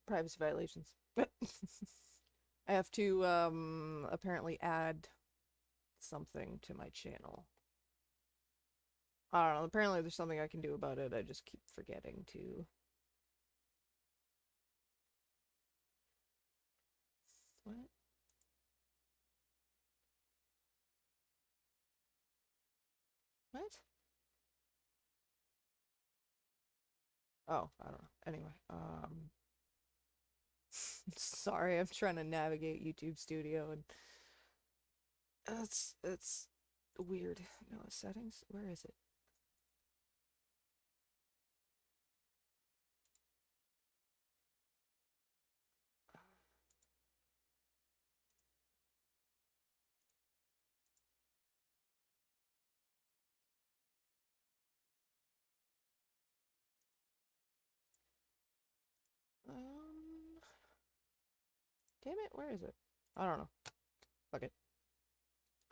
privacy violations. I have to apparently add something to my channel. I don't know, apparently there's something I can do about it. I just keep forgetting to. What? What? Oh, I don't know. Anyway, sorry, I'm trying to navigate YouTube Studio and it's weird. No, settings? Where is it? Um, damn it, where is it? I don't know. Fuck it.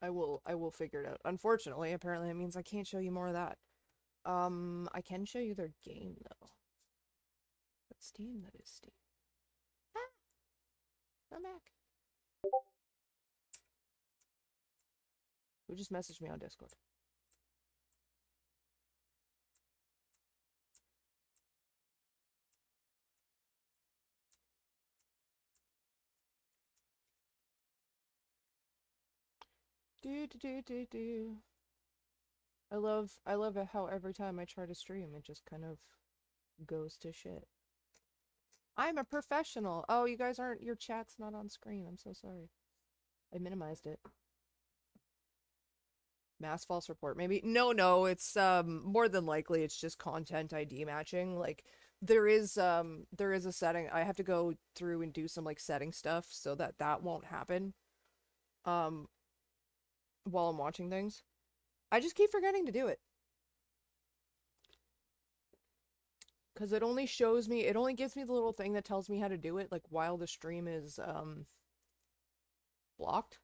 I will figure it out. Unfortunately, apparently it means I can't show you more of that. I can show you their game though. That's Steam, that is Steam. Ah! I'm back. Who just messaged me on Discord? Do. I love it how every time I try to stream it just kind of goes to shit. I'm a professional. Oh, you guys aren't, your chat's not on screen. I'm so sorry. I minimized it. Mass false report, maybe? No, it's more than likely it's just content ID matching. Like there is a setting. I have to go through and do some like setting stuff so that that won't happen um while I'm watching things. I just keep forgetting to do it. Because it only shows me, it only gives me the little thing that tells me how to do it, like while the stream is blocked.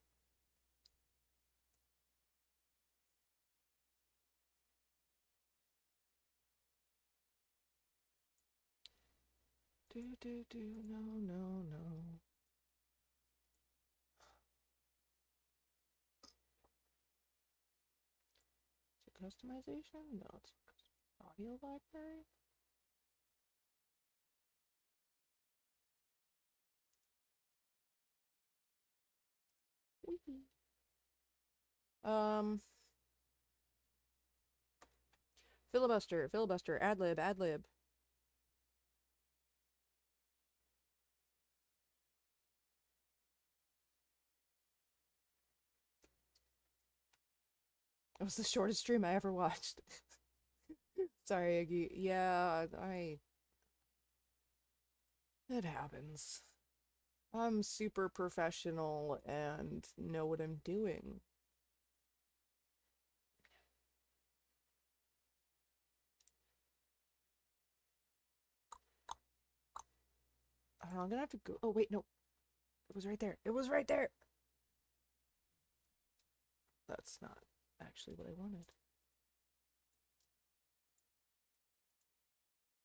No. Is it customization? No, it's audio library. Wee. Filibuster, ad lib. It was the shortest stream I ever watched. Sorry, Iggy. Yeah, it happens. I'm super professional and know what I'm doing. I don't know, I'm gonna have to go. Oh, wait, no. It was right there. It was right there. That's not actually what I wanted.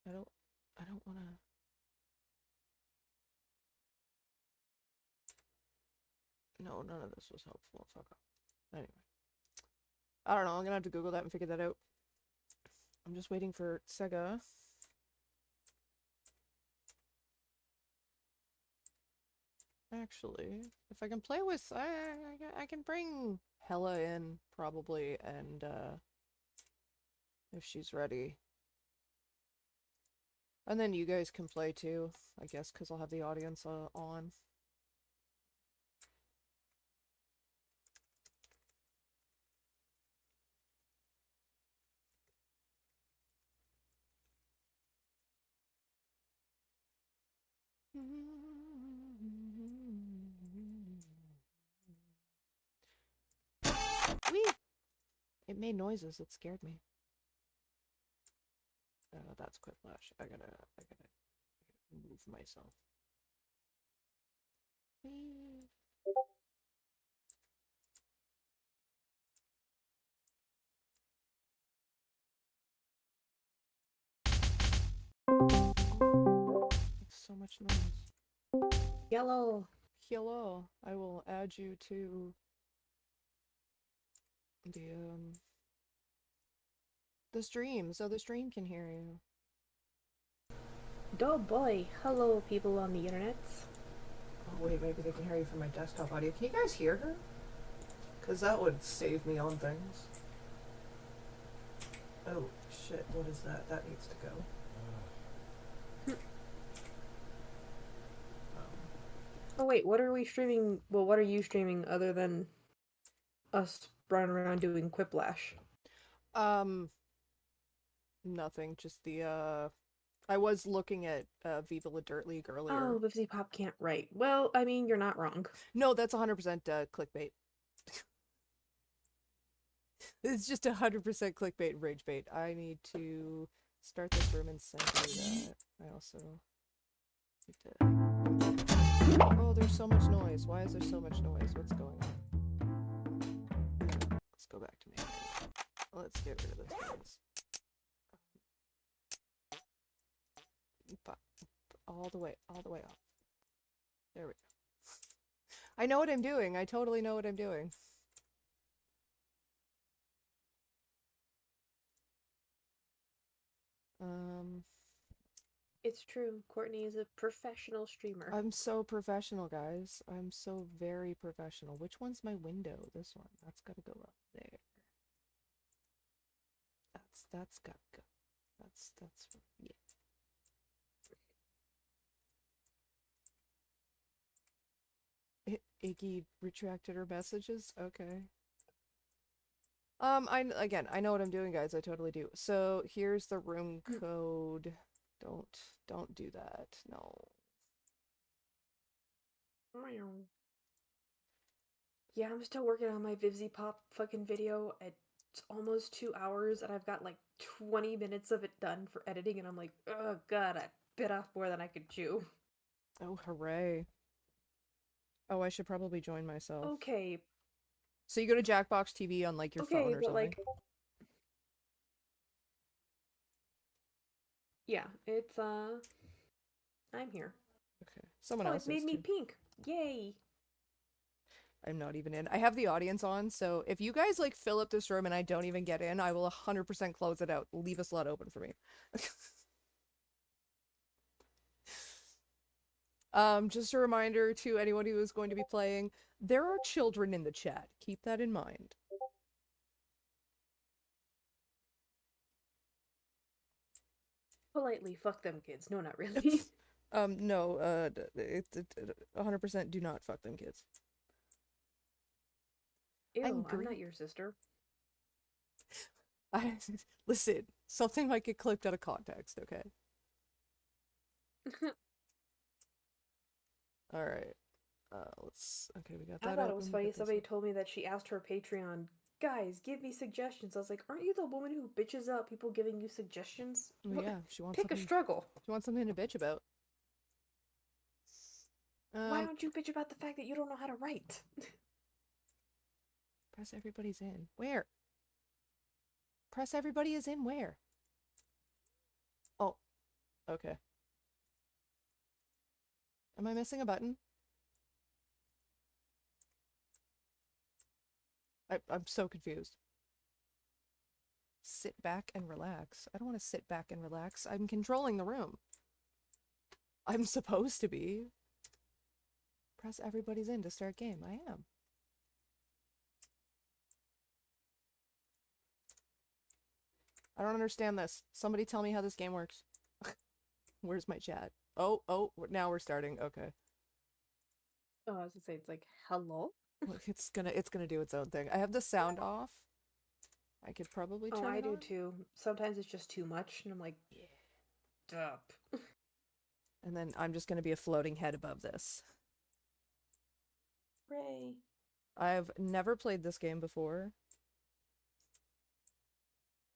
I don't wanna. No, none of this was helpful. Fuck off. Anyway. I don't know, I'm gonna have to Google that and figure that out. I'm just waiting for Sega. Actually, if I can play with, I can bring Hella in, probably, and, if she's ready. And then you guys can play too, I guess, because I'll have the audience on. Whee! It made noises, it scared me. That's Quiplash. I gotta move myself. Whee! Makes so much noise. Yellow. Hello. I will add you to the the stream so the stream can hear you. Oh boy. Hello, people on the internet. Oh wait, maybe they can hear you from my desktop audio. Can you guys hear her? Because that would save me on things. Oh shit, what is that? That needs to go. Oh wait, what are we streaming? Well, what are you streaming other than us running around doing Quiplash? Nothing. Just the I was looking at Viva La Dirt League earlier. Oh, Vivzeepop can't write. Well, I mean, you're not wrong. No, that's 100% clickbait. It's just 100% clickbait and rage bait. I need to start this room and send you that. I also need to... Oh, there's so much noise. Why is there so much noise? What's going on? Let's go back to me. Let's get rid of this noise. All the way off. There we go. I know what I'm doing. I totally know what I'm doing. It's true. Courtney is a professional streamer. I'm so professional, guys. I'm so very professional. Which one's my window? This one. That's gotta go up there. That's gotta go. That's yeah. Iggy retracted her messages? Okay. I know what I'm doing, guys. I totally do. So here's the room code. Don't do that. No. Yeah, I'm still working on my Vivzeepop fucking video. It's almost 2 hours, and I've got like 20 minutes of it done for editing, and I'm like, oh god, I bit off more than I could chew. Oh, hooray. Oh, I should probably join myself. Okay. So you go to Jackbox TV on like your phone or but something? like, yeah, it's I'm here. Okay. Someone Oh, else it made is me too. pink. Yay. I'm not even in. I have the audience on, so if you guys like fill up this room and I don't even get in, I will 100% close it out. Leave a slot open for me. Just a reminder to anyone who is going to be playing, there are children in the chat. Keep that in mind. Politely, fuck them kids. No, not really. No, 100% do not fuck them kids. Ew, I'm not your sister. Listen, something might get clipped out of context, okay? Alright. Okay, we got that. I thought it was funny. Somebody told me that she asked her Patreon, guys, give me suggestions. I was like, aren't you the woman who bitches about people giving you suggestions? Well, yeah, she wants Pick a struggle. She wants something to bitch about. Why don't you bitch about the fact that you don't know how to write? Press everybody's in. Where? Press everybody is in where? Oh. Okay. Am I missing a button? I'm so confused. Sit back and relax. I don't want to sit back and relax. I'm controlling the room. I'm supposed to be. Press everybody's in to start game. I am. I don't understand this. Somebody tell me how this game works. Where's my chat? Oh, now we're starting. Okay. Oh, I was gonna say, it's like, hello? It's gonna do its own thing. I have the sound off. I could probably turn it on. I do too. Sometimes it's just too much, and I'm like, yeah, stop. And then I'm just gonna be a floating head above this. Hooray. I've never played this game before.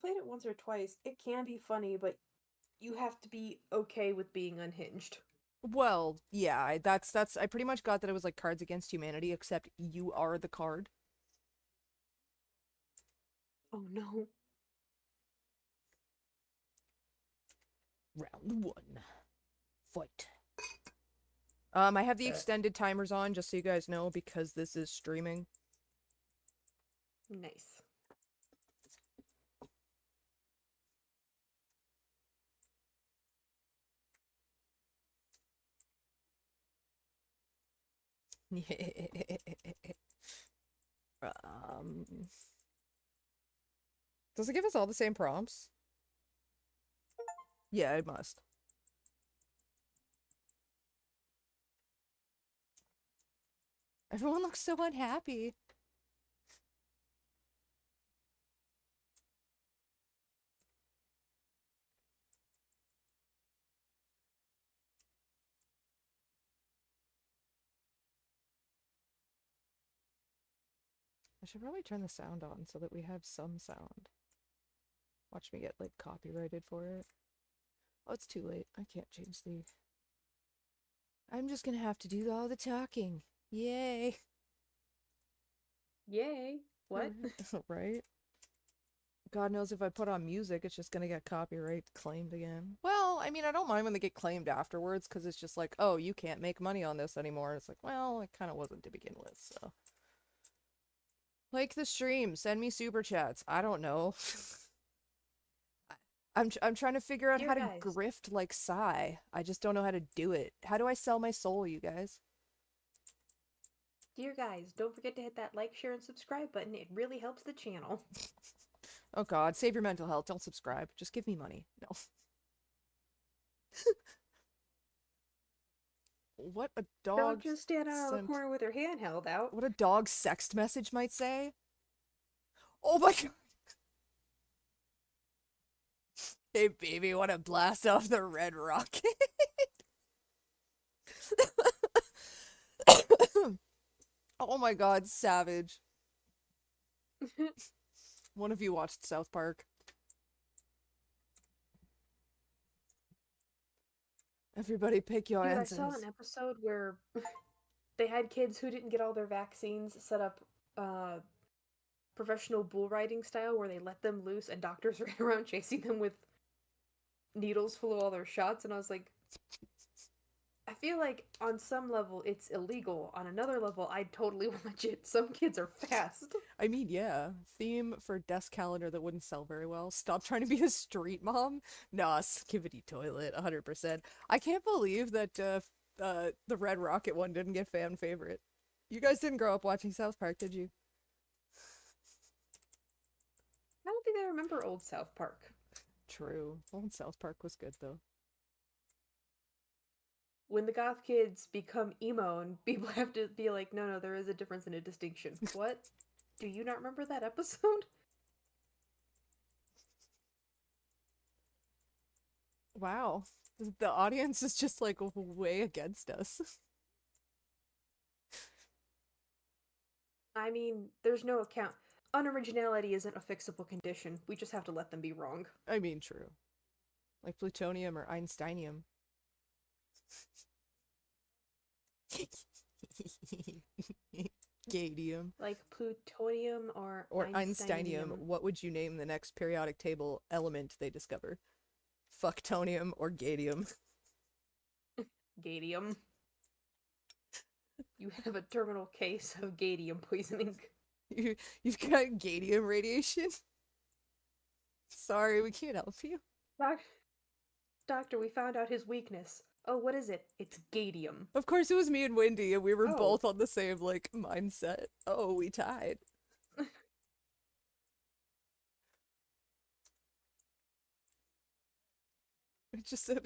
Played it once or twice. It can be funny, but you have to be okay with being unhinged. Well, yeah, I pretty much got that it was like Cards Against Humanity, except you are the card. Oh no. Round 1. Fight. I have the Uh, extended timers on just so you guys know because this is streaming. nice. um, does it give us all the same prompts? Yeah, it must. Everyone looks so unhappy. I should probably turn the sound on so that we have some sound. Watch me get, like, copyrighted for it. Oh, it's too late. I can't change the... I'm just gonna have to do all the talking. Yay! Yay. What? Right? God knows if I put on music, it's just gonna get copyright claimed again. Well, I mean, I don't mind when they get claimed afterwards, because it's just like, oh, you can't make money on this anymore. It's like, well, it kind of wasn't to begin with, so. Like the stream, send me super chats. I don't know. I'm trying to figure out Dear how to guys, grift like Psy. I just don't know how to do it. How do I sell my soul, you guys? dear guys, don't forget to hit that like, share, and subscribe button. It really helps the channel. Oh God, save your mental health. Don't subscribe. Just give me money. No. What a Don't dog just stand out on the sent. corner with your hand held out. What a dog sext message might say. Oh my God. Hey baby, wanna blast off the red rocket? Oh my God, savage. One of you watched South Park. Everybody pick your Dude, I saw answers. an episode where they had kids who didn't get all their vaccines set up professional bull riding style where they let them loose and doctors ran around chasing them with needles full of all their shots, and I was like, I feel like on some level it's illegal. On another level, I'd totally watch it. Some kids are fast. I mean, yeah. Theme for desk calendar that wouldn't sell very well. Stop trying to be a street mom. Nah, skivity toilet, 100%. I can't believe that the Red Rocket one didn't get fan favorite. You guys didn't grow up watching South Park, did you? I don't think I remember old South Park. True. Old South Park was good though. When the goth kids become emo and people have to be like, no, no, there is a difference and a distinction. What? Do you not remember that episode? Wow. The audience is just like way against us. I mean, there's no account. Unoriginality isn't a fixable condition. We just have to let them be wrong. I mean, true. Like plutonium or Einsteinium. Gadium. Like plutonium or Or Einsteinium. Einsteinium. What would you name the next periodic table element they discover? Fucktonium or gadium? Gadium. You have a terminal case of gadium poisoning. You've got gadium radiation? Sorry, we can't help you. Doc- Doctor, we found out his weakness. Oh, what is it? It's gadium. Of course it was me and Wendy, and we were Oh. both on the same, like, mindset. Oh, we tied.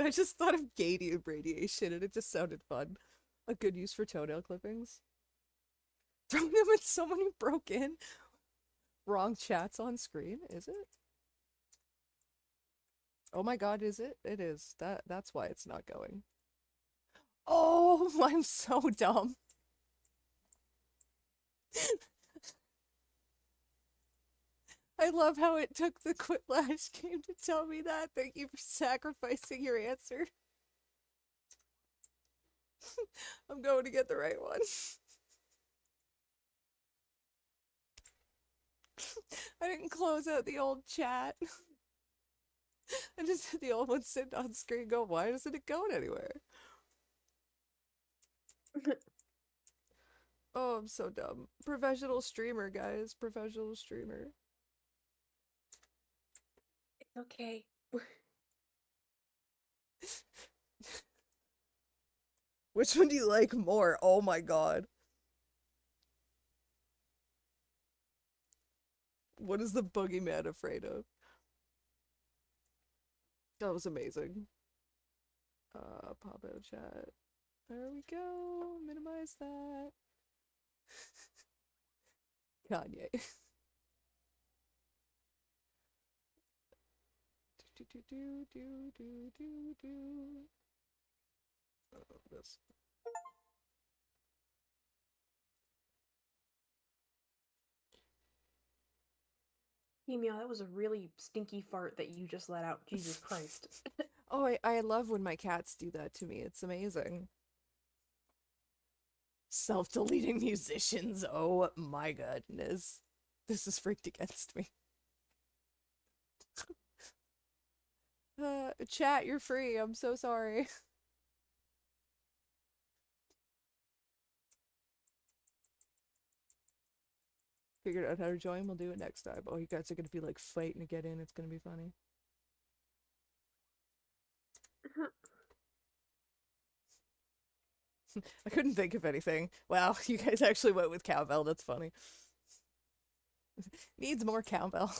I just thought of gadium radiation, and it just sounded fun. A good use for toenail clippings. Throwing them at someone who broke in. Wrong chats on screen, is it? Oh my God, is it? It is. That's why it's not going. Oh, I'm so dumb. I love how it took the Quiplash game to tell me that. Thank you for sacrificing your answer. I'm going to get the right one. I didn't close out the old chat. I just had the old one sitting on screen go, why isn't it going anywhere? Oh, I'm so dumb. Professional streamer, guys. Professional streamer. It's okay. Which one do you like more? Oh my god. What is the boogeyman afraid of? That was amazing. Pop out chat. There we go. Minimize that. Kanye. do do do do do do do. Oh, this. Hey, meow, that was a really stinky fart that you just let out. Jesus Christ. Oh, I love when my cats do that to me. It's amazing. Self-deleting musicians. Oh my goodness. This is freaked against me. Chat, you're free. I'm so sorry. Figured out how to join. We'll do it next time. Oh, you guys are gonna be like fighting to get in. It's gonna be funny. I couldn't think of anything. Wow, you guys actually went with cowbell. That's funny. Needs more cowbell.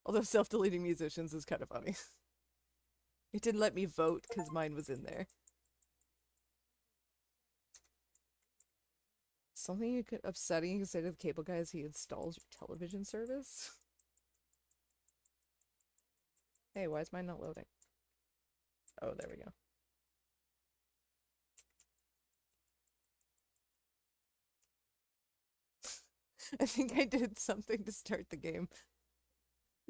Although self-deleting musicians is kind of funny. It didn't let me vote because mine was in there. Something you could upsetting you can say to the cable guy is he installs your television service. Hey, why is mine not loading? Oh, there we go. I think I did something to start the game.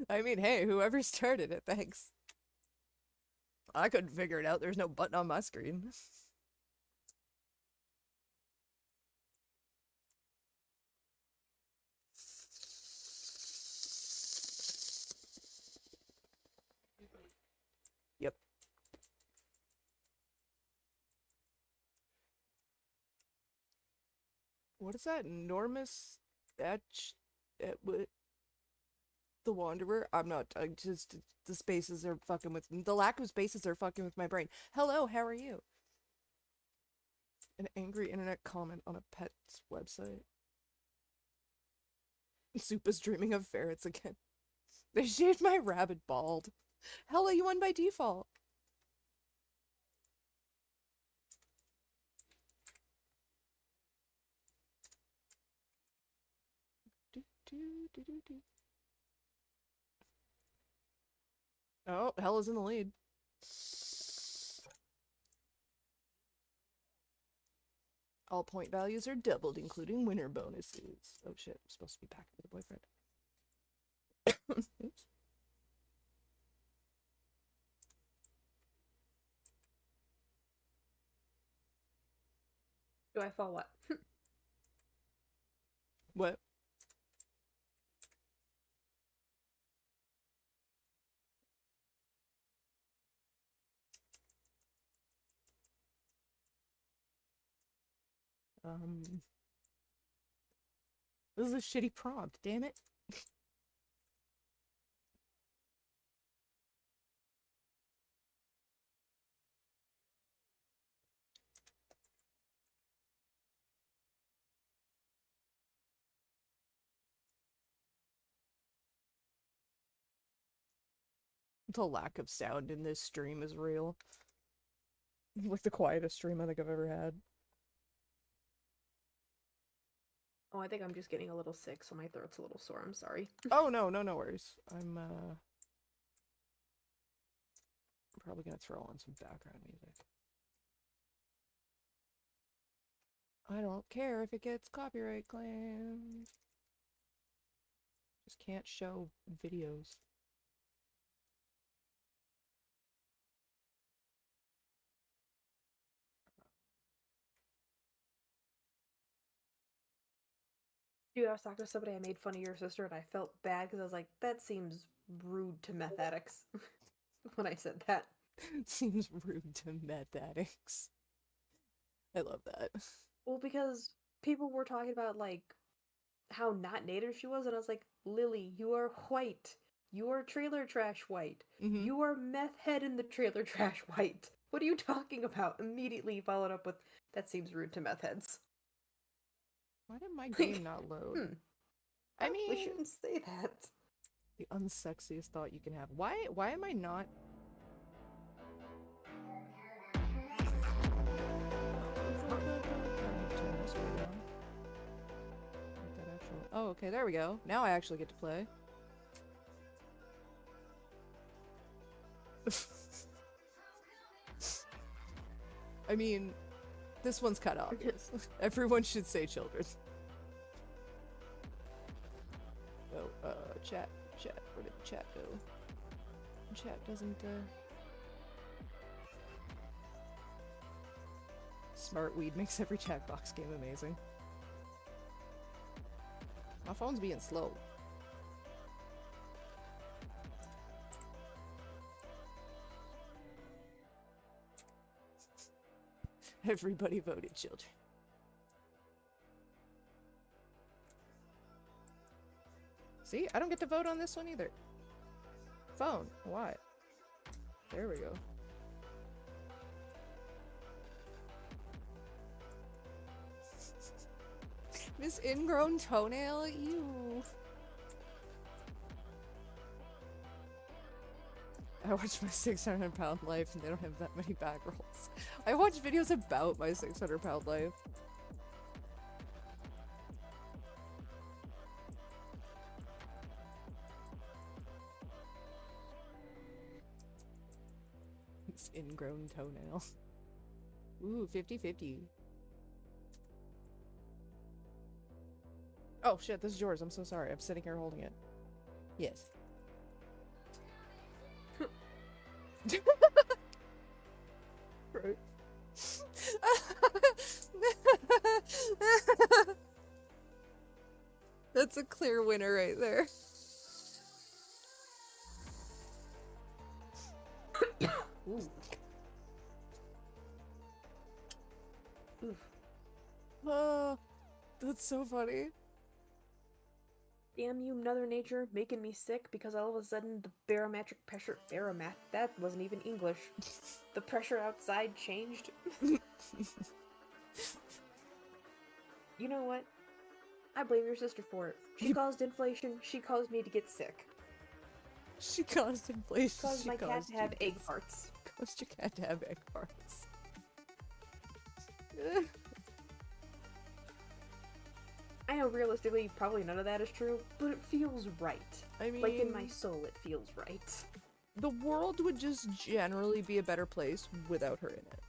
I mean, hey, whoever started it, thanks. I couldn't figure it out. There's no button on my screen. Yep. What is that? Enormous etch the Wanderer? I'm not, I just, the spaces are fucking with, the lack of spaces are fucking with my brain. Hello, how are you? An angry internet comment on a pet's website. Soup is dreaming of ferrets again. They shaved my rabbit bald. Hella, you won by default. Do, do, do, do, do. Oh, Hella's in the lead. All point values are doubled, including winner bonuses. Oh shit, I'm supposed to be packing with a boyfriend. Oops. Do I fall what? What? Um, this is a shitty prompt, damn it. The lack of sound in this stream is real. Like the quietest stream I think I've ever had. Oh, I think I'm just getting a little sick, so my throat's a little sore. I'm sorry. Oh no, no worries. I'm probably gonna throw on some background music. I don't care if it gets copyright claimed. Just can't show videos. Dude, I was talking to somebody, I made fun of your sister, and I felt bad because I was like, that seems rude to meth addicts when I said that. Seems rude to meth addicts. I love that. Well, because people were talking about like how not native she was, and I was like, Lily, you are white. You are trailer trash white. Mm-hmm. You are meth head in the trailer trash white. What are you talking about? Immediately followed up with, that seems rude to meth heads. Why did my Like, game not load? I probably mean, shouldn't say that. the unsexiest thought you can have. Why am I not? Turn this way down. Get that actual. Oh, okay, there we go. Now I actually get to play. I mean, this one's kind of obvious. Everyone should say children. Oh, chat. Where did the chat go? Chat doesn't, Smart weed makes every Jackbox game amazing. My phone's being slow. Everybody voted children. See? I don't get to vote on this one either. Phone. Why? There we go. This ingrown toenail? Ew. I watch my 600-pound life and they don't have that many back rolls. I watch videos about my 600-pound life. This ingrown toenail. Ooh, 50-50. Oh shit, this is yours. I'm so sorry. I'm sitting here holding it. Yes. Right. That's a clear winner right there. Ooh. Oof. Oh, that's so funny. Damn you, Mother Nature, making me sick because all of a sudden the barometric pressure. That wasn't even English. The pressure outside changed. You know what? I blame your sister for it. She caused inflation, she caused me to get sick. She caused inflation. Caused my cat to have egg farts. Caused your cat to have egg farts. I know realistically probably none of that is true, but it feels right. I mean, like in my soul it feels right. The world would just generally be a better place without her in it.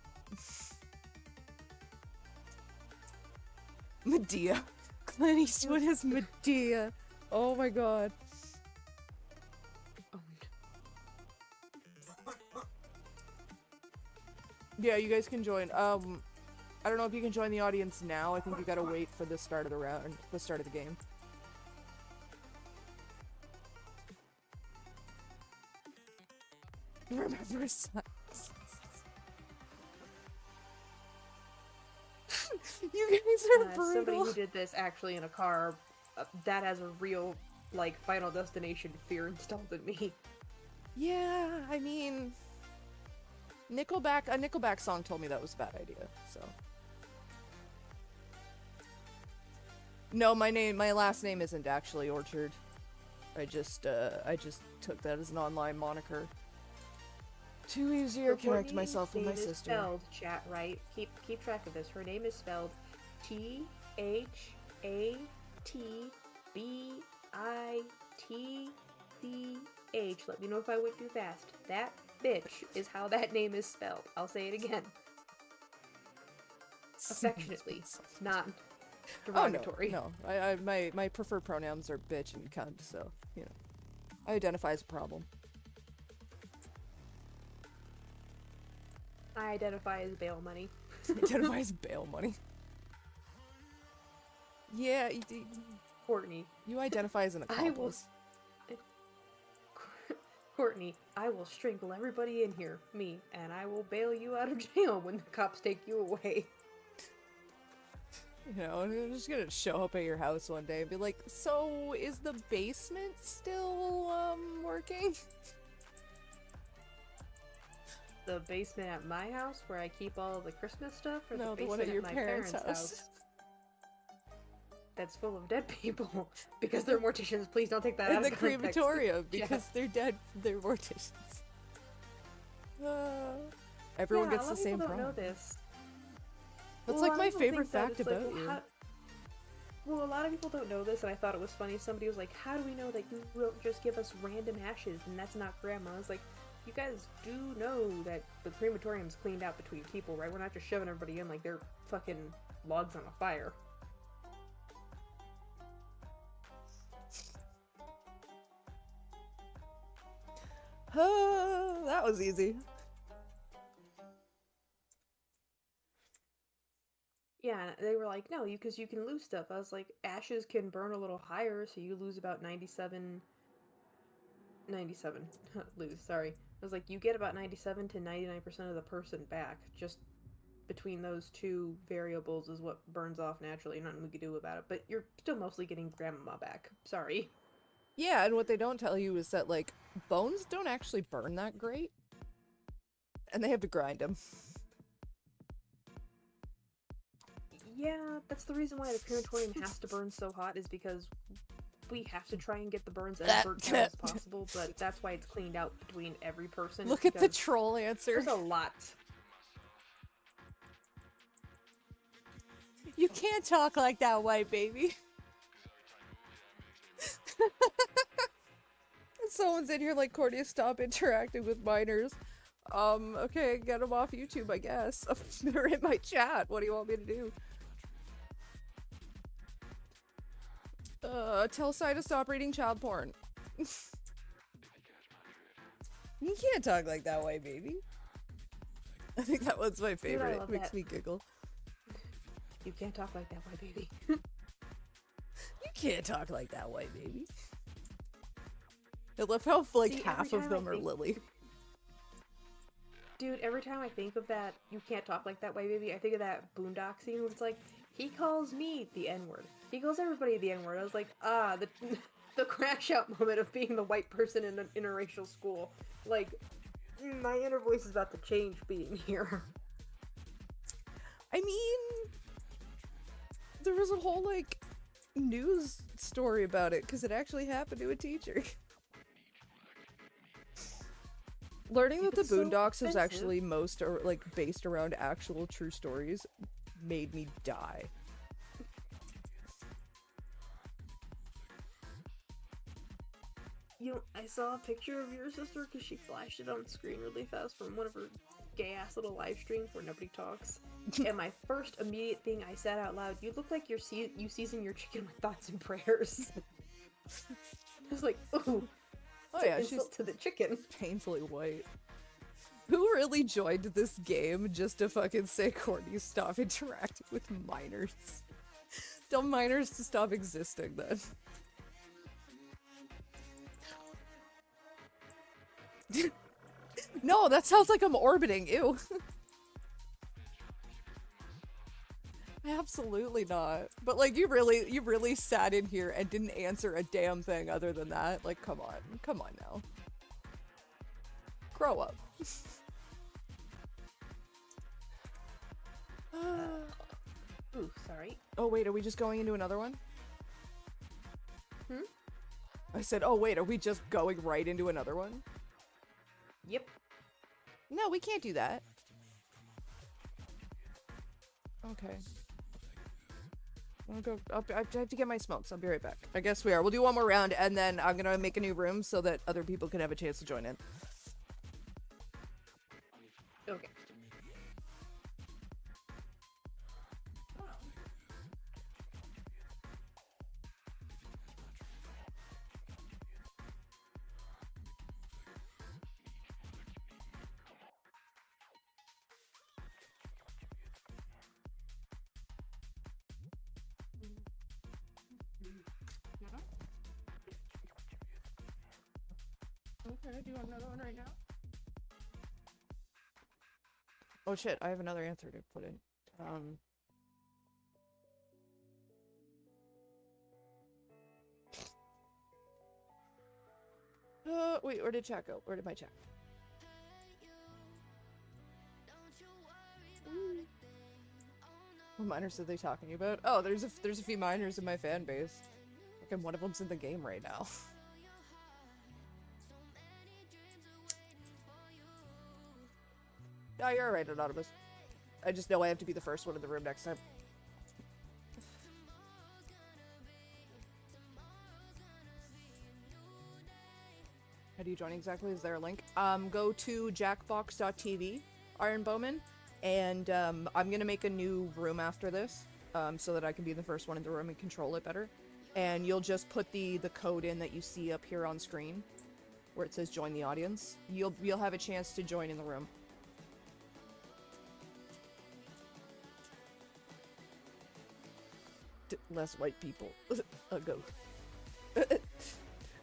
Medea. Clint Eastwood as Medea. Oh my god. Yeah, you guys can join. I don't know if you can join the audience now. I think you gotta wait for the start of the round, the start of the game. Remember sex. You guys are brutal. Somebody who did this actually in a car, that has a real, like, Final Destination fear installed in me. Yeah, I mean... a Nickelback song told me that was a bad idea, so... No, my last name isn't actually Orchard. I just took that as an online moniker. Too easier to connect myself with my sister. Spelled, chat, right? Keep track of this. Her name is spelled T-H-A-T-B-I-T-C-H. Let me know if I went too fast. That bitch is how that name is spelled. I'll say it again. Affectionately, not derogatory. Oh, no. My preferred pronouns are bitch and cunt, so, you know. I identify as a problem. I identify as bail money. Identify as bail money. Yeah, Courtney. You identify as an accomplice. Courtney, I will strangle everybody in here, me, and I will bail you out of jail when the cops take you away. You know, I'm just gonna show up at your house one day and be like, so is the basement still, working? The basement at my house, where I keep all the Christmas stuff, or No, the the one basement at your my parents' parents' house. That's full of dead people. Because they're morticians, please don't take that In out the of context. crematorium, because they're dead, they're morticians. Everyone gets the same problem. problem. Know this. That's like my favorite fact about you. Well, a lot of people don't know this, and I thought it was funny. Somebody was like, how do we know that you won't just give us random ashes and that's not grandma? I was like, you guys do know that the crematorium's cleaned out between people, right? We're not just shoving everybody in like they're fucking logs on a fire. That was easy. Yeah, they were like, no, because you can lose stuff. I was like, ashes can burn a little higher, so you lose about 97 lose, sorry. I was like, you get about 97 to 99% of the person back. Just between those two variables is what burns off naturally. Nothing we could do about it. But you're still mostly getting grandma back. Sorry. Yeah, and what they don't tell you is that, like, bones don't actually burn that great. And they have to grind them. Yeah, that's the reason why the crematorium has to burn so hot, is because we have to try and get the burns as burnt out as possible, but that's why it's cleaned out between every person. Look at the troll answer. There's a lot. You can't talk like that, white baby. Someone's in here like, Courtney, stop interacting with minors. Okay, get them off YouTube, I guess. They're in my chat. What do you want me to do? Tell Sai to stop reading child porn. You can't talk like that, white baby. I think that one's my favorite. It makes me giggle. You can't talk like that, white baby. You can't talk like that, white baby. I love how, like, half of them are Lily. Dude, every time I think of that, you can't talk like that, white baby, I think of that Boondock scene where it's like, he calls me the N-word. He calls everybody the N-word. I was like, the crash out moment of being the white person in an interracial school. Like, my inner voice is about to change being here. I mean, there was a whole, like, news story about it, because it actually happened to a teacher. Learning that the Boondocks was actually based around actual true stories made me die. You know, I saw a picture of your sister because she flashed it on screen really fast from one of her gay-ass little live streams where nobody talks. And my first immediate thing I said out loud, you look like you season your chicken with thoughts and prayers. I was like, ooh. Oh yeah, she's to the chicken. Painfully white. Who really joined this game just to fucking say Courtney stop interacting with minors? Tell minors to stop existing then. No, that sounds like I'm orbiting. Ew. Absolutely not. But like, you really sat in here and didn't answer a damn thing other than that. Like, come on now. Grow up. Ooh, sorry. Oh wait, are we just going into another one? Hmm? I said, oh wait, are we just going right into another one? Yep. No, we can't do that. Okay. I'll go. I have to get my smokes. I'll be right back. I guess we are. We'll do one more round, and then I'm gonna make a new room so that other people can have a chance to join in. Okay. Okay, do you want another one right now? Oh shit, I have another answer to put in. Wait, where did chat go? Where did my chat? What minors are they talking about? Oh, there's a few minors in my fan base. Like, one of them's in the game right now. Yeah, you're alright, Anonymous. I just know I have to be the first one in the room next time. How do you join exactly? Is there a link? Go to jackbox.tv, Iron Bowman, and I'm gonna make a new room after this, so that I can be the first one in the room and control it better. And you'll just put the code in that you see up here on screen, where it says join the audience. You'll have a chance to join in the room. Less white people. Go.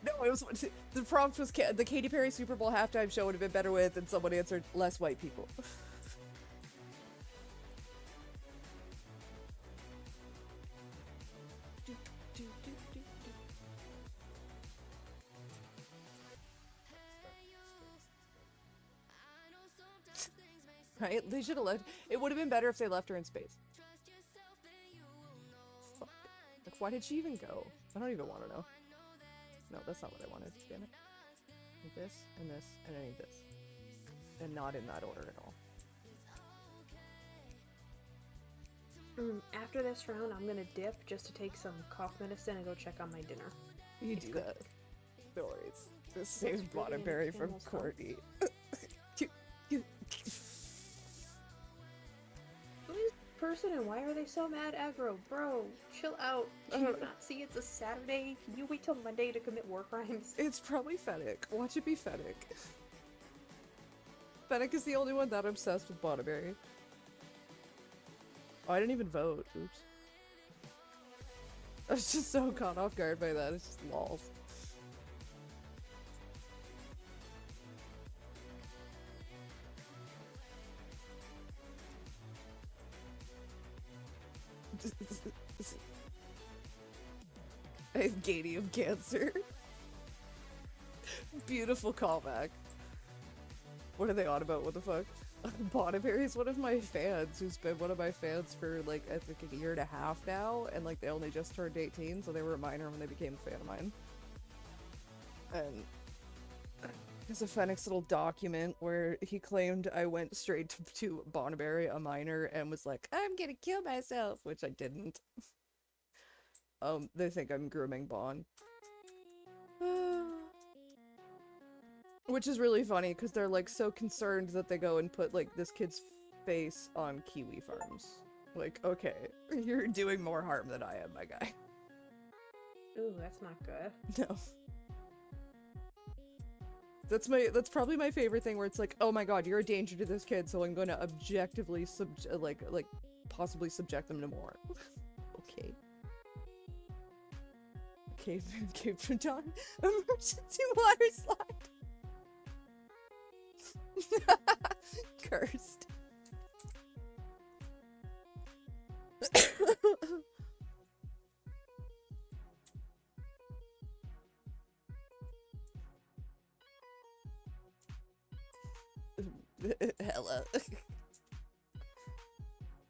No, it was the prompt was the Katy Perry Super Bowl halftime show would have been better with, and someone answered less white people. Right? They should have left. It would have been better if they left her in space. Fuck. Like, why did she even go? I don't even want to know. No, that's not what I wanted. Damn it. I need this, and this, and I need this. And not in that order at all. After this round, I'm gonna dip just to take some cough medicine and go check on my dinner. You do that. No worries. This saves Bottomberry from Courtney. Who is this person and why are they so mad aggro? Bro, chill out. Do you not see it's a Saturday? Can you wait till Monday to commit war crimes? It's probably Fennec. Watch it be Fennec. Fennec is the only one that obsessed with Bottomberry. Oh, I didn't even vote. Oops. I was just so caught off guard by that. It's just lols. I have Gadium cancer. Beautiful callback. What are they on about? What the fuck? Bottomberry is one of my fans who's been one of my fans for like I think a year and a half now, and like they only just turned 18, so they were a minor when they became a fan of mine. And there's a Fennec's little document where he claimed I went straight to Bottomberry, a minor, and was like, I'm gonna kill myself, which I didn't. They think I'm grooming Bon. Which is really funny, because they're, like, so concerned that they go and put, like, this kid's face on kiwi farms. Like, okay, you're doing more harm than I am, my guy. Ooh, that's not good. No. That's probably my favorite thing, where it's like, oh my god, you're a danger to this kid, so I'm gonna objectively possibly subject them to more. Okay. Cave for Dawn. Emergency water slide. Cursed. Hella.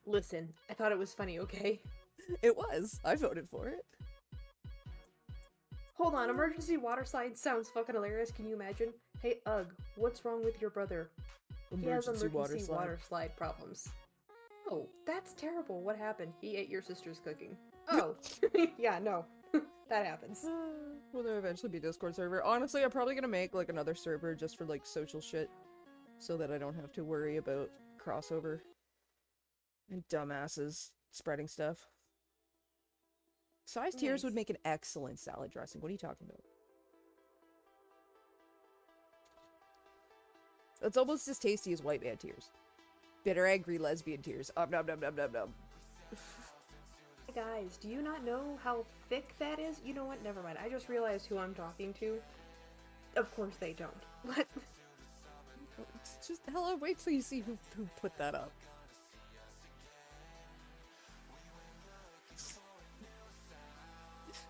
Listen, I thought it was funny, okay? It was. I voted for it. Hold on, emergency water slide sounds fucking hilarious. Can you imagine? Hey, Ugg, what's wrong with your brother? He has emergency water slide problems. Oh, that's terrible. What happened? He ate your sister's cooking. Oh, yeah, no. That happens. Will there eventually be a Discord server? Honestly, I'm probably gonna make, like, another server just for, like, social shit. So that I don't have to worry about crossover. And dumbasses spreading stuff. Size tiers would make an excellent salad dressing. What are you talking about? It's almost as tasty as white man tears. Bitter, angry, lesbian tears. Nom nom nom nom nom. Guys, do you not know how thick that is? You know what? Never mind. I just realized who I'm talking to. Of course they don't. What? Just, hello, wait till you see who put that up.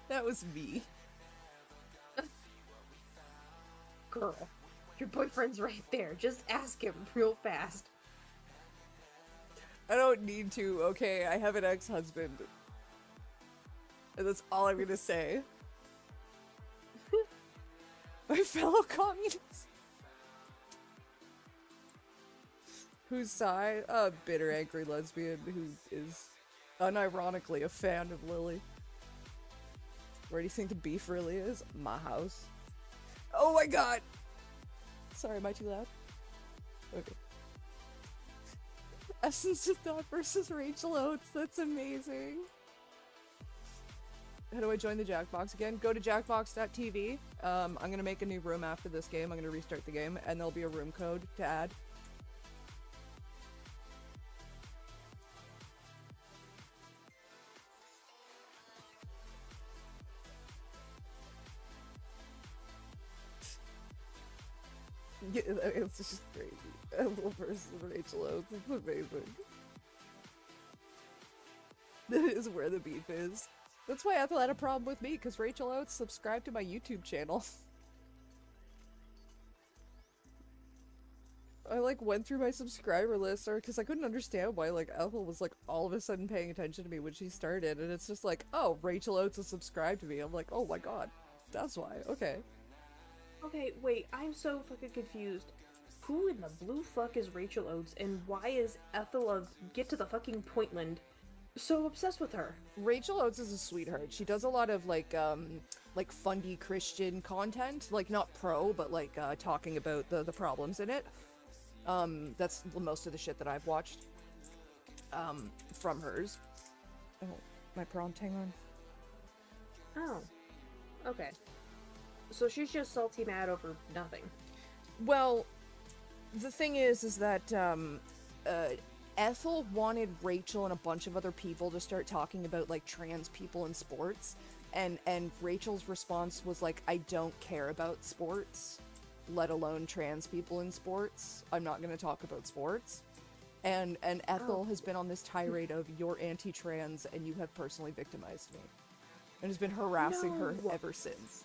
That was me. Girl, your boyfriend's right there. Just ask him real fast. I don't need to, okay? I have an ex-husband. And that's all I'm gonna say. My fellow communists. Whose side? A bitter, angry lesbian who is unironically a fan of Lily. Where do you think the beef really is? My house. Oh my god! Sorry, am I too loud? Okay. Essence of Thought versus Rachel Oates. That's amazing. How do I join the Jackbox again? Go to jackbox.tv. I'm gonna make a new room after this game. I'm gonna restart the game, and there'll be a room code to add. Yeah, it's just crazy. Ethel versus Rachel Oates. It's amazing. That is where the beef is. That's why Ethel had a problem with me, because Rachel Oates subscribed to my YouTube channel. I like went through my subscriber list, or because I couldn't understand why like Ethel was like all of a sudden paying attention to me when she started, and it's just like, oh, Rachel Oates has subscribed to me. I'm like, oh my god, that's why. Okay. Okay, wait, I'm so fucking confused. Who in the blue fuck is Rachel Oates, and why is Ethel of Get to the Fucking Pointland so obsessed with her? Rachel Oates is a sweetheart. She does a lot of like fundy Christian content, like not pro, but like talking about the problems in it. That's most of the shit that I've watched from hers. Oh, my prompt, hang on. Oh, okay. So she's just salty mad over nothing. Well, the thing is that Ethel wanted Rachel and a bunch of other people to start talking about like trans people in sports, and Rachel's response was like, I don't care about sports, let alone trans people in sports. I'm not going to talk about sports. And Ethel has been on this tirade of, you're anti-trans and you have personally victimized me, and has been harassing her ever since.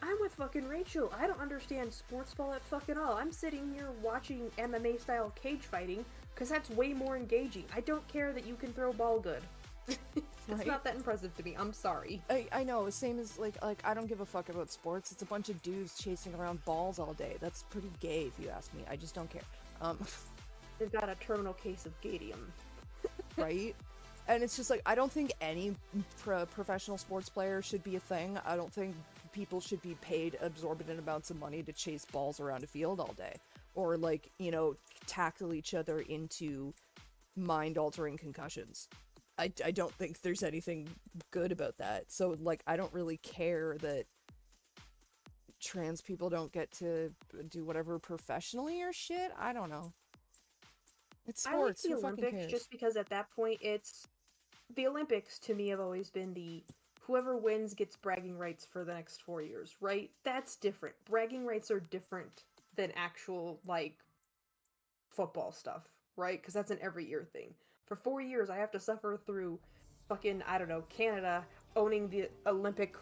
I'm with fucking Rachel. I don't understand sports ball at fucking all. I'm sitting here watching MMA style cage fighting because that's way more engaging. I don't care that you can throw ball good. It's not that impressive to me. I'm sorry. I know, same as like I don't give a fuck about sports. It's a bunch of dudes chasing around balls all day. That's pretty gay if you ask me. I just don't care. They've got a terminal case of gadium. Right? And it's just like, I don't think any professional sports player should be a thing. I don't think people should be paid exorbitant amounts of money to chase balls around a field all day. Or like, you know, tackle each other into mind-altering concussions. I don't think there's anything good about that. So, like, I don't really care that trans people don't get to do whatever professionally or shit. I don't know. It's sports. I like Who the fucking Olympics cares? just because at that point it's... The Olympics, to me, have always been the... Whoever wins gets bragging rights for the next 4 years, right? That's different. Bragging rights are different than actual, like, football stuff, right? Because that's an every year thing. For 4 years, I have to suffer through fucking, I don't know, Canada owning the Olympic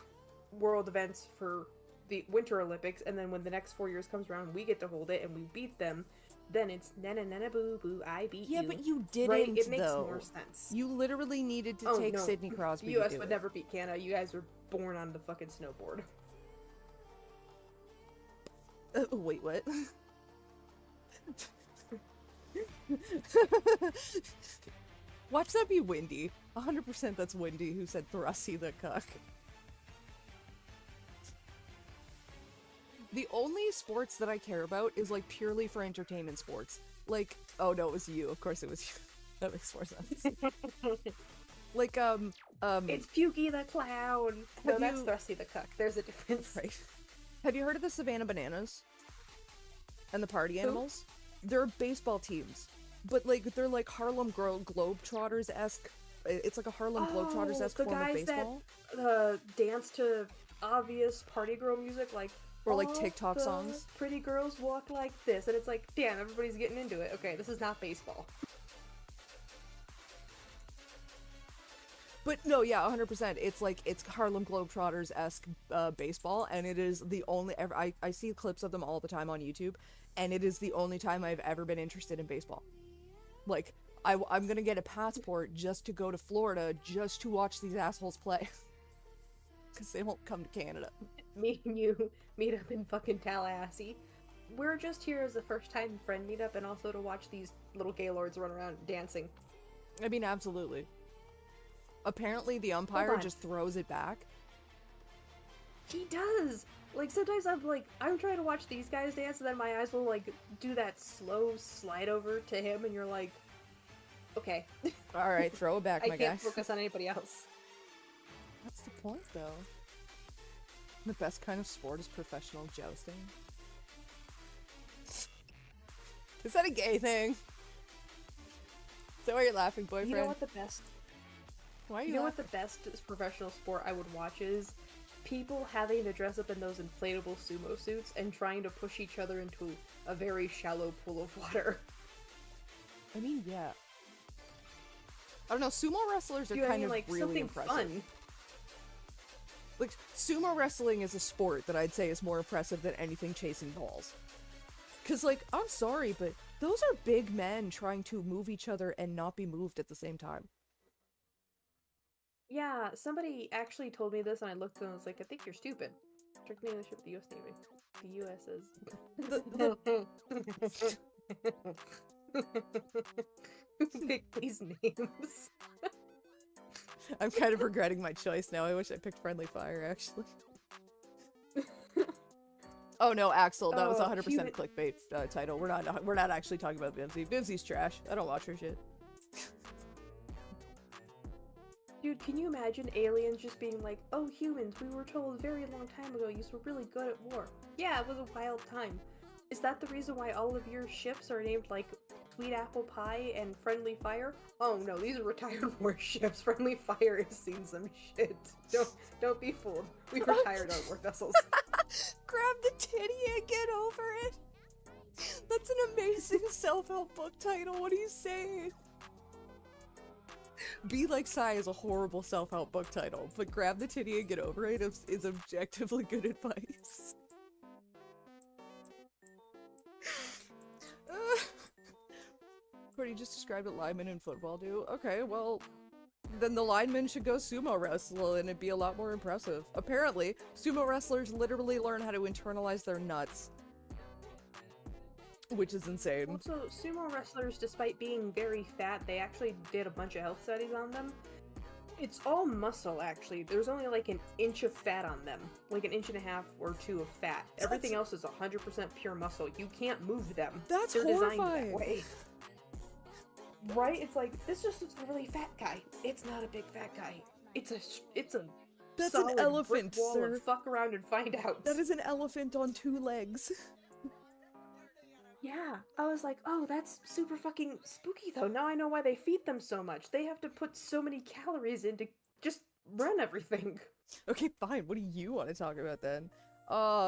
world events for the Winter Olympics, and then when the next 4 years comes around, we get to hold it and we beat them. Then it's na boo boo, I beat you. Yeah, but you didn't, right? It makes though. more sense. You literally needed to take Sidney Crosby U.S. to do would it. never beat Canada. You guys were born on the fucking snowboard. Wait, what? Watch that be Wendy. 100% that's Wendy who said Thrusty the cuck. The only sports that I care about is like purely for entertainment sports. Like, oh no, it was you. Of course it was you. That makes more sense. Like, It's Pukey the Clown! No, that's Thrusty the Cuck. There's a difference. Right. Have you heard of the Savannah Bananas? And the Party Animals? They're baseball teams. But like, they're like Harlem Globetrotters-esque. It's like a Harlem Globetrotters-esque form of baseball. The guys that dance to obvious party girl music, like Or like all TikTok the songs. pretty girls walk like this, and it's like, damn, everybody's getting into it. Okay, this is not baseball. But no, yeah, 100%. It's like, it's Harlem Globetrotters-esque baseball, and it is the only, I see clips of them all the time on YouTube, and it is the only time I've ever been interested in baseball. Like, I'm gonna get a passport just to go to Florida just to watch these assholes play. Because they won't come to Canada. Me and you meet up in fucking Tallahassee. We're just here as a first time friend meetup and also to watch these little gaylords run around dancing. I mean, absolutely. Apparently the umpire just throws it back. He does! Like, sometimes I'm trying to watch these guys dance, and then my eyes will, like, do that slow slide over to him, and you're like, okay. Alright, throw it back, my guy. I can't focus on anybody else. That's the point, though. The best kind of sport is professional jousting. Is that a gay thing? Is that why you're laughing, boyfriend? You know what the best... Why are you know what the best professional sport I would watch is? People having to dress up in those inflatable sumo suits and trying to push each other into a very shallow pool of water. I mean, yeah. I don't know, sumo wrestlers are kind of like, really impressive. Fun. Like, sumo wrestling is a sport that I'd say is more impressive than anything chasing balls. Cause, like, I'm sorry, but those are big men trying to move each other and not be moved at the same time. Yeah, somebody actually told me this, and I looked and I was like, I think you're stupid. Took me on the ship with the US Navy. Pick these names. I'm kind of regretting my choice now. I wish I picked Friendly Fire, actually. Oh no, Axel, that was 100% clickbait title. We're not actually talking about Vivzie. Vivzie's trash. I don't watch her shit. Dude, can you imagine aliens just being like, oh, humans, we were told a very long time ago you were really good at war. Yeah, it was a wild time. Is that the reason why all of your ships are named, like, Sweet Apple Pie and Friendly Fire? Oh no, these are retired warships. Friendly Fire has seen some shit. Don't be fooled. We retired our war vessels. Grab the titty and get over it! That's an amazing self-help book title, what are you saying? Be Like Psy is a horrible self-help book title, but Grab the Titty and Get Over It is objectively good advice. What you just described what linemen in football do? Okay, well, then the linemen should go sumo wrestle and it'd be a lot more impressive. Apparently, sumo wrestlers literally learn how to internalize their nuts. Which is insane. Also, sumo wrestlers, despite being very fat, they actually did a bunch of health studies on them. It's all muscle, actually. There's only like an inch of fat on them. Like an inch and a half or two of fat. Everything else is 100% pure muscle. You can't move them. They're horrifying. Designed that way. Right? It's like, this just looks like a really fat guy. It's not a big fat guy. It's a That's solid an elephant, brick wall, sir. and fuck around and find out. That is an elephant on 2 legs. Yeah, I was like, oh, that's super fucking spooky though. Now I know why they feed them so much. They have to put so many calories in to just run everything. Okay, fine. What do you want to talk about then?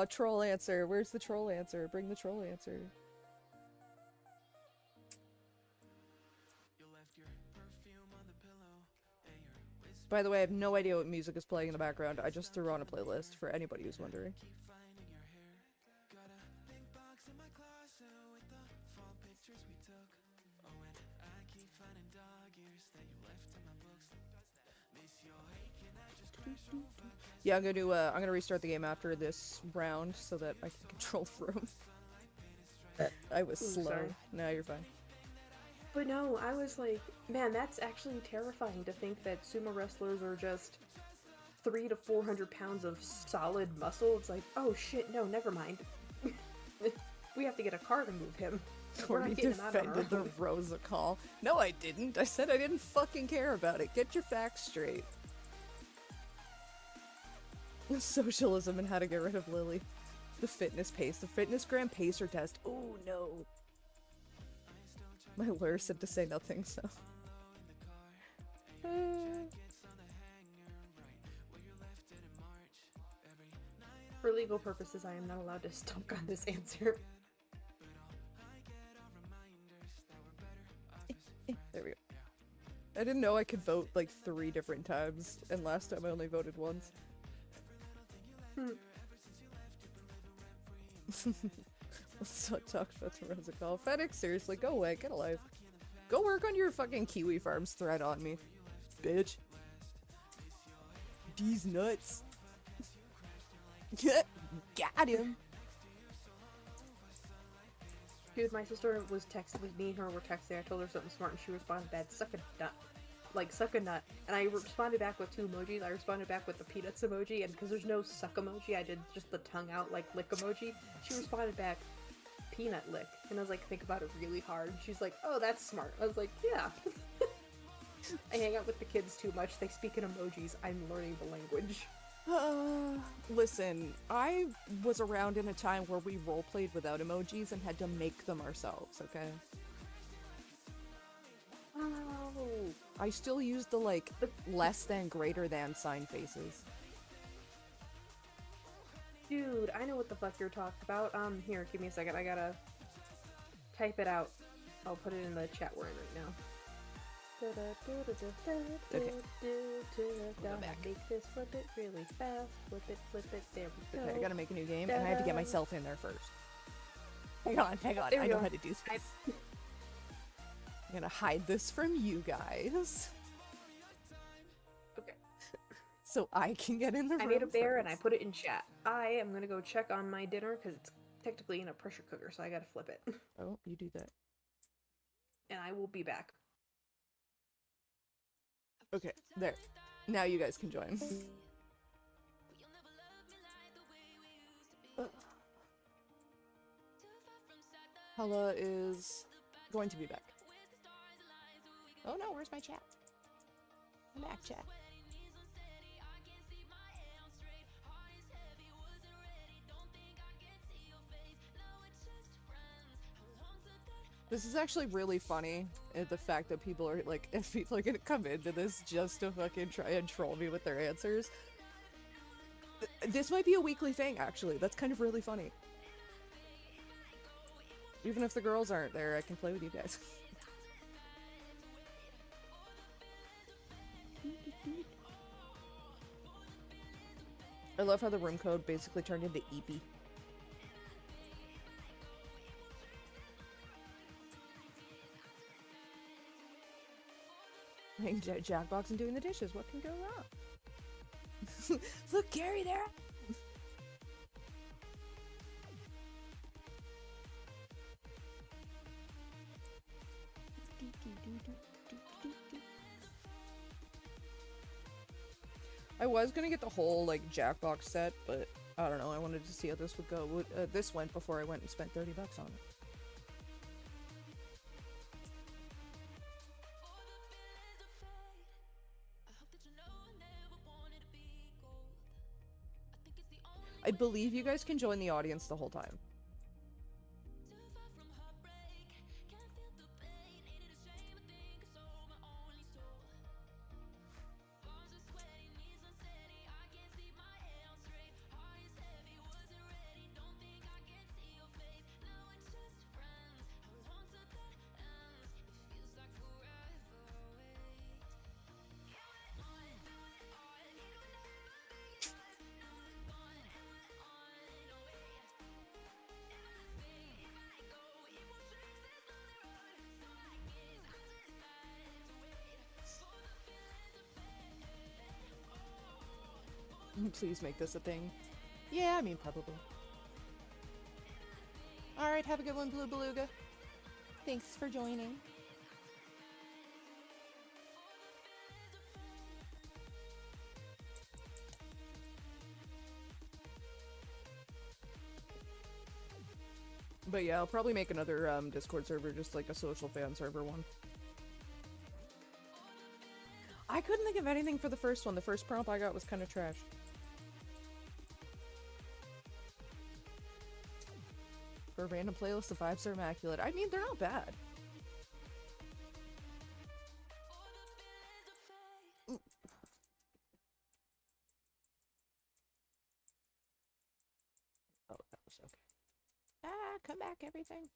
Troll answer. Where's the troll answer? Bring the troll answer. By the way, I have no idea what music is playing in the background. I just threw on a playlist for anybody who's wondering. Yeah, I'm gonna restart the game after this round so that I can control the room. I was slow. Sorry. No, you're fine. But no, I was like, man, that's actually terrifying to think that sumo wrestlers are just 300 to 400 pounds of solid muscle. It's like, oh shit, no, never mind. We have to get a car to move him. Corey defended the Rosa call. No, I didn't. I said I didn't fucking care about it. Get your facts straight. Socialism and how to get rid of Lily. The fitness pace. The fitness gram pacer test. Oh no. My lure said to say nothing, so. For legal purposes, I am not allowed to stunk on this answer. There we go. I didn't know I could vote like 3 different times, and last time I only voted once. Let's not talk about the Rosicall. FedEx, seriously, go away, get a life. Go work on your fucking Kiwi Farms thread on me, bitch. These nuts. Got him. Dude, my sister was texting, me and her were texting, I told her something smart and she responded back, suck a nut. Like, suck a nut. And I responded back with 2 emojis. I responded back with the peanuts emoji, and because there's no suck emoji, I did just the tongue out, like, lick emoji. She responded back, peanut lick. And I was like, think about it really hard. She's like, oh, that's smart. I was like, yeah. I hang out with the kids too much. They speak in emojis. I'm learning the language. Listen, I was around in a time where we roleplayed without emojis and had to make them ourselves, okay? Oh. I still use the, like, less than, greater than sign faces. Dude, I know what the fuck you're talking about. Here, give me a second. I gotta type it out. I'll put it in the chat we're in right now. Okay. Gotta make this, flip it really fast. Flip it, there we go. Okay, I gotta make a new game, and I have to get myself in there first. Hang on, I know how to do this. I'm gonna hide this from you guys. Okay. So I can get in the room I made a bear and I first. put it in chat. I am gonna go check on my dinner because it's technically in a pressure cooker, so I gotta flip it. Oh, you do that. And I will be back. Okay, there. Now you guys can join. Hala is going to be back. Oh no, where's my chat? I'm back, chat. This is actually really funny, the fact that people are like, if people are gonna come into this just to fucking try and troll me with their answers. This might be a weekly thing, actually. That's kind of really funny. Even if the girls aren't there, I can play with you guys. I love how the room code basically turned into Eepy. Playing Jackbox and doing the dishes. What can go wrong? Look, Gary there. I was gonna get the whole like Jackbox set, but I don't know. I wanted to see how this would go. This went before I went and spent $30 on it. I believe you guys can join the audience the whole time. Please make this a thing. Yeah, I mean, probably. Alright, have a good one, Blue Beluga. Thanks for joining. But yeah, I'll probably make another Discord server, just like a social fan server one. I couldn't think of anything for the first one. The first prompt I got was kind of trash. For a random playlist, the vibes are immaculate. I mean, they're not bad. course. Okay. Ah, come back, everything.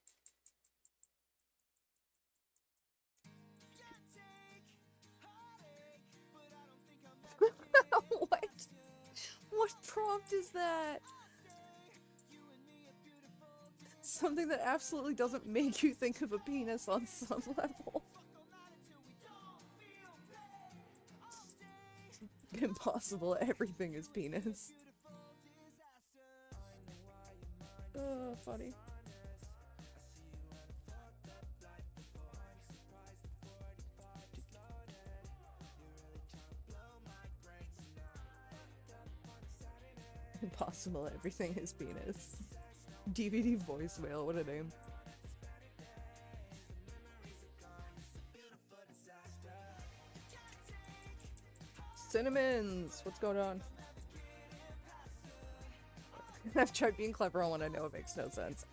What? What prompt is that? Something that absolutely doesn't make you think of a penis on some level. Impossible, everything is penis. Funny. Impossible, everything is penis. DVD voicemail, what a name. Cinnamons! What's going on? I've tried being clever on one I know it makes no sense.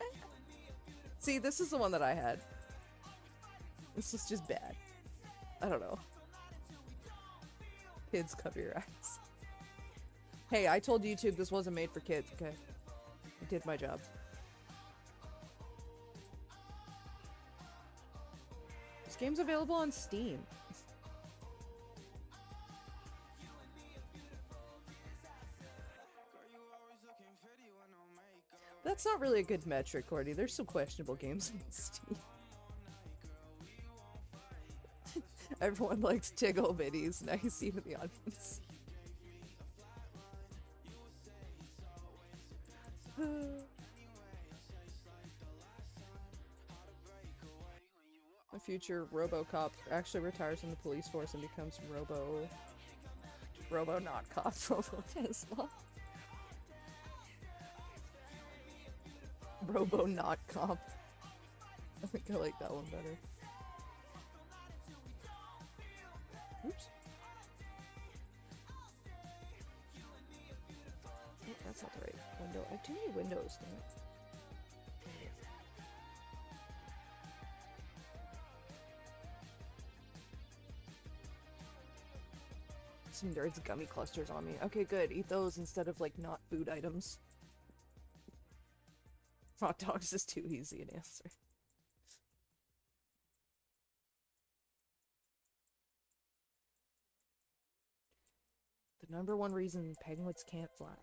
See, this is the one that I had. This is just bad. I don't know. Kids, cover your eyes. Hey, I told YouTube this wasn't made for kids, okay? I did my job. This game's available on Steam. That's not really a good metric, Cordy. There's some questionable games on Steam. Everyone likes Tiggle Biddies. Now you see in the audience. A future RoboCop actually retires from the police force and becomes Robo not cop, Robo Tesla. Robo not cop. I think I like that one better. Oops. Oh, that's not the right window. I have too many windows, damn it. Some nerds gummy clusters on me. Okay, good. Eat those instead of, like, not food items. Hot dogs is too easy an answer. The #1 reason penguins can't fly.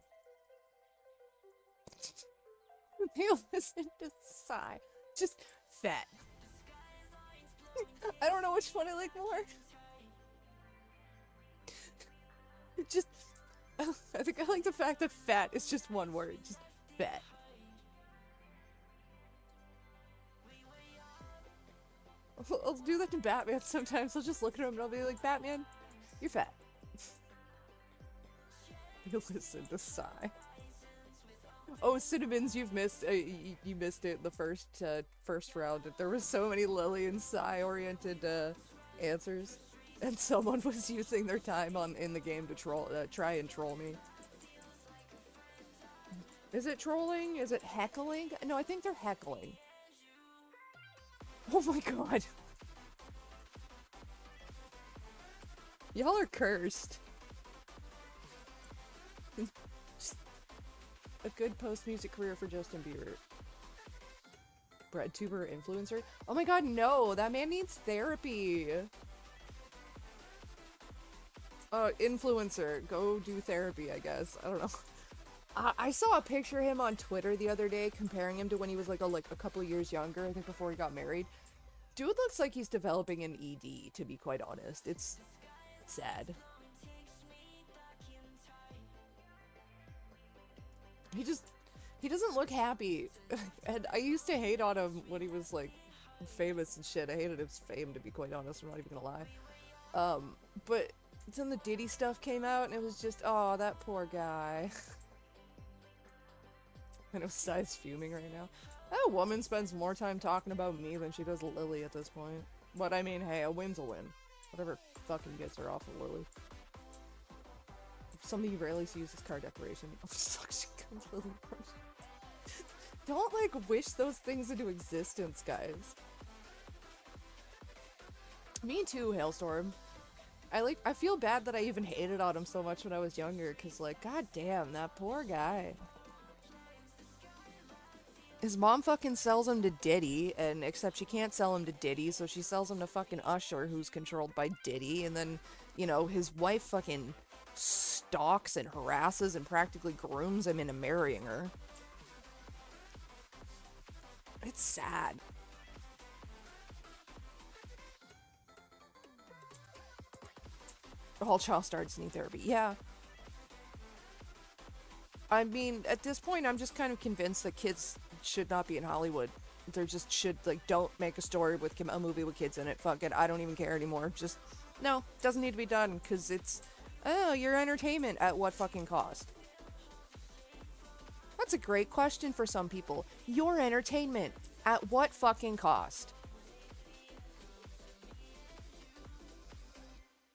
They listen to sigh. Just fat. I don't know which one I like more. Just, I think I like the fact that fat is just one word. Just fat. I'll do that to Batman sometimes. I'll just look at him and I'll be like, Batman, you're fat. You listen to sigh. Oh, Cinnamons, you've missed. You missed it the first round. There were so many Lily and Sigh oriented answers, and someone was using their time in the game to try and troll me. Is it trolling? Is it heckling? No, I think they're heckling. Oh my god. Y'all are cursed. Just a good post-music career for Justin Bieber. Breadtuber influencer? Oh my god, no! That man needs therapy! Influencer. Go do therapy, I guess. I don't know. I saw a picture of him on Twitter the other day, comparing him to when he was like a couple of years younger, I think before he got married. Dude looks like he's developing an ED, to be quite honest. It's sad. He doesn't look happy. And I used to hate on him when he was like famous and shit. I hated his fame, to be quite honest, I'm not even gonna lie. But then the Diddy stuff came out and it was just, oh, that poor guy. I know Sai's fuming right now. That woman spends more time talking about me than she does Lily at this point. But I mean, hey, a win's a win. Whatever fucking gets her off of Lily. Something you rarely see is car decoration. Oh, fuck, she comes Lily first. Don't, like, wish those things into existence, guys. Me too, Hailstorm. I feel bad that I even hated on him so much when I was younger, cause, like, god damn, that poor guy. His mom fucking sells him to Diddy, and except she can't sell him to Diddy, so she sells him to fucking Usher, who's controlled by Diddy, and then, you know, his wife fucking stalks and harasses and practically grooms him into marrying her. It's sad. All child stars need therapy. Yeah. I mean, at this point, I'm just kind of convinced that kids should not be in Hollywood. They just should, like, don't make a story with a movie with kids in it. Fuck it. I don't even care anymore. Just, no, doesn't need to be done, because it's, oh, your entertainment at what fucking cost? That's a great question for some people. Your entertainment at what fucking cost?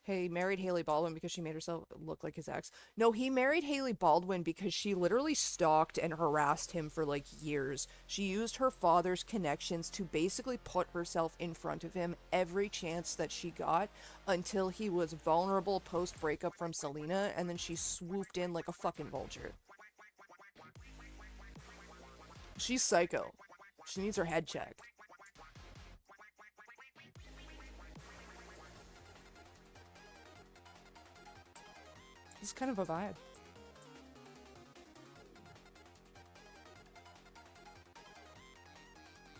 He married Haley Baldwin because she made herself look like his ex. No, he married Haley Baldwin because she literally stalked and harassed him for like years. She used her father's connections to basically put herself in front of him every chance that she got until he was vulnerable post breakup from Selena, and then she swooped in like a fucking vulture. She's psycho. She needs her head checked. It's kind of a vibe.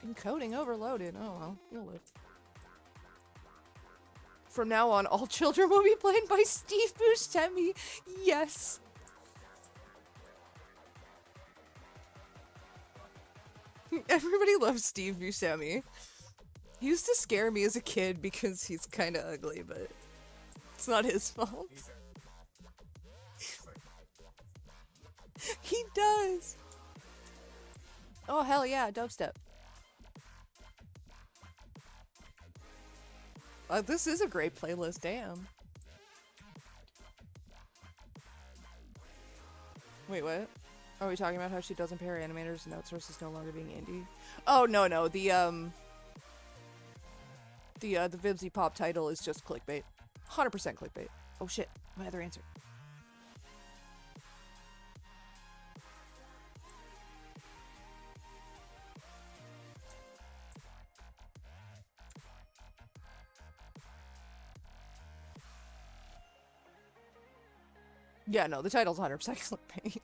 Encoding overloaded. Oh well, you'll live. From now on, all children will be played by Steve Buscemi. Yes. Everybody loves Steve Buscemi. He used to scare me as a kid because he's kind of ugly, but it's not his fault. He does. Oh, hell yeah, dubstep. This is a great playlist, damn. Wait, what? Are we talking about how she doesn't pay her animators and outsources no longer being indie? Oh, no. The Vivzeepop title is just clickbait. 100% clickbait. Oh shit, my other answer. Yeah, no, the title's 100% clickbait.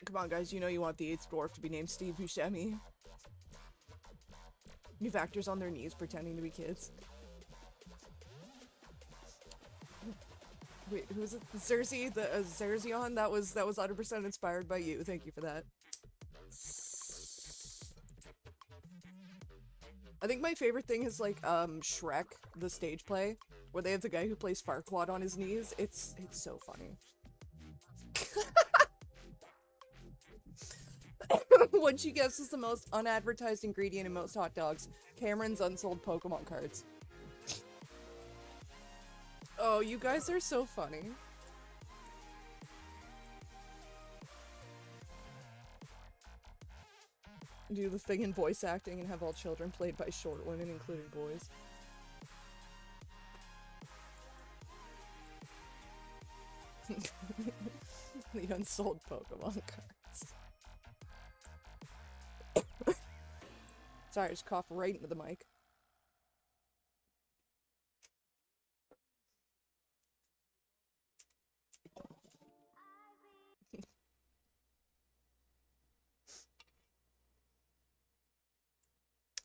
Come on, guys, you know you want the 8th dwarf to be named Steve Buscemi. You have actors on their knees pretending to be kids. Wait, who's it? Cersei? The Zerzion? That was 100% inspired by you. Thank you for that. I think my favorite thing is like Shrek, the stage play, where they have the guy who plays Farquaad on his knees. It's so funny. What she guess is the most unadvertised ingredient in most hot dogs? Cameron's unsold Pokemon cards. Oh, you guys are so funny. Do the thing in voice acting and have all children played by short women, including boys. The unsold Pokemon cards. Sorry, I just coughed right into the mic.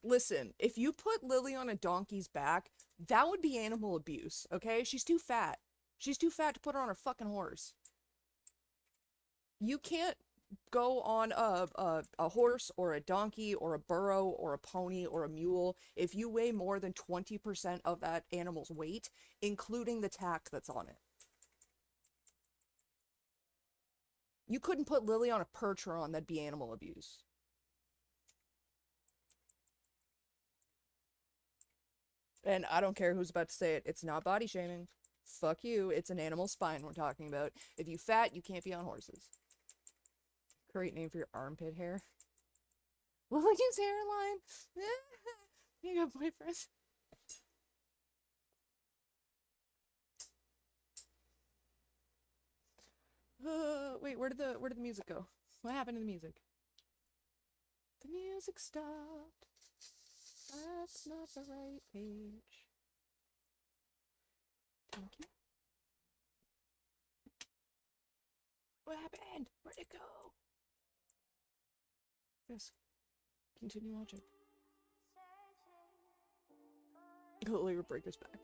Listen, if you put Lily on a donkey's back, that would be animal abuse, okay? She's too fat. She's too fat to put her on a fucking horse. You can't go on a horse or a donkey or a burro or a pony or a mule if you weigh more than 20% of that animal's weight, including the tack that's on it. You couldn't put Lily on a Percheron, that'd be animal abuse. And I don't care who's about to say it, it's not body shaming. Fuck you, it's an animal spine we're talking about. If you fat, you can't be on horses. Great name for your armpit hair. Lily's hairline. You got boyfriend. Wait, where did the music go? What happened to the music? The music stopped. That's not the right page. Thank you. What happened? Where'd it go? Yes. Continue watching. Lily would break his back.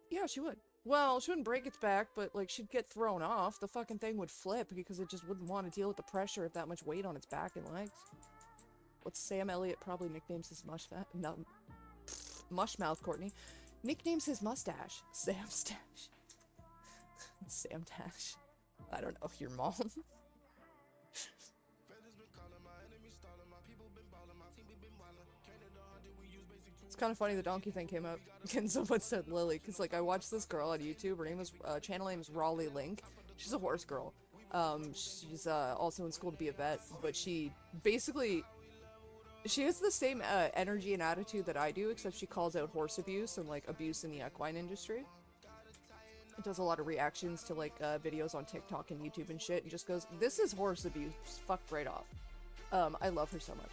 Yeah, she would. Well, she wouldn't break its back, but, like, she'd get thrown off. The fucking thing would flip because it just wouldn't want to deal with the pressure of that much weight on its back and legs. What Sam Elliott probably nicknames his mushmouth, Courtney. Nicknames his mustache. Sam Stash. Sam Tash. I don't know, your mom. It's kind of funny the donkey thing came up and someone said Lily, because like I watched this girl on YouTube. Her name is channel name is Raleigh Link. She's a horse girl. She's also in school to be a vet, but she has the same energy and attitude that I do, except she calls out horse abuse and like abuse in the equine industry. It does a lot of reactions to like videos on TikTok and YouTube and shit, and just goes, "This is horse abuse. Fuck right off." I love her so much.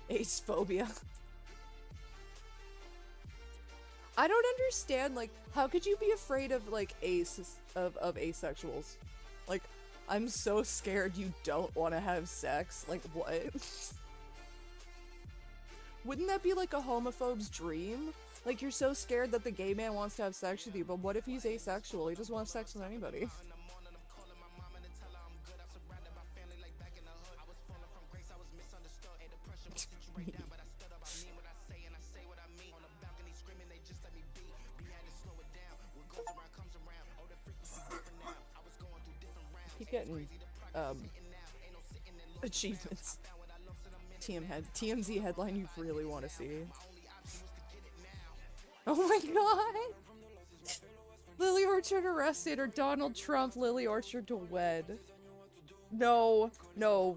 Ace phobia. I don't understand, like, how could you be afraid of, like, of asexuals? Like, I'm so scared you don't want to have sex. Like, what? Wouldn't that be, like, a homophobe's dream? Like, you're so scared that the gay man wants to have sex with you, but what if he's asexual? He doesn't want to have sex with anybody. Keep getting achievements. TMZ headline you really want to see. Oh my god! Lily Orchard arrested, or Donald Trump Lily Orchard to wed. No,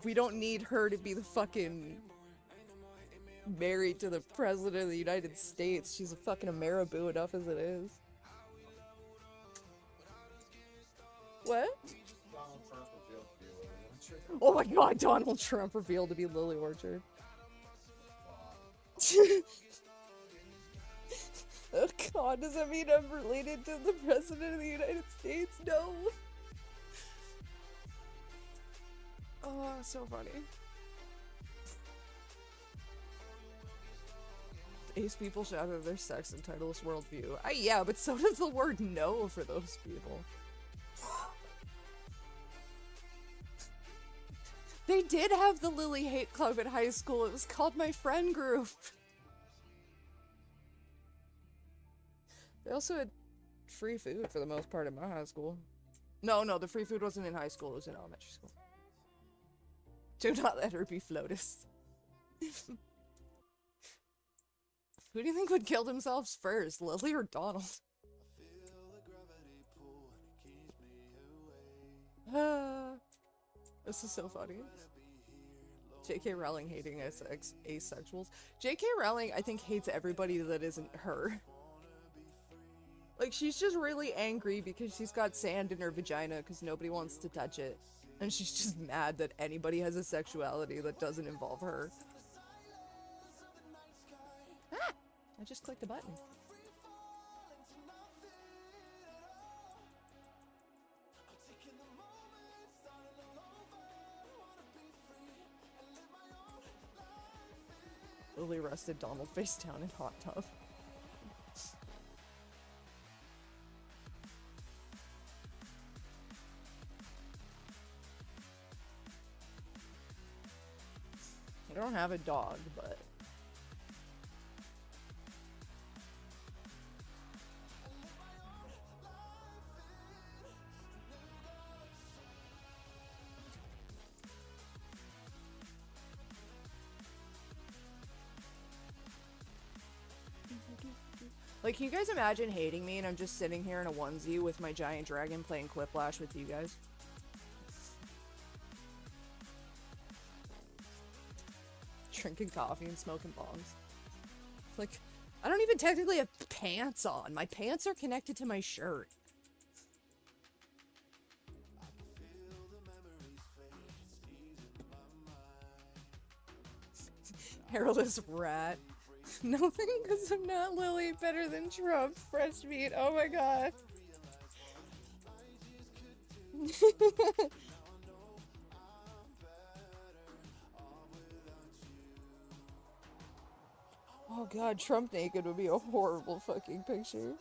we don't need her to be the fucking married to the president of the United States. She's a fucking Ameriboo enough as it is. What? Oh my god, Donald Trump revealed to be Lily Orchard. Oh god, does that mean I'm related to the president of the United States? No. Oh, so funny. Ace people shout out their sex and titleless worldview. Yeah, but so does the word no for those people. They did have the Lily Hate Club at high school. It was called My Friend Group. They also had free food for the most part in my high school. No, the free food wasn't in high school. It was in elementary school. Do not let her be Flotus. Who do you think would kill themselves first, Lily or Donald? This is so funny. J.K. Rowling hating asexuals. J.K. Rowling, I think, hates everybody that isn't her. Like, she's just really angry because she's got sand in her vagina because nobody wants to touch it. And she's just mad that anybody has a sexuality that doesn't involve her. Ah! I just clicked a button. Lily arrested Donald face down in hot tub. I don't have a dog, but... Like, can you guys imagine hating me and I'm just sitting here in a onesie with my giant dragon playing Quiplash with you guys? Drinking coffee and smoking bongs. Like, I don't even technically have pants on. My pants are connected to my shirt. Hairless rat. Nothing because I'm not Lily. Better than Trump. Fresh meat. Oh my god. Oh god, Trump naked would be a horrible fucking picture.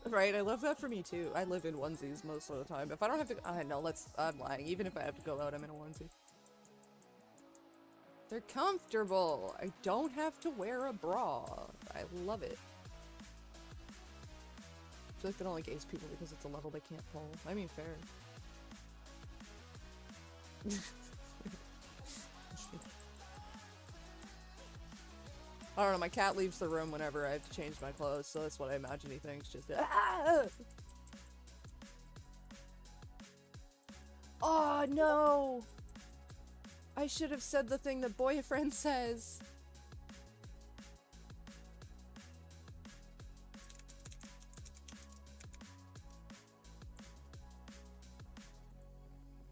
Right, I love that for me too. I live in onesies most of the time. If I don't have to- I'm lying. Even if I have to go out, I'm in a onesie. They're comfortable. I don't have to wear a bra. I love it. I feel like they don't like ace people because it's a level they can't pull. I mean, fair. I don't know, my cat leaves the room whenever I have to change my clothes, so that's what I imagine he thinks, just ah! Oh no! I should have said the thing that boyfriend says.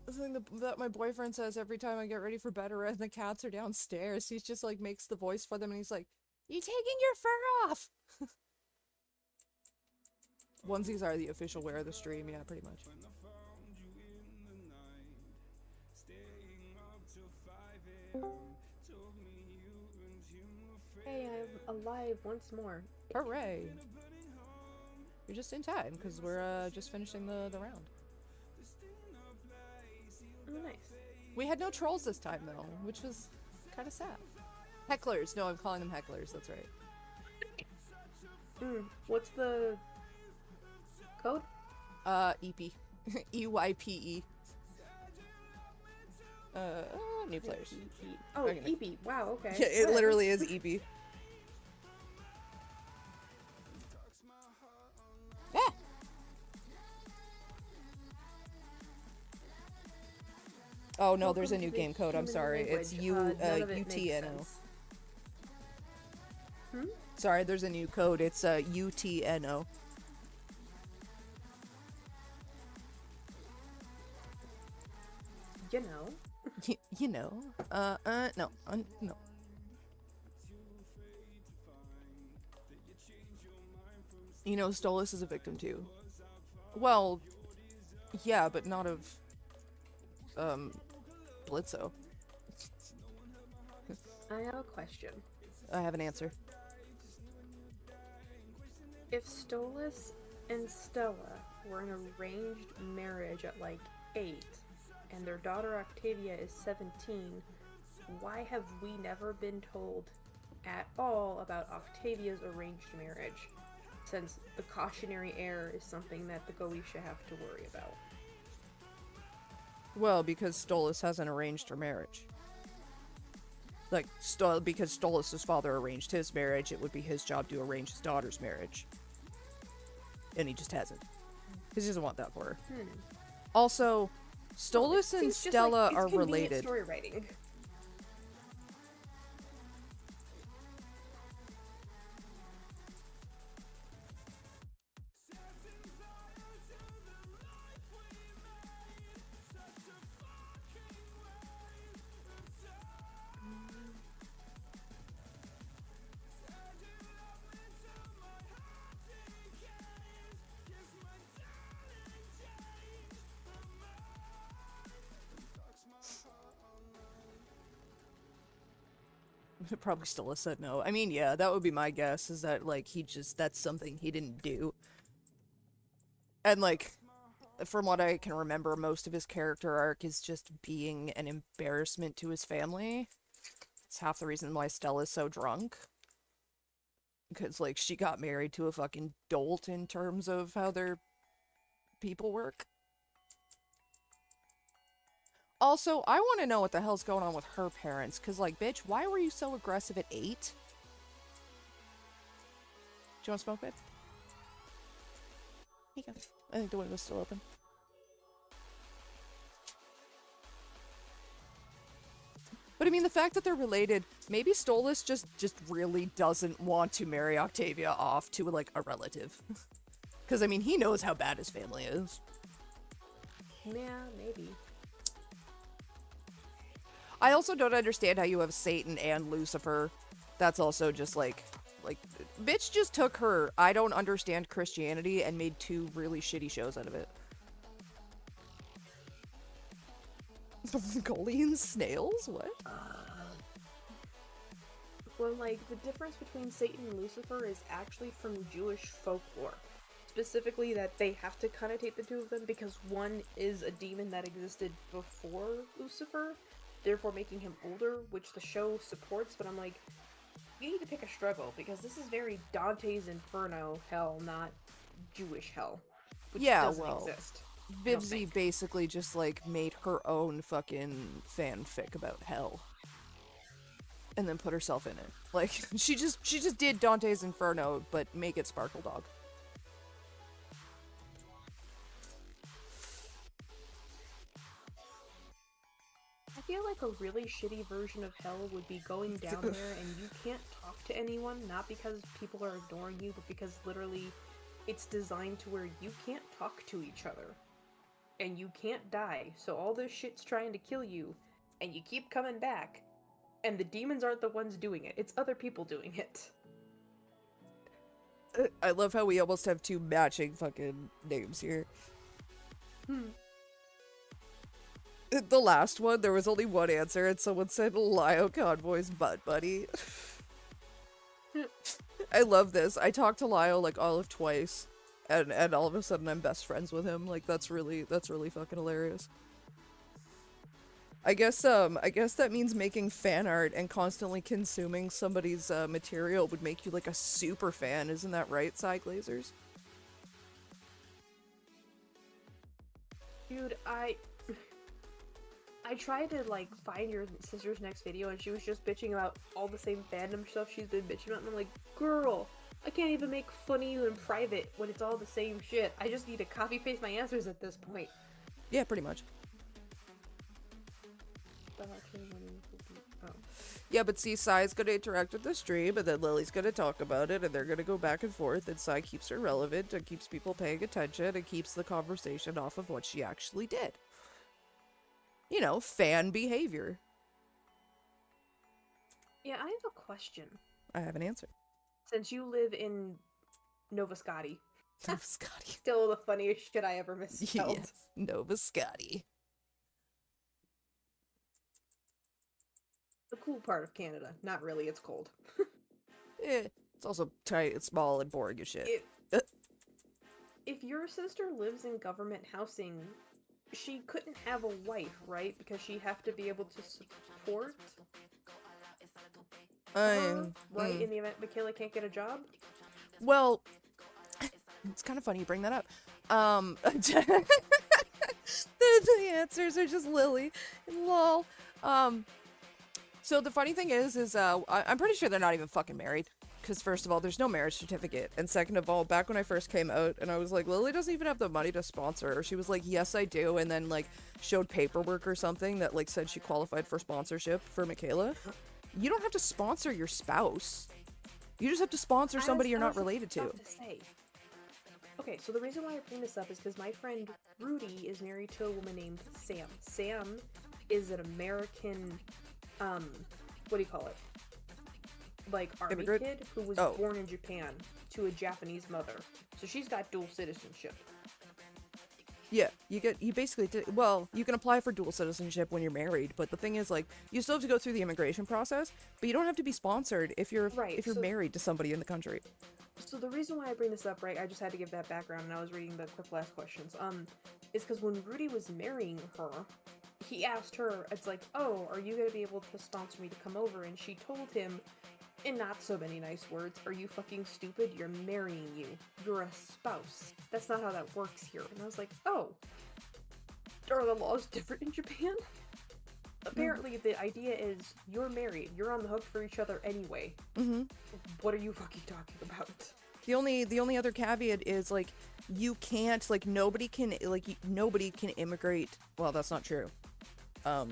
The thing that my boyfriend says every time I get ready for bed or the cats are downstairs. He's just like makes the voice for them and he's like, "You taking your fur off?" Onesies are the official wear of the stream, yeah, pretty much. Hey, I'm alive once more. Hooray! You're just in time, because we're just finishing the round. Oh, nice. We had no trolls this time, though, which was kind of sad. Hecklers! No, I'm calling them hecklers, that's right. What's the code? EP. EYPE. New players. Oh, EP. Wow, okay. Yeah, it literally is EP. Ah! Oh no, there's a new game code, I'm sorry. It's UTNO. Sorry, there's a new code. It's UTNO. You know. You know. No. No. You know, Stolas is a victim too. Well, yeah, but not of, Blitzo. I have a question. I have an answer. If Stolas and Stella were in an arranged marriage at like 8, and their daughter Octavia is 17, why have we never been told at all about Octavia's arranged marriage? Since the cautionary error is something that the Goetia have to worry about. Well, because Stolas hasn't arranged her marriage. Like, because Stolas' father arranged his marriage, it would be his job to arrange his daughter's marriage. And he just hasn't. Because he doesn't want that for her. Also, Stolas and Stella are related. Story writing. Probably Stella said no. I mean, yeah, that would be my guess, is that, like, that's something he didn't do. And, like, from what I can remember, most of his character arc is just being an embarrassment to his family. It's half the reason why Stella's so drunk. Because, like, she got married to a fucking dolt in terms of how their people work. Also, I want to know what the hell's going on with her parents, because, like, bitch, why were you so aggressive at 8? Do you want to smoke, babe? Here you go. I think the window's still open. But I mean, the fact that they're related, maybe Stolas just really doesn't want to marry Octavia off to, like, a relative. Because, I mean, he knows how bad his family is. Yeah, maybe. I also don't understand how you have Satan and Lucifer. That's also just, like, bitch just took her I don't understand Christianity and made 2 really shitty shows out of it. Mongolian snails? What? Well, like, the difference between Satan and Lucifer is actually from Jewish folklore. Specifically that they have to connotate the 2 of them because one is a demon that existed before Lucifer, therefore making him older, which the show supports, but I'm like, you need to pick a struggle, because this is very Dante's Inferno hell, not Jewish hell. Which doesn't exist. Vivzie basically just, like, made her own fucking fanfic about hell. And then put herself in it. Like, she just did Dante's Inferno, but make it Sparkle Dog. I feel like a really shitty version of hell would be going down there and you can't talk to anyone, not because people are ignoring you, but because literally it's designed to where you can't talk to each other. And you can't die, so all this shit's trying to kill you, and you keep coming back. And the demons aren't the ones doing it, it's other people doing it. I love how we almost have 2 matching fucking names here. The last one, there was only one answer, and someone said Lio Convoy's butt buddy. I love this. I talked to Lio like Olive twice, and all of a sudden I'm best friends with him. Like, that's really fucking hilarious. I guess that means making fan art and constantly consuming somebody's material would make you like a super fan, isn't that right, Side Glazers? Dude, I tried to, like, find your sister's next video, and she was just bitching about all the same fandom stuff she's been bitching about, and I'm like, girl, I can't even make fun of you in private when it's all the same shit. I just need to copy-paste my answers at this point. Yeah, pretty much. Oh. Yeah, but see, Sai's gonna interact with the stream, and then Lily's gonna talk about it, and they're gonna go back and forth, and Sai keeps her relevant, and keeps people paying attention, and keeps the conversation off of what she actually did. You know, fan behavior. Yeah, I have a question. I have an answer. Since you live in Nova Scotia. Nova Scotia. Still the funniest shit I ever misspelled. Yes, Nova Scotia. The cool part of Canada. Not really, it's cold. It's also tight, it's small, and boring as shit. If your sister lives in government housing, she couldn't have a wife, right? Because she'd have to be able to support her, right? In the event Michaela can't get a job? Well, it's kind of funny you bring that up. The answers are just Lily and lol. So the funny thing is I'm pretty sure they're not even fucking married. Because first of all, there's no marriage certificate. And second of all, back when I first came out and I was like, Lily doesn't even have the money to sponsor her. She was like, yes, I do. And then like showed paperwork or something that like said she qualified for sponsorship for Michaela. You don't have to sponsor your spouse. You just have to sponsor somebody you're not related to. Okay, so the reason why I bring this up is because my friend Rudy is married to a woman named Sam. Sam is an American, what do you call it? Like, army Immigrant? kid who was born in Japan to a Japanese mother. So she's got dual citizenship. Yeah, you basically well, you can apply for dual citizenship when you're married, but the thing is, like, you still have to go through the immigration process, but you don't have to be sponsored if you're married to somebody in the country. So the reason why I bring this up, right, I just had to give that background, and I was reading the Quiplash questions, is because when Rudy was marrying her, he asked her, it's like, oh, are you going to be able to sponsor me to come over? And she told him, in not so many nice words, are you fucking stupid? You're marrying you. You're a spouse. That's not how that works here. And I was like, oh, are the laws different in Japan? Apparently, the idea is you're married. You're on the hook for each other anyway. Mm-hmm. What are you fucking talking about? The only other caveat is, like, you can't, like, nobody can immigrate. Well, that's not true. I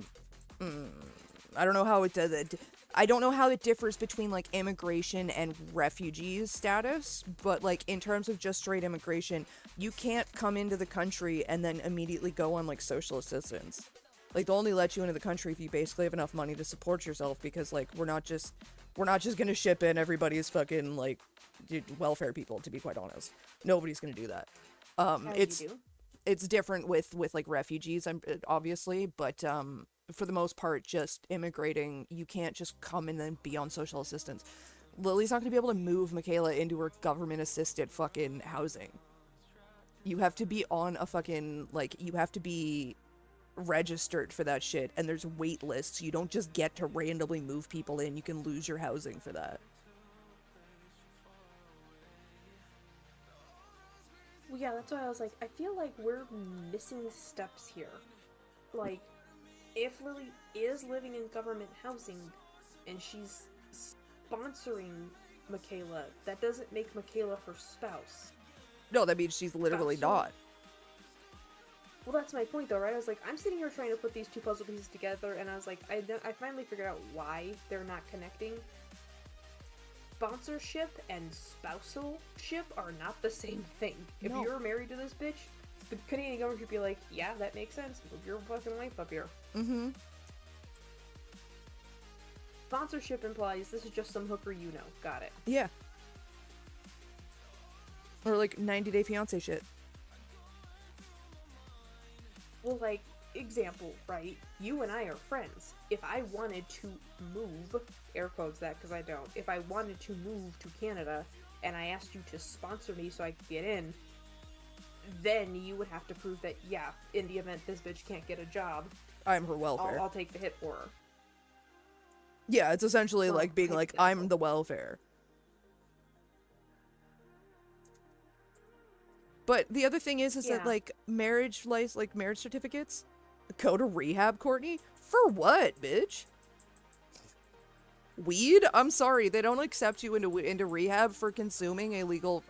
don't know how it does it. I don't know how it differs between, like, immigration and refugees status, but, like, in terms of just straight immigration, you can't come into the country and then immediately go on, like, social assistance. Like, they'll only let you into the country if you basically have enough money to support yourself, because, like, we're not just gonna ship in everybody's fucking, like, welfare people, to be quite honest. Nobody's gonna do that. It's different with like refugees, obviously, but for the most part, just immigrating, you can't just come and then be on social assistance. Lily's not gonna be able to move Michaela into her government assisted fucking housing. You have to be on a fucking, like, you have to be registered for that shit, and there's wait lists. You don't just get to randomly move people in. You can lose your housing for that. Well, yeah, that's why I was like, I feel like we're missing steps here. Like, if Lily is living in government housing and she's sponsoring Michaela, that doesn't make Michaela her spouse. No, that means she's literally not. Well, that's my point, though, right? I was like, I'm sitting here trying to put these two puzzle pieces together, and I was like, I finally figured out why they're not connecting. Sponsorship and spousalship are not the same thing. If you're married to this bitch, the Canadian government should be like, yeah, that makes sense. Move your fucking life up here. Mm-hmm. Sponsorship implies this is just some hooker you know. Got it. Yeah. Or, like, 90 Day Fiancé shit. Well, like, example, right? You and I are friends. If I wanted to move, air quotes that because I don't, if I wanted to move to Canada and I asked you to sponsor me so I could get in, then you would have to prove that, yeah, in the event this bitch can't get a job, I'm her welfare. I'll take the hit for her. Yeah, it's essentially like being like, I'm the welfare. But the other thing is that, like, marriage certificates go to rehab, Courtney? For what, bitch? Weed? I'm sorry, they don't accept you into rehab for consuming a legal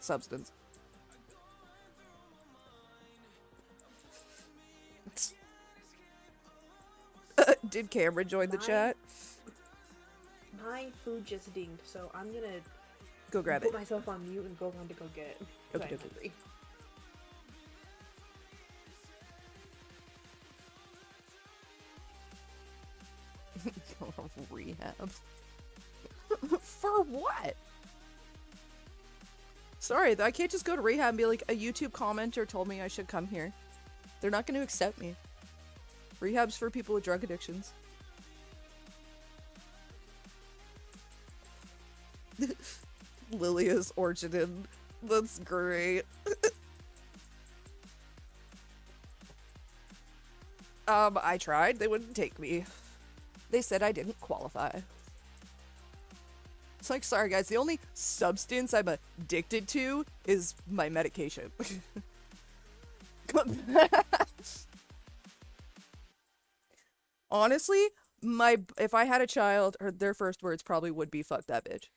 substance. Did Cameron join the chat? My food just dinged, so I'm gonna go grab put myself on mute and go run to go get it. Okay. Rehab. For what? Sorry, I can't just go to rehab and be like, a YouTube commenter told me I should come here. They're not going to accept me. Rehab's for people with drug addictions. Lilia's orcharded. That's great. I tried. They wouldn't take me. They said I didn't qualify. It's like, sorry guys, the only substance I'm addicted to is my medication. Honestly, if I had a child, their first words probably would be, fuck that bitch.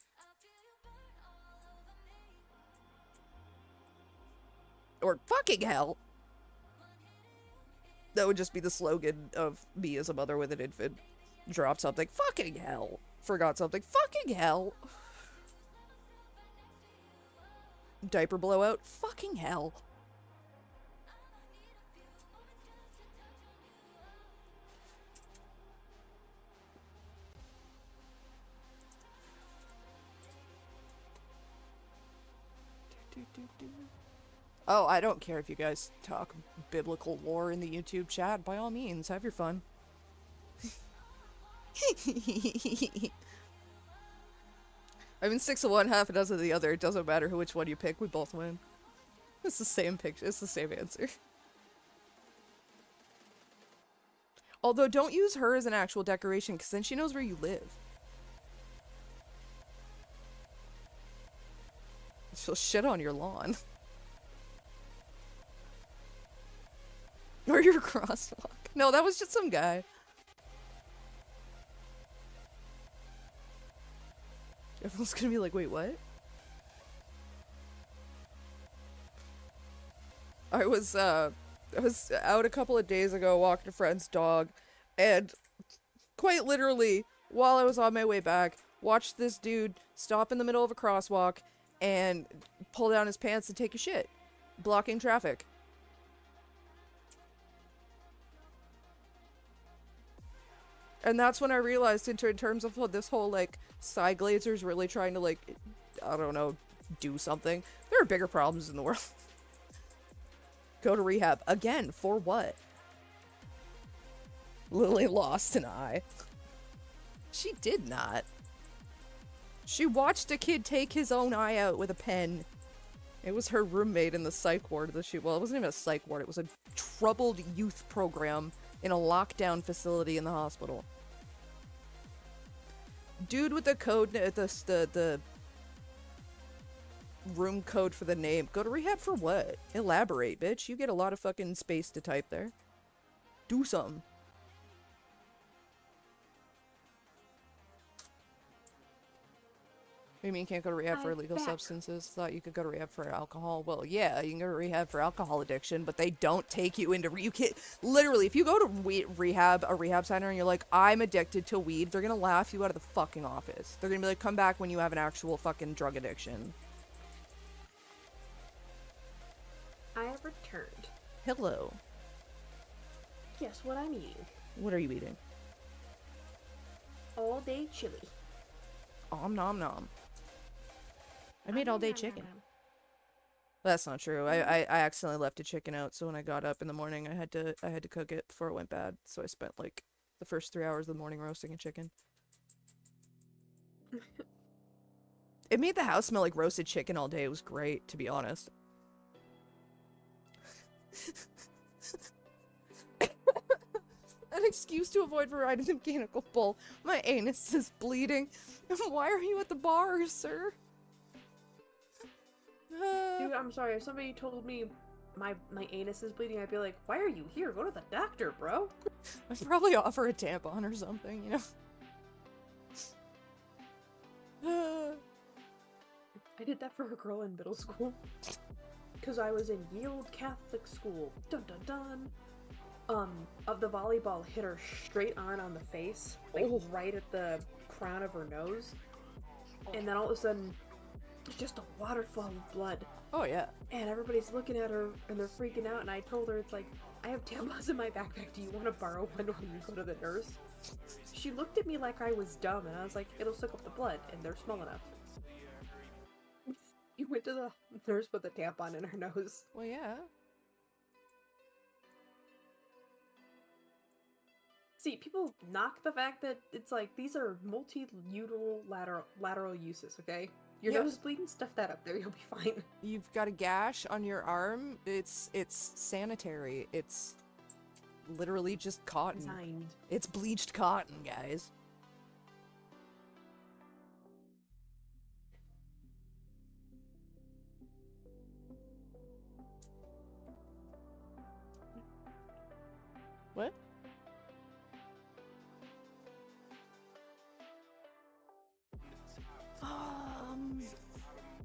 Or fucking hell. That would just be the slogan of me as a mother with an infant. Drop something, fucking hell. Forgot something, fucking hell. Diaper blowout, fucking hell. Oh, I don't care if you guys talk biblical lore in the YouTube chat. By all means, have your fun. I mean, 6 of one, half a dozen of the other. It doesn't matter which one you pick. We both win. It's the same picture. It's the same answer. Although, don't use her as an actual decoration, because then she knows where you live. So shit on your lawn. Or your crosswalk. No, that was just some guy. Everyone's gonna be like, wait, what? I was out a couple of days ago walking a friend's dog, and quite literally, while I was on my way back, watched this dude stop in the middle of a crosswalk and pull down his pants and take a shit, blocking traffic. And that's when I realized, in terms of this whole, like, side glazers really trying to, like, I don't know, do something. There are bigger problems in the world. Go to rehab. Again, for what? Lily lost an eye. She did not. She watched a kid take his own eye out with a pen. It was her roommate in the psych ward that well, it wasn't even a psych ward, it was a troubled youth program in a lockdown facility in the hospital. Dude with the code, the room code for the name. Go to rehab for what? Elaborate, bitch. You get a lot of fucking space to type there. Do something. What do you mean you can't go to rehab for illegal substances? Thought you could go to rehab for alcohol. Well, yeah, you can go to rehab for alcohol addiction, but they don't take you into you can't literally. If you go to a rehab center, and you're like, I'm addicted to weed, they're gonna laugh you out of the fucking office. They're gonna be like, come back when you have an actual fucking drug addiction. I have returned. Hello. Guess what I'm eating? What are you eating? All day chili. Om nom nom. I made all day chicken. That's not true. I accidentally left a chicken out, so when I got up in the morning, I had to cook it before it went bad. So I spent like the first 3 hours of the morning roasting a chicken. It made the house smell like roasted chicken all day. It was great, to be honest. An excuse to avoid riding the mechanical bull. My anus is bleeding. Why are you at the bar, sir? Dude, I'm sorry. If somebody told me my anus is bleeding, I'd be like, why are you here? Go to the doctor, bro. I'd probably offer a tampon or something, you know? I did that for a girl in middle school. Because I was in Yale Catholic school. Dun dun dun. Of the volleyball hit her straight on the face. Like, right at the crown of her nose. And then all of a sudden, it's just a waterfall of blood. Oh, yeah. And everybody's looking at her, and they're freaking out, and I told her, it's like, I have tampons in my backpack, do you want to borrow one while you go to the nurse? She looked at me like I was dumb, and I was like, it'll soak up the blood, and they're small enough. You went to the nurse with a tampon in her nose. Well, yeah. See, people knock the fact that it's like, these are multi-uteral lateral uses, okay? Your nose is bleeding, stuff that up there, you'll be fine. You've got a gash on your arm. It's sanitary. It's literally just cotton. Designed. It's bleached cotton, guys. What?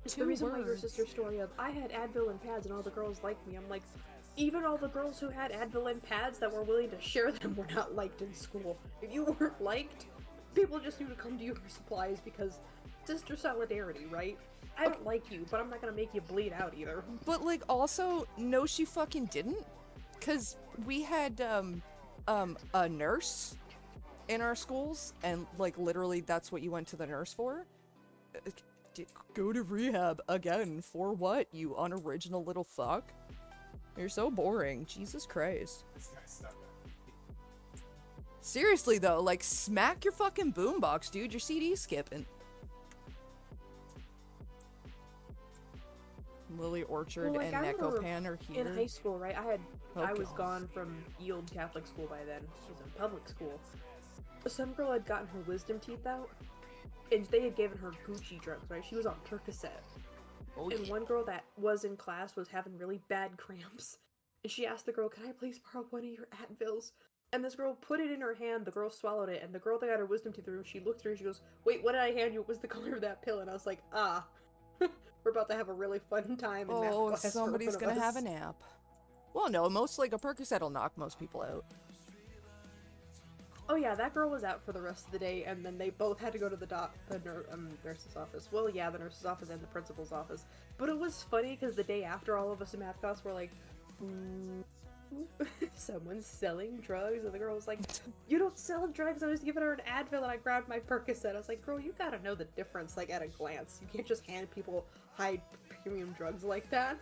It's the reason why your sister's story of, I had Advil and pads and all the girls liked me. I'm like, even all the girls who had Advil and pads that were willing to share them were not liked in school. If you weren't liked, people just knew to come to you for supplies because sister solidarity, right? I don't like you, but I'm not gonna make you bleed out either. But, like, also, no she fucking didn't. Because we had, a nurse in our schools, and, like, literally that's what you went to the nurse for. Go to rehab again. For what, you unoriginal little fuck? You're so boring. Jesus Christ. Seriously, though, like, smack your fucking boombox, dude. Your CD's skipping. Lily Orchard Well, like, and I remember Necopan are here. in high school, right? Oh, I was God. gone from Yield Catholic school by then. I was in public school. Some girl had gotten her wisdom teeth out, and they had given her Gucci drugs, right? She was on Percocet. Oh And yeah. one girl that was in class was having really bad cramps. And she asked the girl, "Can I please borrow one of your Advils?" And this girl put it in her hand, the girl swallowed it, and the girl that got her wisdom teeth through, she looked through, she goes, "Wait, what did I hand you? What was the color of that pill?" And I was like, ah, we're about to have a really fun time in math Oh, class for somebody's one of gonna have a us. nap. Well, no, most like a Percocet will knock most people out. Oh yeah, that girl was out for the rest of the day, and then they both had to go to the nurse's office. Well, yeah, the nurse's office and the principal's office. But it was funny because the day after, all of us in math class were like, "Ooh, someone's selling drugs," and the girl was like, "You don't sell drugs." I was giving her an Advil, and I grabbed my Percocet. I was like, "Girl, you gotta know the difference, like at a glance. You can't just hand people high premium drugs like that."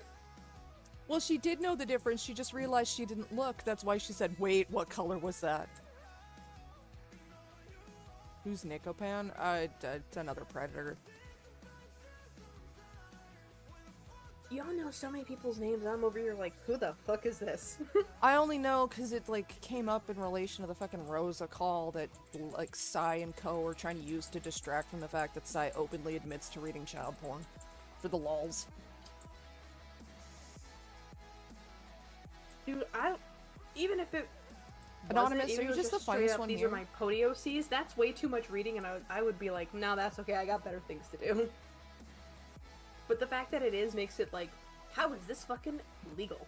Well, she did know the difference. She just realized she didn't look. That's why she said, "Wait, what color was that?" Who's Nicopan? It's another predator. Y'all know so many people's names. I'm over here like, who the fuck is this? I only know because it, like, came up in relation to the fucking Rosa call that, like, Psy and co are trying to use to distract from the fact that Psy openly admits to reading child porn. For the lols. Dude, even if it Anonymous, are even you if it was just the straight funniest up, one these here? are my podioses, that's way too much reading, and I would be like, no, that's okay, I got better things to do. But the fact that it is makes it like, how is this fucking legal?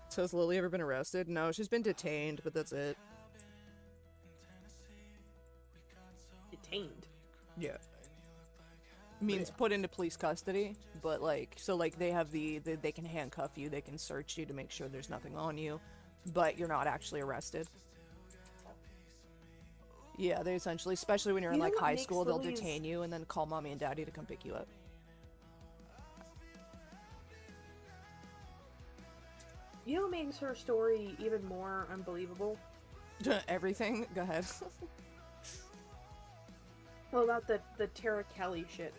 So has Lily ever been arrested? No, she's been detained, but that's it. Detained. Yeah. Means put into police custody, but like, so like they have they can handcuff you, they can search you to make sure there's nothing on you, but you're not actually arrested. Yeah, they essentially, especially when you're in You know like what high makes school, they'll Lily's detain you and then call mommy and daddy to come pick you up. You know what makes her story even more unbelievable? Everything? Go ahead. Well, about the Tara Kelly shit.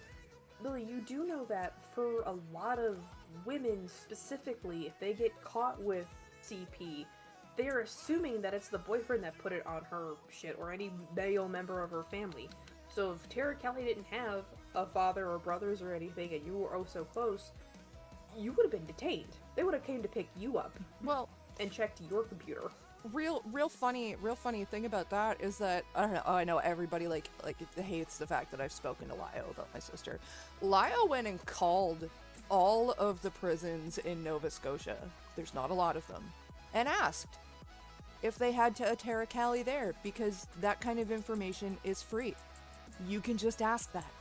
Lily, you do know that for a lot of women specifically, if they get caught with CP, they're assuming that it's the boyfriend that put it on her shit or any male member of her family. So if Tara Kelly didn't have a father or brothers or anything and you were oh so close, you would have been detained. They would have came to pick you up Well, and checked your computer. real funny thing about that is that I don't know. Oh, I know everybody like hates the fact that I've spoken to Lio about my sister. Lio went and called all of the prisons in Nova Scotia. There's not a lot of them, and asked if they had a Tara Cali there because that kind of information is free. You can just ask that.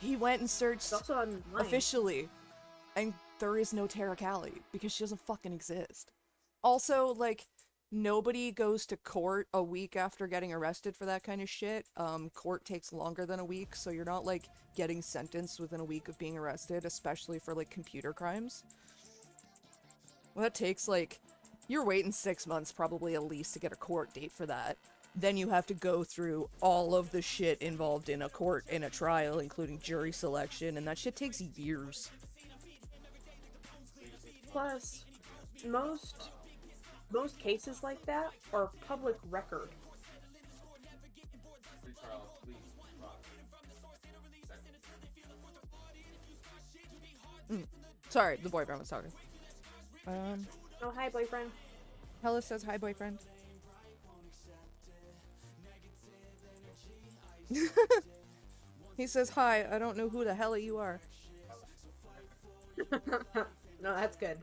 He went and searched It's also online. officially, and there is no Tara Cali because she doesn't fucking exist. Also, like, nobody goes to court a week after getting arrested for that kind of shit. Court takes longer than a week, so you're not, like, getting sentenced within a week of being arrested, especially for, like, computer crimes. Well, that takes, like, you're waiting 6 months probably at least to get a court date for that. Then you have to go through all of the shit involved in a court, in a trial, including jury selection, and that shit takes years. Plus, most cases like that are public record. Sorry, the boyfriend was talking. Oh, hi, boyfriend. Hella says hi, boyfriend. He says hi, I don't know who the hell you are. No, that's good.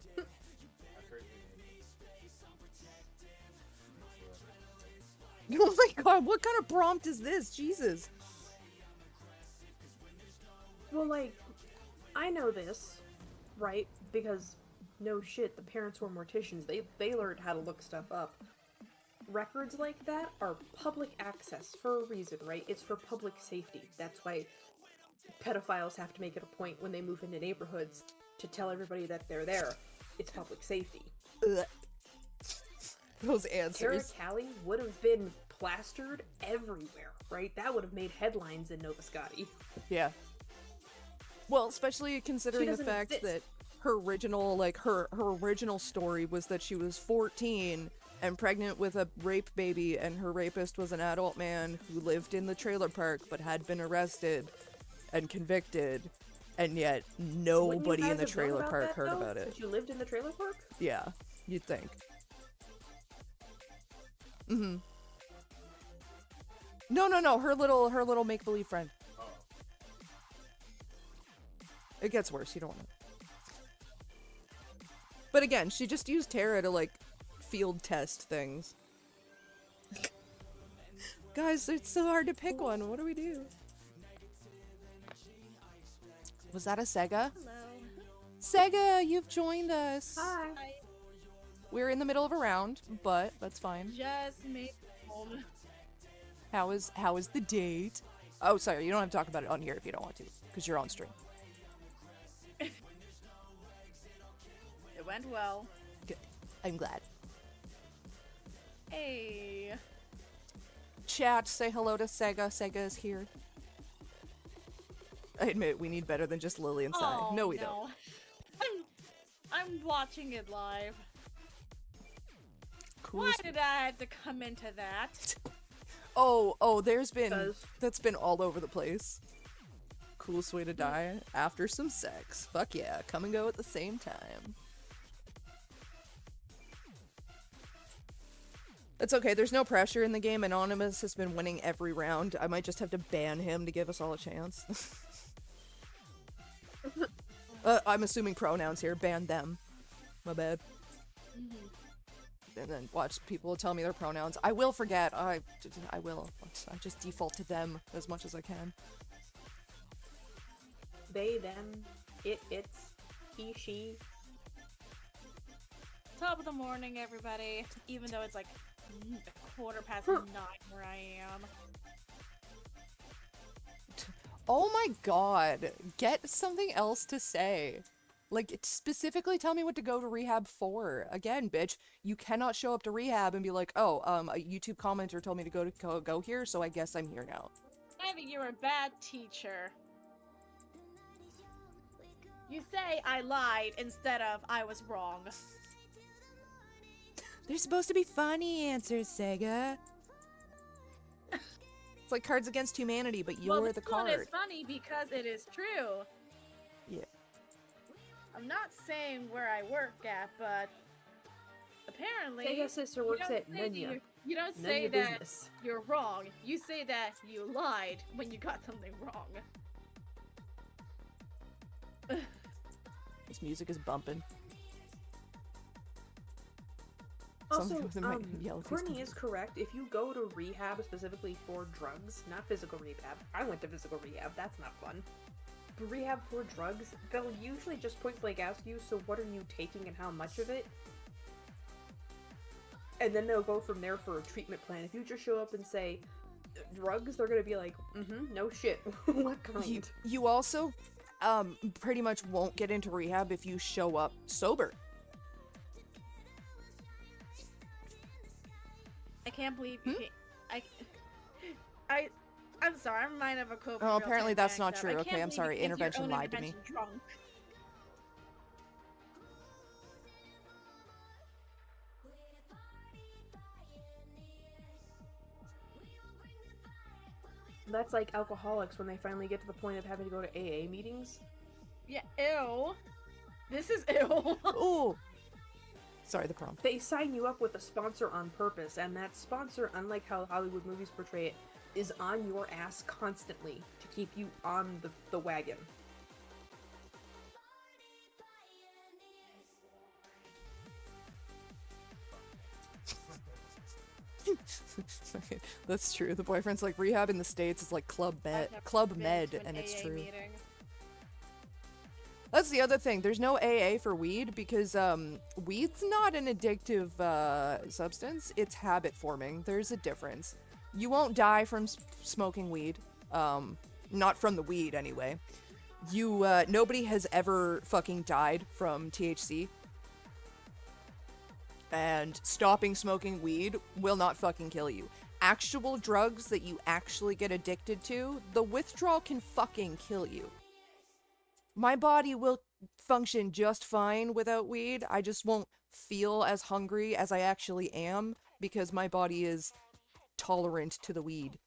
Oh my god, what kind of prompt is this? Jesus. Well, like, I know this, right? Because, no shit, the parents were morticians. They learned how to look stuff up. Records like that are public access for a reason, right? It's for public safety. That's why pedophiles have to make it a point when they move into neighborhoods to tell everybody that they're there. It's public safety. Ugh. Those Tara answers. Cali would have been plastered everywhere, right? That would have made headlines in Nova Scotia. Yeah. Well, especially considering the doesn't fact exist. that her original, like, her original story was that she was 14 and pregnant with a rape baby, and her rapist was an adult man who lived in the trailer park but had been arrested and convicted. and yet Wouldn't you nobody in guys the have known trailer about park that, heard though? about it. Since you lived in the trailer park? Yeah, you'd think. Mm-hmm. No, her little make-believe friend. It gets worse, you don't want to. But again, she just used Tara to, like, field test things. Guys, it's so hard to pick one. What do we do? Was that a Sega? Hello. Sega, you've joined us. Hi. We're in the middle of a round, but that's fine. Just made it home. How is the date? Oh, sorry, you don't have to talk about it on here if you don't want to, because you're on stream. It went well. Good. I'm glad. Hey. Chat, say hello to Sega. Sega is here. I admit, we need better than just Lily and Sai. Oh, No, we don't. I'm watching it live. Cool. Why did I have to come into that? Oh, there's been... Because- That's been all over the place. Coolest way to die? After some sex. Fuck yeah, come and go at the same time. It's okay, there's no pressure in the game. Anonymous has been winning every round. I might just have to ban him to give us all a chance. I'm assuming pronouns here. Ban them. My bad. And then watch people tell me their pronouns. I will forget. I will. I just default to them as much as I can. They, them, it's, he, she. Top of the morning, everybody. Even though it's like 9:15 where I am. Oh my god. Get something else to say. Like, specifically tell me what to go to rehab for. Again, bitch, you cannot show up to rehab and be like, oh, a YouTube commenter told me to go here, so I guess I'm here now. I think you're a bad teacher. You say I lied instead of I was wrong. They're supposed to be funny answers, Sega. It's like Cards Against Humanity, but you're Well, the this one card. is funny because it is true. Yeah. I'm not saying where I work at, but apparently Sega's sister you works don't at say that Nunya. you don't None say your that business. you're wrong. You say that you lied when you got something wrong. This music is bumping. Also, Something might yell if he's Courtney confused. is correct. If you go to rehab specifically for drugs, not physical rehab. I went to physical rehab. That's not fun. But rehab for drugs, they'll usually just point blank ask you, so what are you taking and how much of it? And then they'll go from there for a treatment plan. If you just show up and say, drugs, they're gonna be like, no shit. What kind? You also, pretty much won't get into rehab if you show up sober. I can't believe you can't. I'm sorry. I'm reminded of a quote. from Oh, Real apparently Time that's not Back true. Up. I Okay, can't I'm believe sorry. you came to your Intervention own lied to me. intervention drunk. That's like alcoholics when they finally get to the point of having to go to AA meetings. Yeah. Ew. This is ew. Ooh. Sorry, the prompt. They sign you up with a sponsor on purpose, and that sponsor, unlike how Hollywood movies portray it, is on your ass constantly to keep you on the wagon. That's true. The boyfriend's like, rehab in the States is like Club I've Med, never Club been Med, to an and it's AA true. meeting. That's the other thing. There's no AA for weed because weed's not an addictive substance. It's habit forming. There's a difference. You won't die from smoking weed. Not from the weed anyway. Nobody has ever fucking died from THC. And stopping smoking weed will not fucking kill you. Actual drugs that you actually get addicted to, the withdrawal can fucking kill you. My body will function just fine without weed. I just won't feel as hungry as I actually am because my body is tolerant to the weed.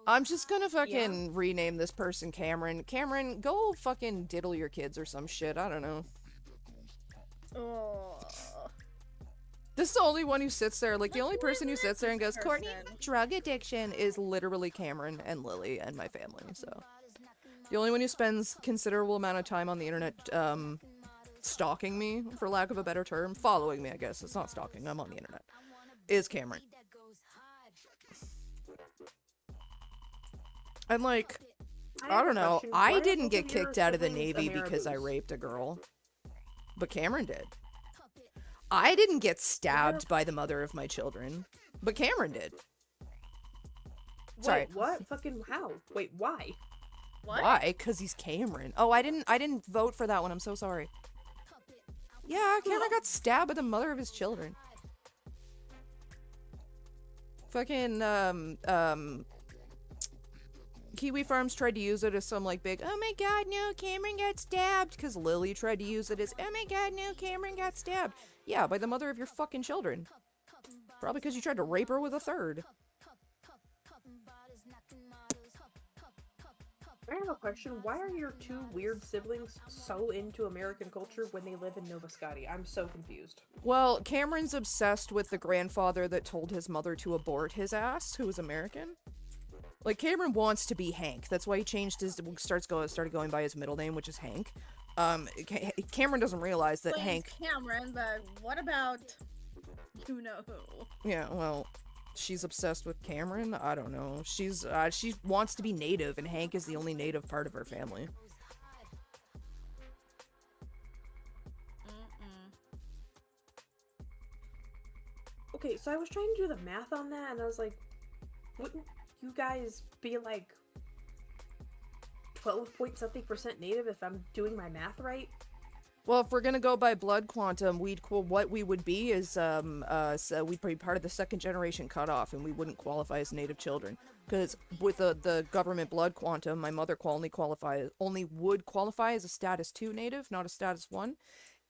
I'm just gonna fucking rename this person Cameron. Cameron, go fucking diddle your kids or some shit. I don't know. Oh. This is the only one who sits there, like, the Like, only who person who is sits there and goes, this Courtney, person? drug addiction is literally Cameron and Lily and my family, so. The only one who spends considerable amount of time on the internet, stalking me, for lack of a better term, following me, I guess. It's not stalking, I'm on the internet, is Cameron. And, like, I don't know, I didn't get kicked out of the Navy because I raped a girl, but Cameron did. I didn't get stabbed by the mother of my children, but Cameron did. Sorry. Wait, what? Fucking how? Wait, why? What? Why? 'Cause he's Cameron. Oh, I didn't vote for that one. I'm so sorry. Yeah, Cameron got stabbed by the mother of his children. Fucking, Kiwi Farms tried to use it as some, like, big, oh my god, no, Cameron got stabbed, because Lily tried to use it as, oh my god, no, Cameron got stabbed. Yeah, by the mother of your fucking children. Probably because you tried to rape her with a third. I have a question. Why are your two weird siblings so into American culture when they live in Nova Scotia? I'm so confused. Well, Cameron's obsessed with the grandfather that told his mother to abort his ass, who was American. Like, Cameron wants to be Hank. That's why he changed his, started going by his middle name, which is Hank. Cameron doesn't realize that Well, Hank... Cameron, but what about you know who? Yeah, well, she's obsessed with Cameron? I don't know. She wants to be native, and Hank is the only native part of her family. Okay, so I was trying to do the math on that, and I was like, wouldn't you guys be like 12-point-something% native if I'm doing my math right? Well, if we're gonna go by blood quantum, what we would be is, so we'd be part of the second generation cutoff, and we wouldn't qualify as native children. Because with the government blood quantum, my mother only would qualify as a status 2 native, not a status 1.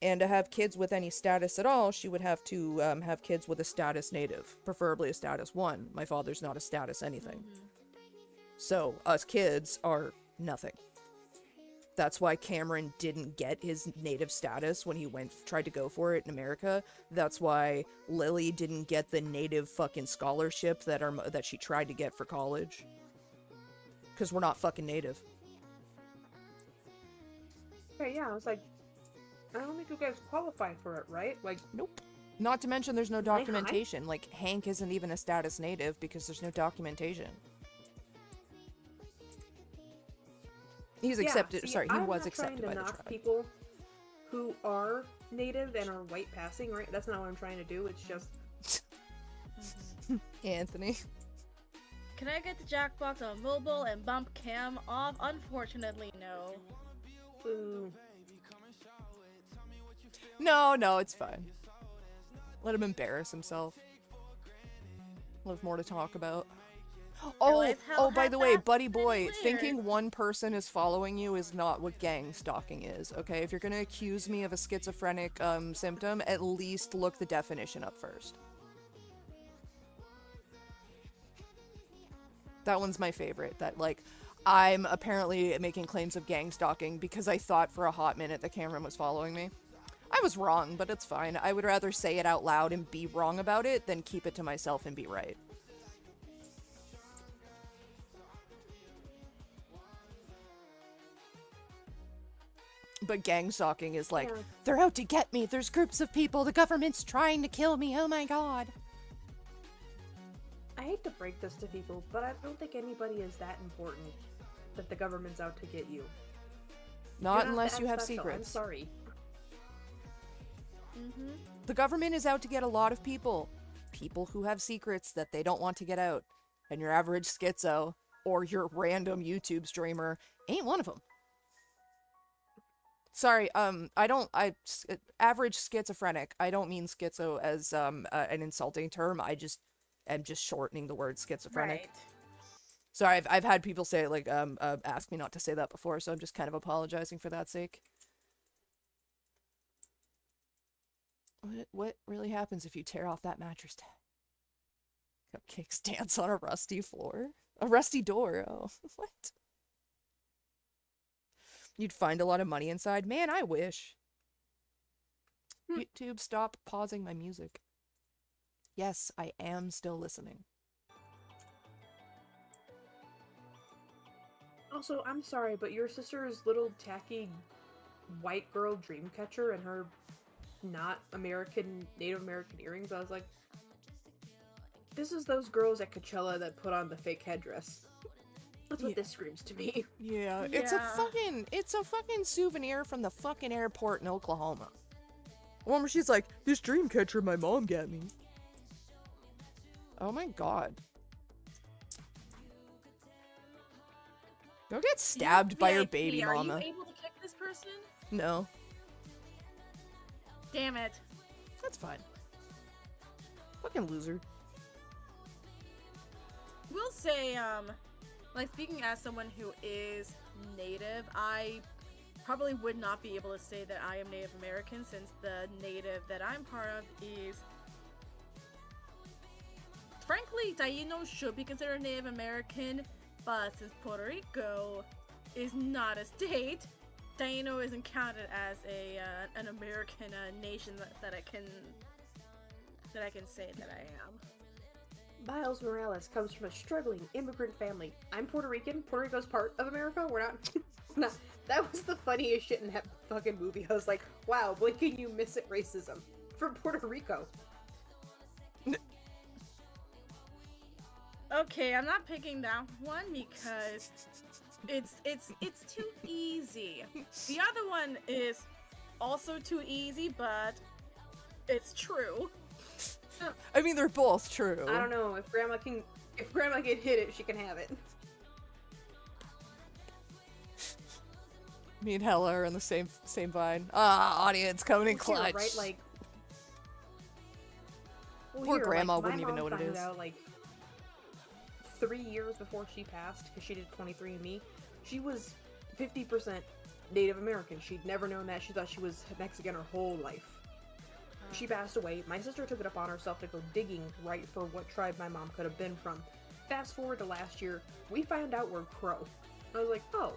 And to have kids with any status at all, she would have to have kids with a status native, preferably a status 1. My father's not a status anything. So, us kids are nothing. That's why Cameron didn't get his native status when he tried to go for it in America. That's why Lily didn't get the native fucking scholarship that she tried to get for college. Because we're not fucking native. Okay, yeah, I was like, I don't think you guys qualify for it, right? Like, nope. Not to mention there's no documentation. Like, Hank isn't even a status native because there's no documentation. He's accepted. Sorry, he was accepted by the tribe. I'm not trying to knock people who are native and are white passing, right? That's not what I'm trying to do. It's just Anthony. Can I get the Jackbox on mobile and bump Cam off? Unfortunately, no. Ooh. No, it's fine. Let him embarrass himself. We'll have more to talk about. Oh, by the way, buddy boy, thinking one person is following you is not what gang stalking is, okay? If you're gonna accuse me of a schizophrenic symptom, at least look the definition up first. That one's my favorite, that, like, I'm apparently making claims of gang stalking because I thought for a hot minute that Cameron was following me. I was wrong, but it's fine. I would rather say it out loud and be wrong about it than keep it to myself and be right. But gang stalking is like, they're out to get me, there's groups of people, the government's trying to kill me, oh my god. I hate to break this to people, but I don't think anybody is that important that the government's out to get you. Not unless you have secrets. I'm sorry. The government is out to get a lot of people. People who have secrets that they don't want to get out. And your average schizo, or your random YouTube streamer, ain't one of them. Sorry, average schizophrenic. I don't mean schizo as an insulting term. I'm just shortening the word schizophrenic. Right. Sorry, I've had people say, like, ask me not to say that before, so I'm just kind of apologizing for that sake. What really happens if you tear off that mattress? Cupcakes dance on a rusty floor? A rusty door. Oh, what? You'd find a lot of money inside. Man, I wish. YouTube, stop pausing my music. Yes, I am still listening. Also, I'm sorry, but your sister's little tacky white girl dream catcher and her not Native American earrings, I was like, this is those girls at Coachella that put on the fake headdress. That's what this screams to me. Yeah, it's a fucking souvenir from the fucking airport in Oklahoma. One where she's like, this dream catcher my mom got me. Oh my god. Don't get stabbed by your baby mama. Are you able to kick this person? No. Damn it. That's fine. Fucking loser. We'll say, like, speaking as someone who is Native, I probably would not be able to say that I am Native American, since the Native that I'm part of is... Frankly, Taino should be considered Native American, but since Puerto Rico is not a state, Taino isn't counted as an American nation that I can say that I am. Miles Morales comes from a struggling immigrant family. I'm Puerto Rican. Puerto Rico's part of America. We're not. That was the funniest shit in that fucking movie. I was like, wow, boy, can you miss it? Racism from Puerto Rico. Okay, I'm not picking that one because it's too easy. The other one is also too easy, but it's true. I mean, they're both true. I don't know. If grandma can hit it, she can have it. Me and Hella are in the same vine. Ah, audience coming in Here, clutch. right? Like, well, Poor here, grandma like, wouldn't even know what it found is. out, like, 3 years before she passed, because she did 23andMe, she was 50% Native American. She'd never known that. She thought she was Mexican her whole life. She passed away. My sister took it upon herself to go digging right for what tribe my mom could have been from. Fast forward to last year, we found out we're Crow. I was like, oh.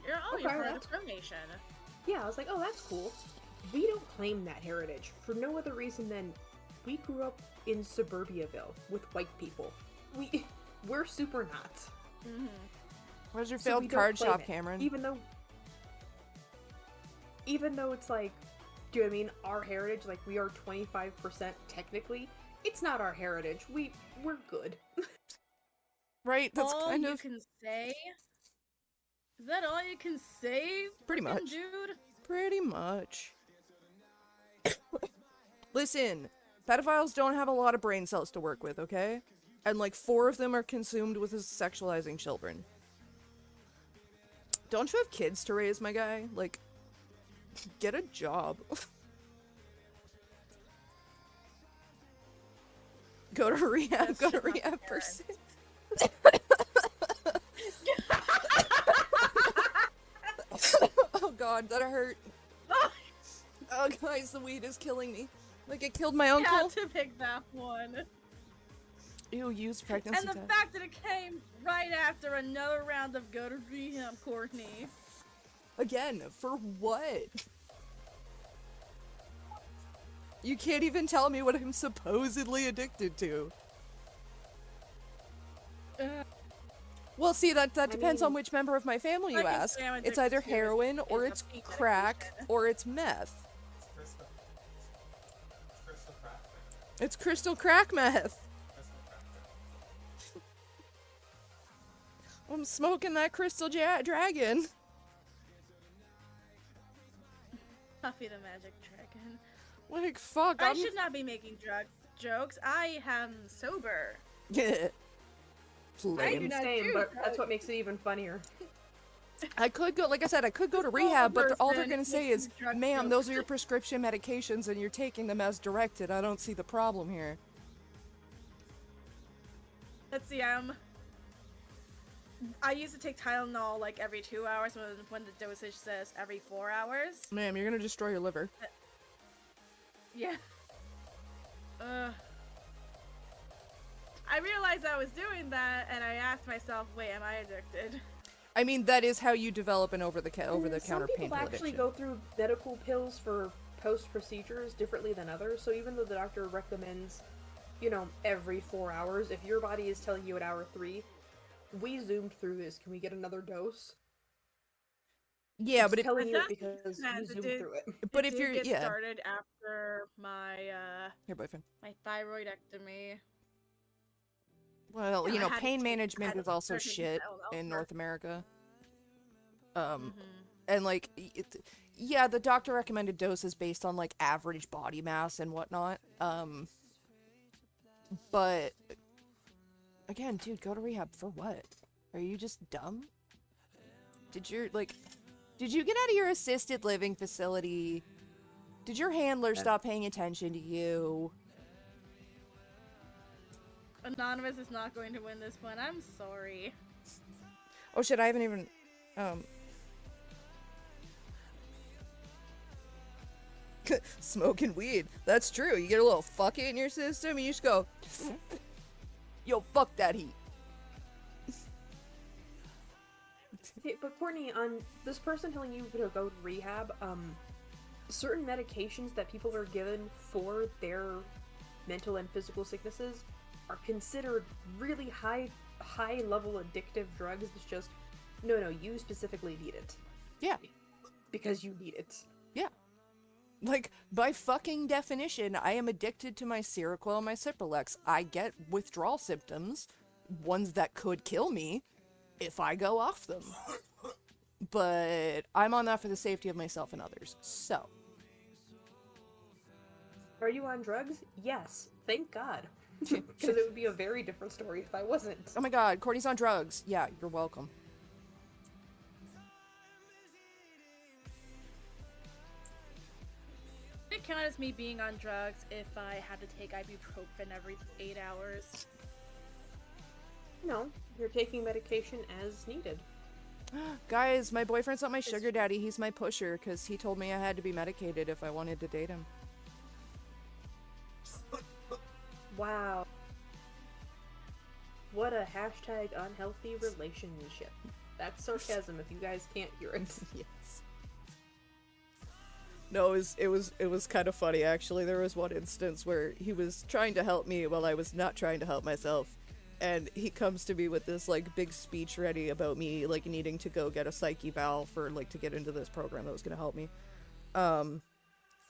You're part of the Crow Nation. Yeah, I was like, oh, that's cool. We don't claim that heritage for no other reason than we grew up in Suburbiaville with white people. We're super not. Mm-hmm. Where's your So failed we don't card claim shop, it. Cameron? Even though it's like, do you know what I mean? Our heritage, like, we are 25% technically. It's not our heritage. We're good. Right? That's all kind you of can say? Is that all you can say? Pretty much. Dude? pretty much. Listen, pedophiles don't have a lot of brain cells to work with, okay? And like 4 of them are consumed with sexualizing children. Don't you have kids to raise, my guy? Like, get a job. Go to rehab, That's go to just not rehab parents. person. Oh god, that hurt. Oh guys, the weed is killing me. Like it killed my I uncle. had to pick that one. Ew, used pregnancy And the test. fact that it came right after another round of go to rehab, Courtney. Again, for what? You can't even tell me what I'm supposedly addicted to. Well, see, that depends on which member of my family you I can ask. say I'm It's either addicted to heroin, or is a it's peak crack, medication. or it's meth. Crystal. Crystal crack. It's crystal crack meth. Crystal crack. I'm smoking that crystal dragon. Puffy the Magic Dragon. Like, fuck, I should not be making drug jokes. I am sober. Yeah. I do Lame. not Same, do but drugs. that's what makes it even funnier. I could go, like I said, I could go to This rehab, but all they're person gonna say making is, drug ma'am, jokes." those are your prescription medications and you're taking them as directed. I don't see the problem here. Let's see, I used to take Tylenol like every 2 hours when the dosage says every 4 hours. Ma'am, you're gonna destroy your liver. Yeah. I realized I was doing that, and I asked myself, wait, am I addicted? I mean, that is how you develop an over-the-counter Some people painful actually addiction. go through medical pills for post-procedures differently than others, so even though the doctor recommends, you know, every 4 hours, if your body is telling you at hour 3, we zoomed through this, can we get another dose? Yeah, It's but telling you it That because you depends. zoomed through it. but It if you're did get yeah, started after my your boyfriend. my thyroidectomy. Well, Yeah, you I know, had to pain take- I management had is to also start taking shit Tylenol in for- North America. Mhm. And like, yeah, the doctor recommended doses based on like average body mass and whatnot. But again, dude, go to rehab for what? Are you just dumb? Did you get out of your assisted living facility? Did your handler stop paying attention to you? Anonymous is not going to win this one. I'm sorry. Oh shit, I haven't even smoking weed. That's true. You get a little fuck it in your system and you just go, yo, fuck that heat. Hey, but Courtney, on this person telling you to go to rehab, certain medications that people are given for their mental and physical sicknesses are considered really high level addictive drugs. It's just, no, you specifically need it. Yeah. Because you need it. Yeah. Like, by fucking definition, I am addicted to my Seroquel and my Cipralex. I get withdrawal symptoms, ones that could kill me, if I go off them. But I'm on that for the safety of myself and others. So. Are you on drugs? Yes. Thank God. Because it would be a very different story if I wasn't. Oh my god, Courtney's on drugs. Yeah, you're welcome. Would it count as me being on drugs if I had to take ibuprofen every 8 hours? No, you're taking medication as needed. Guys, my boyfriend's not my sugar daddy. He's my pusher because he told me I had to be medicated if I wanted to date him. Wow. What a hashtag unhealthy relationship. That's sarcasm if you guys can't hear it. Yes. No, it was kind of funny actually. There was one instance where he was trying to help me while I was not trying to help myself. And he comes to me with this like big speech ready about me like needing to go get a psych eval for like to get into this program that was going to help me.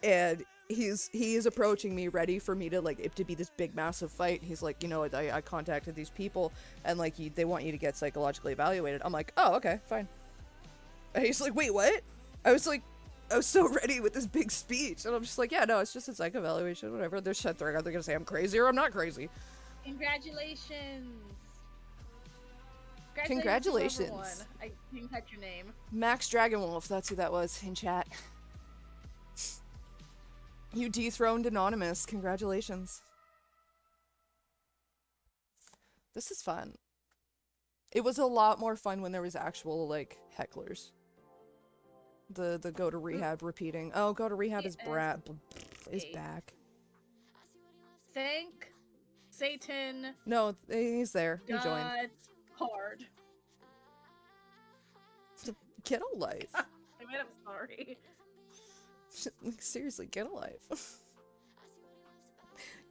And he is approaching me ready for me to like it to be this big massive fight. He's like, you know, I contacted these people and like they want you to get psychologically evaluated. I'm like, oh, okay, fine. And he's like, wait, what? I was so ready with this big speech, and I'm just like, yeah, no, it's just a psych evaluation, whatever. They're either gonna say I'm crazy or I'm not crazy. Congratulations! Congratulations. Number one. I didn't catch your name. Max Dragonwolf, that's who that was in chat. You dethroned Anonymous. Congratulations. This is fun. It was a lot more fun when there was actual, like, hecklers. The go to rehab repeating. Oh, go to rehab is back. Thank Satan. No, he's there. He joined. God hard. Get a life. I mean, I'm sorry. Like, seriously, get a life.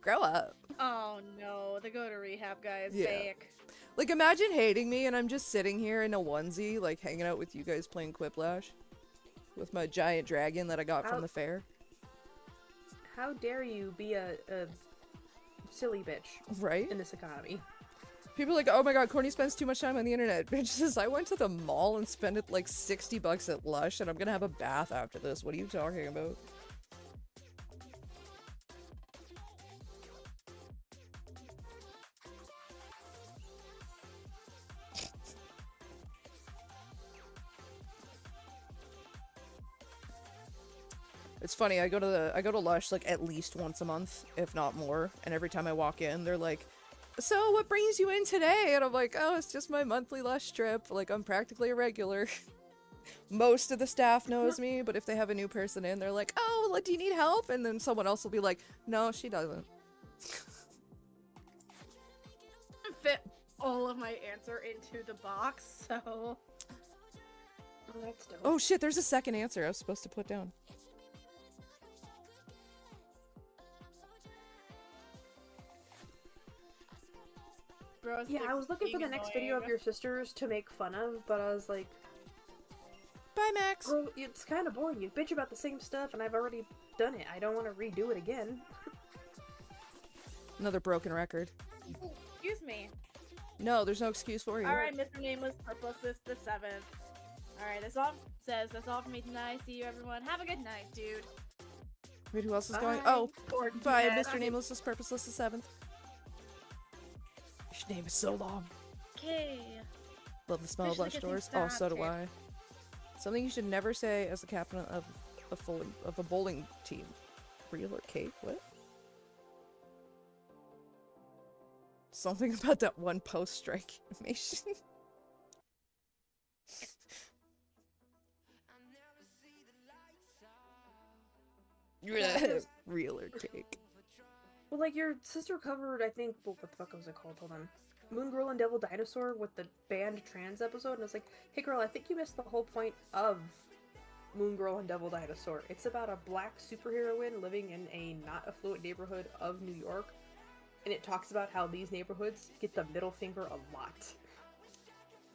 Grow up. Oh no, the go to rehab guy is Yeah. back. Like, imagine hating me and I'm just sitting here in a onesie, like, hanging out with you guys playing Quiplash. With my giant dragon that I got from the fair. How dare you be a silly bitch Right? in this economy? People are like, oh my god, Courtney spends too much time on the internet. Bitch says, I went to the mall and spent it like $60 at Lush and I'm gonna have a bath after this. What are you talking about? It's funny, I go to Lush like at least once a month, if not more, and every time I walk in, they're like, so what brings you in today? And I'm like, oh, it's just my monthly Lush trip. Like, I'm practically a regular. Most of the staff knows me, but if they have a new person in, they're like, oh, like, do you need help? And then someone else will be like, no, she doesn't. fit all of my answer into the box, so... Oh, that's dope. Oh shit, there's a second answer I was supposed to put down. Bros Yeah, I was looking for the being next video of annoying. your sisters to make fun of, but I was like, Bye, Max. bro, it's kind of boring. You bitch about the same stuff, and I've already done it. I don't want to redo it again. Another broken record. Excuse me. No, there's no excuse for you. Alright, Mr. Nameless Purple Sis the 7th. Alright, that's all says. That's all for me tonight. See you, everyone. Have a good night, dude. Wait, who else is going? Bye. Oh, Gordon, bye, yeah, Mr. Nameless is Purposeless the 7th. Your name is so long. Okay. Love the smell of Officially Lush getting doors. Oh, so do started. I. Something you should never say as the captain of a bowling team. Real or Kate? What? Something about that one post-strike animation. Real or cake. Well, like, your sister covered, I think, what the fuck was it called? Hold on. Moon Girl and Devil Dinosaur with the banned trans episode, and I was like, hey girl, I think you missed the whole point of Moon Girl and Devil Dinosaur. It's about a black superheroine living in a not affluent neighborhood of New York, and it talks about how these neighborhoods get the middle finger a lot.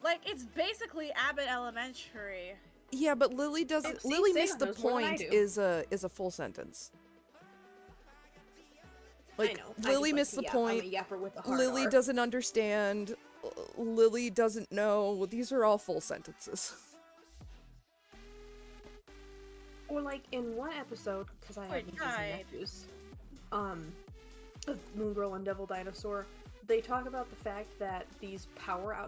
Like, it's basically Abbott Elementary. Yeah, but Lily doesn't. See, Lily Sam missed the knows more than I point. do. Is a full sentence. Like I know. Lily missed the point. I'm a yapper with a hard Lily R. doesn't understand. Lily doesn't know. These are all full sentences. Or like in one episode, because I have Wait, nieces and guys. nephews, of Moon Girl and Devil Dinosaur, they talk about the fact that these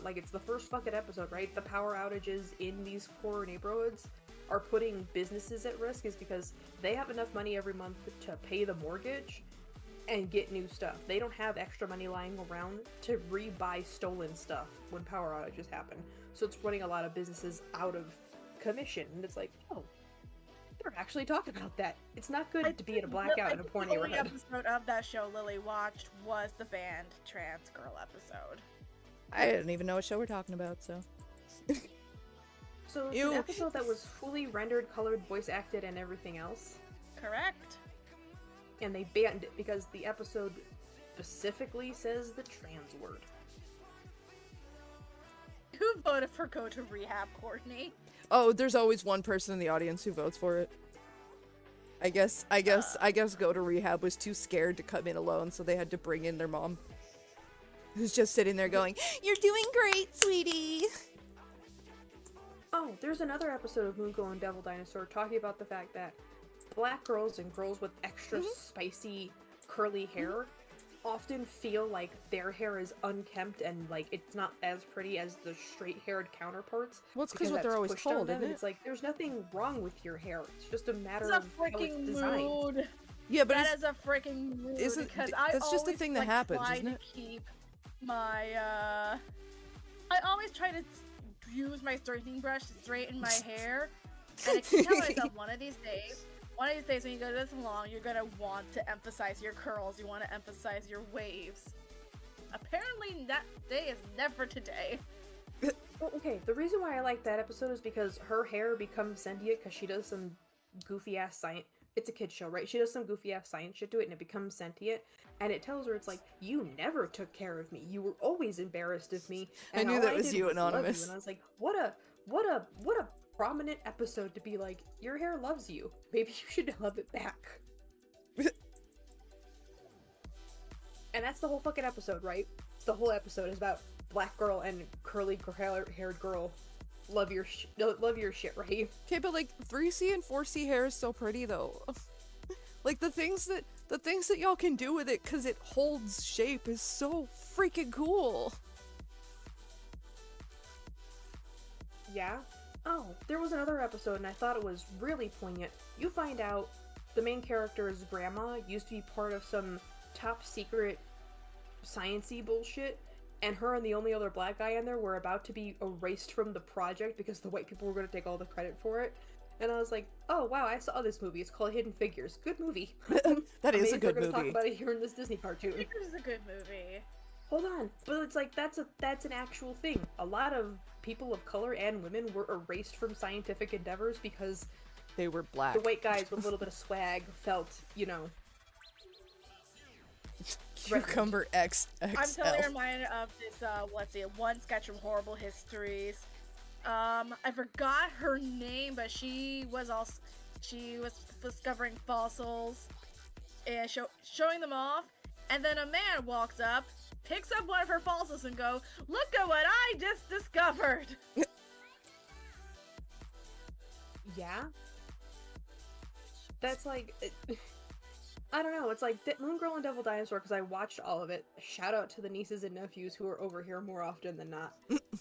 like it's the first fucking episode, right? The power outages in these poor neighborhoods are putting businesses at risk is because they have enough money every month to pay the mortgage and get new stuff. They don't have extra money lying around to re-buy stolen stuff when power outages happen. So it's running a lot of businesses out of commission, and it's like, oh, they're actually talking about that. It's not good to be in a blackout in a poor The only neighborhood. episode of that show Lily watched was the banned trans girl episode. I didn't even know what show we're talking about. So So it's Ew. an episode that was fully rendered, colored, voice acted, and everything else. Correct? And they banned it because the episode specifically says the trans word. Who voted for Go to Rehab, Courtney? oh, there's always one person in the audience who votes for it. I guess Go to Rehab was too scared to come in alone, so they had to bring in their mom, who's just sitting there going, "You're doing great, sweetie." Oh, there's another episode of Moon Girl and Devil Dinosaur talking about the fact that black girls and girls with extra spicy curly hair often feel like their hair is unkempt and like it's not as pretty as the straight-haired counterparts. Well, it's 'cause what that's they're always pushed on told, them, isn't and it? It's like there's nothing wrong with your hair. It's just a matter That's a of how it's freaking designed. mood. Yeah, but That it's, is a freaking mood isn't- because that's just a always, thing that like, happens, try isn't to it? Keep my I always try to use my straightening brush to straighten my hair, and I keep telling myself one of these days when you go to the salon, you're gonna want to emphasize your curls. You want to emphasize your waves. Apparently, that day is never today. Well, okay, the reason why I like that episode is because her hair becomes sentient because she does some goofy ass science. It's a kid's show, right? She does some goofy ass science shit to it and it becomes sentient. And it tells her, it's like, you never took care of me. You were always embarrassed of me. I And knew all that was did you, love Anonymous. And I was like, what a prominent episode to be like, your hair loves you. Maybe you should love it back. And that's the whole fucking episode, right? It's the whole episode is about black girl and curly haired girl. Love your shit, right? Okay, but like 3C and 4C hair is so pretty though. Like the things that y'all can do with it because it holds shape is so freaking cool. Yeah? Oh, there was another episode and I thought it was really poignant. You find out the main character's grandma used to be part of some top secret science-y bullshit, and her and the only other black guy in there were about to be erased from the project because the white people were going to take all the credit for it. And I was like, oh wow, I saw this movie. It's called Hidden Figures. Good movie. That is a Maybe good we're gonna talk movie. about it here in this Disney cartoon. This is a good movie. Hold on, but it's like that's an actual thing. A lot of people of color and women were erased from scientific endeavors because They were black. the white guys with a little bit of swag felt, you know, Cucumber XXL. I'm totally reminded of this, one sketch from Horrible Histories. I forgot her name, but she was discovering fossils and showing them off, and then a man walks up, picks up one of her fossils and go, "Look at what I just discovered!" yeah. That's like, I don't know. It's like Moon Girl and Devil Dinosaur because I watched all of it. Shout out to the nieces and nephews who are over here more often than not.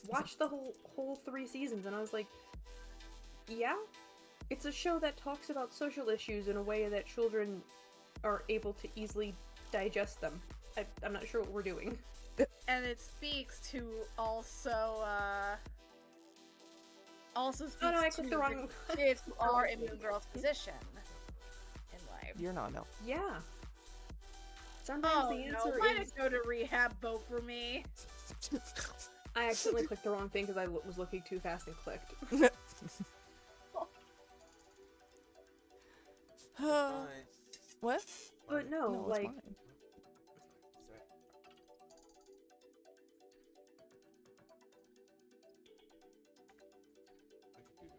Watched the whole 3 seasons, and I was like, yeah, it's a show that talks about social issues in a way that children are able to easily digest them. I'm not sure what we're doing. And it speaks to also speaks Oh no, I clicked the wrong. kids who are in Moon Girl's position in life. You're not, no. Yeah. Sometimes Oh the no, answer why is. did go to rehab vote for me? I accidentally clicked the wrong thing because I was looking too fast and clicked. Uh, what? But no, No, it's like. fine.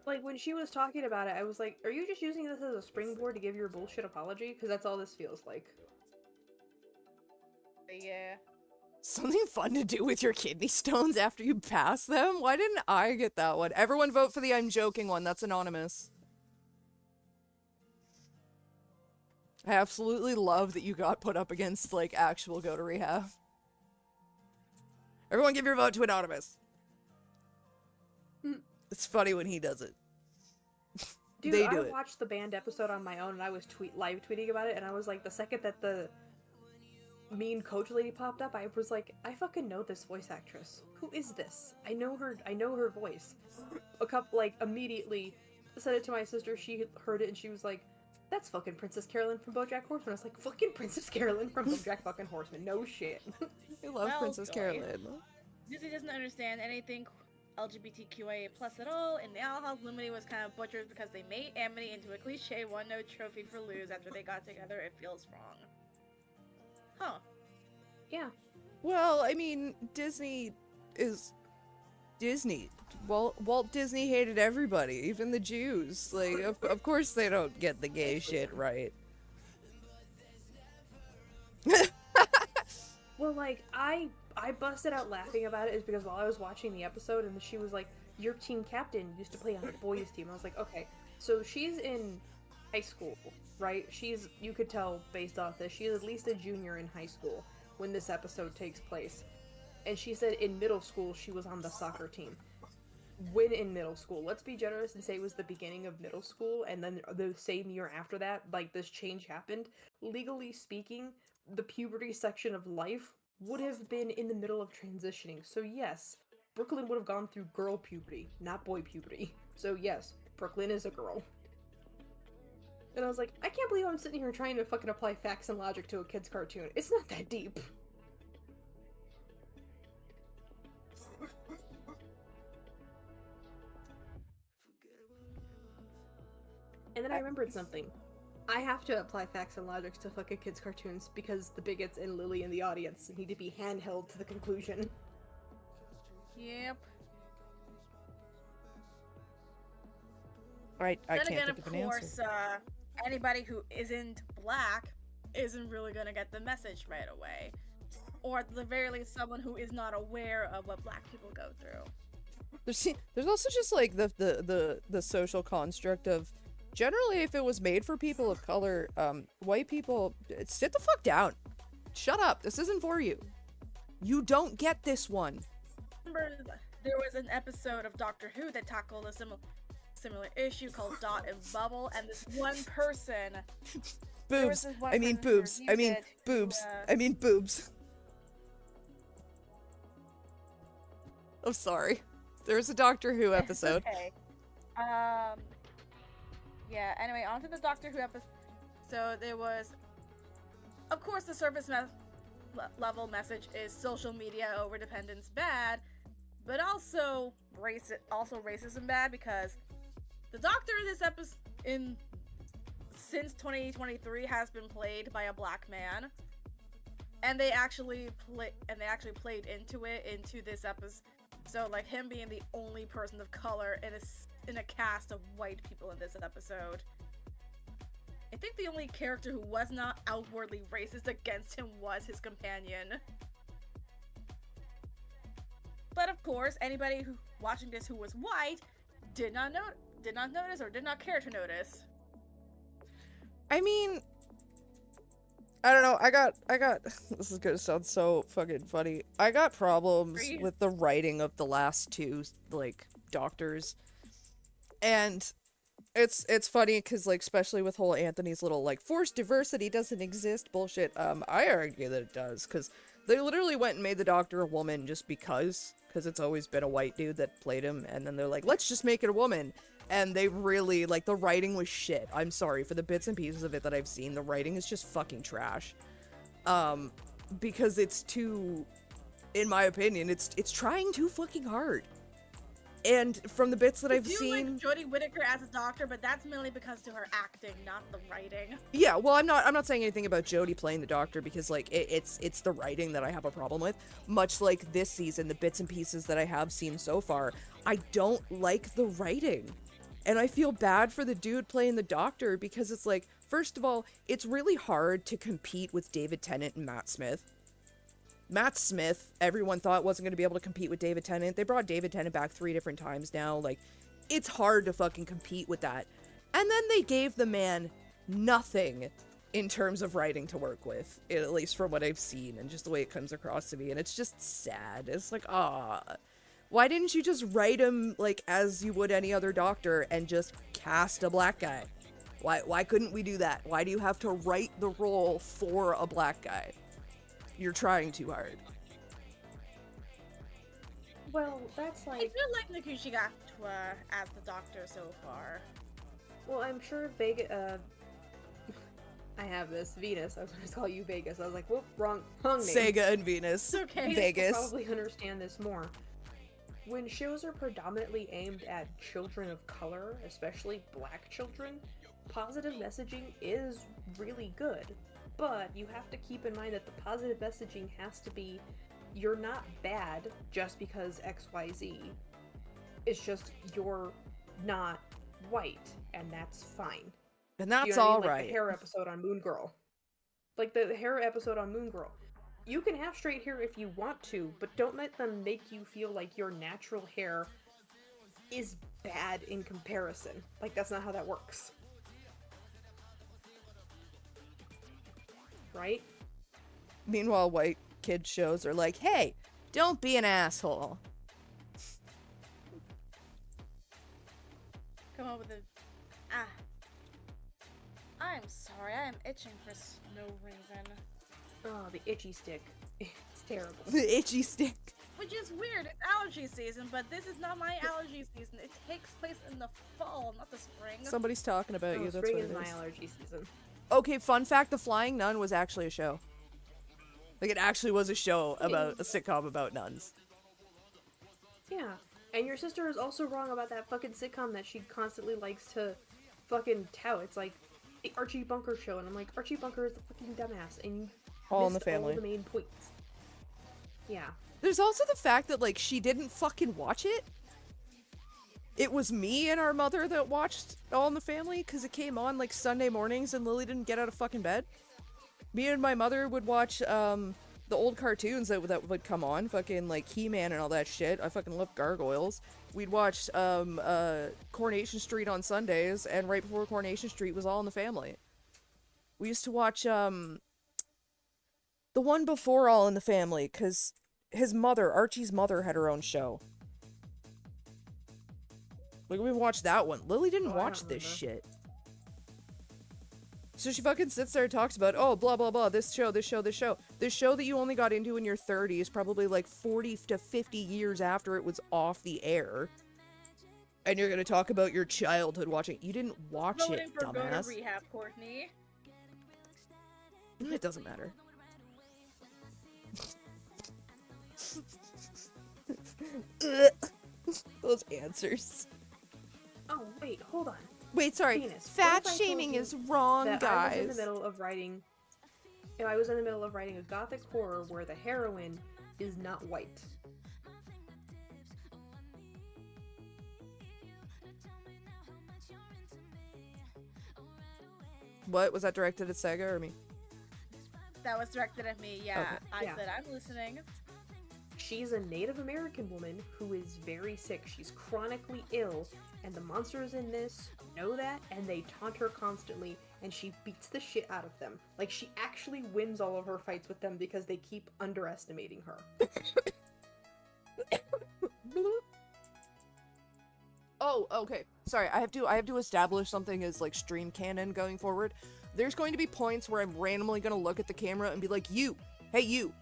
Like, when she was talking about it, I was like, are you just using this as a springboard to give your bullshit apology? Because that's all this feels like. Yeah. Something fun to do with your kidney stones after you pass them? Why didn't I get that one? Everyone vote for the I'm joking one. That's anonymous. I absolutely love that you got put up against, like, actual go to rehab. Everyone give your vote to anonymous. It's funny when he does it. Dude, They I do it. watched the band episode on my own, and I was live tweeting about it, and I was like, the second that the mean coach lady popped up, I was like, I fucking know this voice actress. Who is this? I know her voice. Immediately said it to my sister, she heard it, and she was like, that's fucking Princess Carolyn from BoJack Horseman. I was like, fucking Princess Carolyn from BoJack fucking Horseman. No shit. I love Well, Princess joy. Carolyn. Disney doesn't understand anything LGBTQIA plus at all, and now how Lumity was kind of butchered because they made Amity into a cliche one-note trophy for Luz after they got together. It feels wrong. Huh. Yeah. Well, I mean, Disney is Disney. Walt Disney hated everybody, even the Jews. Like, of course they don't get the gay shit right. Well, like, I busted out laughing about it is because while I was watching the episode and she was like, your team captain used to play on a boys team. I was like, okay, so she's in high school, right? You could tell based off this, she is at least a junior in high school when this episode takes place. And she said in middle school she was on the soccer team. When in middle school, let's be generous and say it was the beginning of middle school, and then the same year after that, like, this change happened. Legally speaking, the puberty section of life would have been in the middle of transitioning. So yes, Brooklyn would have gone through girl puberty, not boy puberty. So yes, Brooklyn is a girl. And I was like, I can't believe I'm sitting here trying to fucking apply facts and logic to a kid's cartoon. It's not that deep. And then I remembered something. I have to apply facts and logic to fucking kids' cartoons because the bigots and Lily in the audience need to be handheld to the conclusion. Yep. Right, I Then can't again, think of of an course, answer. anybody who isn't black isn't really gonna get the message right away. Or at the very least, someone who is not aware of what black people go through. There's also just like the social construct of, generally if it was made for people of color, white people, sit the fuck down. Shut up. This isn't for you. You don't get this one. Remember, there was an episode of Doctor Who that tackled a similar issue called Dot and Bubble, and this one person. There was Boobs. this one I mean person who boobs. I mean reviewed it who, boobs. I mean boobs. I'm sorry. There's a Doctor Who episode. Okay. Yeah, anyway, on to the Doctor Who episode. So there was, of course, the surface level message is social media overdependence bad, but also racism bad, because the Doctor in this episode since 2023 has been played by a black man, and they actually played into this episode. So like him being the only person of color in a cast of white people in this episode. I think the only character who was not outwardly racist against him was his companion. But of course, anybody who watching this who was white did not notice or did not care to notice. I mean, I don't know. I got. This is gonna sound so fucking funny. I got problems with the writing of the last two like Doctors, and it's funny because like especially with whole Anthony's little like forced diversity doesn't exist bullshit. I argue that it does, because they literally went and made the Doctor a woman just because it's always been a white dude that played him, and then they're like, let's just make it a woman. And they really, like, the writing was shit. I'm sorry, for the bits and pieces of it that I've seen, the writing is just fucking trash. Because it's too, in my opinion, it's trying too fucking hard. And from the bits that I've seen, like Jodie Whittaker as a Doctor, but that's mainly because to her acting, not the writing. Yeah, well, I'm not saying anything about Jodie playing the Doctor, because like it's the writing that I have a problem with. Much like this season, the bits and pieces that I have seen so far, I don't like the writing. And I feel bad for the dude playing the Doctor, because it's like, first of all, it's really hard to compete with David Tennant and Matt Smith. Matt Smith, everyone thought wasn't going to be able to compete with David Tennant. They brought David Tennant back 3 different times now. Like, it's hard to fucking compete with that. And then they gave the man nothing in terms of writing to work with, at least from what I've seen and just the way it comes across to me. And it's just sad. It's like, why didn't you just write him like as you would any other Doctor and just cast a black guy? Why couldn't we do that? Why do you have to write the role for a black guy? You're trying too hard. Well, that's like... I feel like Nakushi got as the Doctor so far. Well, I'm sure Vega... I have this. Venus. I was going to call you Vegas. I was like, whoop, wrong name. Sega and Venus. It's okay. Vegas. You'll probably understand this more. When shows are predominantly aimed at children of color, especially black children, positive messaging is really good. But you have to keep in mind that the positive messaging has to be, you're not bad just because XYZ. It's just you're not white, and that's fine. And that's you know what I mean? all Like right. the hair episode on Moon Girl. Like the hair episode on Moon Girl. You can have straight hair if you want to, but don't let them make you feel like your natural hair is bad in comparison. Like, that's not how that works. Right? Meanwhile, white kid shows are like, hey, don't be an asshole. Come up with a... I'm sorry, I am itching for no reason. Oh, the itchy stick. It's terrible. The itchy stick. Which is weird, it's allergy season, but this is not my allergy season. It takes place in the fall, not the spring. Somebody's talking about you, that's spring what is it my is. allergy season. Okay, fun fact, The Flying Nun was actually a show. Like, it actually was a show about a sitcom about nuns. Yeah, and your sister is also wrong about that fucking sitcom that she constantly likes to fucking tout. It's like the Archie Bunker show, and I'm like, Archie Bunker is a fucking dumbass, and you All in the missed Family. all the main points. Yeah. There's also the fact that, like, she didn't fucking watch it. It was me and our mother that watched All in the Family, because it came on, like, Sunday mornings, and Lily didn't get out of fucking bed. Me and my mother would watch, the old cartoons that would come on, fucking, like, He-Man and all that shit. I fucking love Gargoyles. We'd watch, Coronation Street on Sundays, and right before Coronation Street was All in the Family. We used to watch, the one before All in the Family, because his mother, Archie's mother, had her own show. Like, we watched that one. Lily didn't watch this shit. So she fucking sits there and talks about, oh, blah, blah, blah, this show, this show, this show. This show that you only got into in your 30s, probably like 40 to 50 years after it was off the air. And you're gonna talk about your childhood watching. You didn't watch Voting it, for go to dumbass. rehab, Courtney. It doesn't matter. Those answers. Oh, wait, hold on. Wait, sorry. Venus, Fat what if I told shaming you is wrong, that guys. I was in the middle of writing... I was in the middle of writing a gothic horror where the heroine is not white. What? Was that directed at Sega or me? That was directed at me, yeah. Okay. I Yeah. said, I'm listening. She's a Native American woman who is very sick. She's chronically ill, and the monsters in this know that, and they taunt her constantly, and she beats the shit out of them. Like, she actually wins all of her fights with them because they keep underestimating her. Oh, okay. Sorry, I have to establish something as like stream canon going forward. There's going to be points where I'm randomly going to look at the camera and be like, "You, hey you,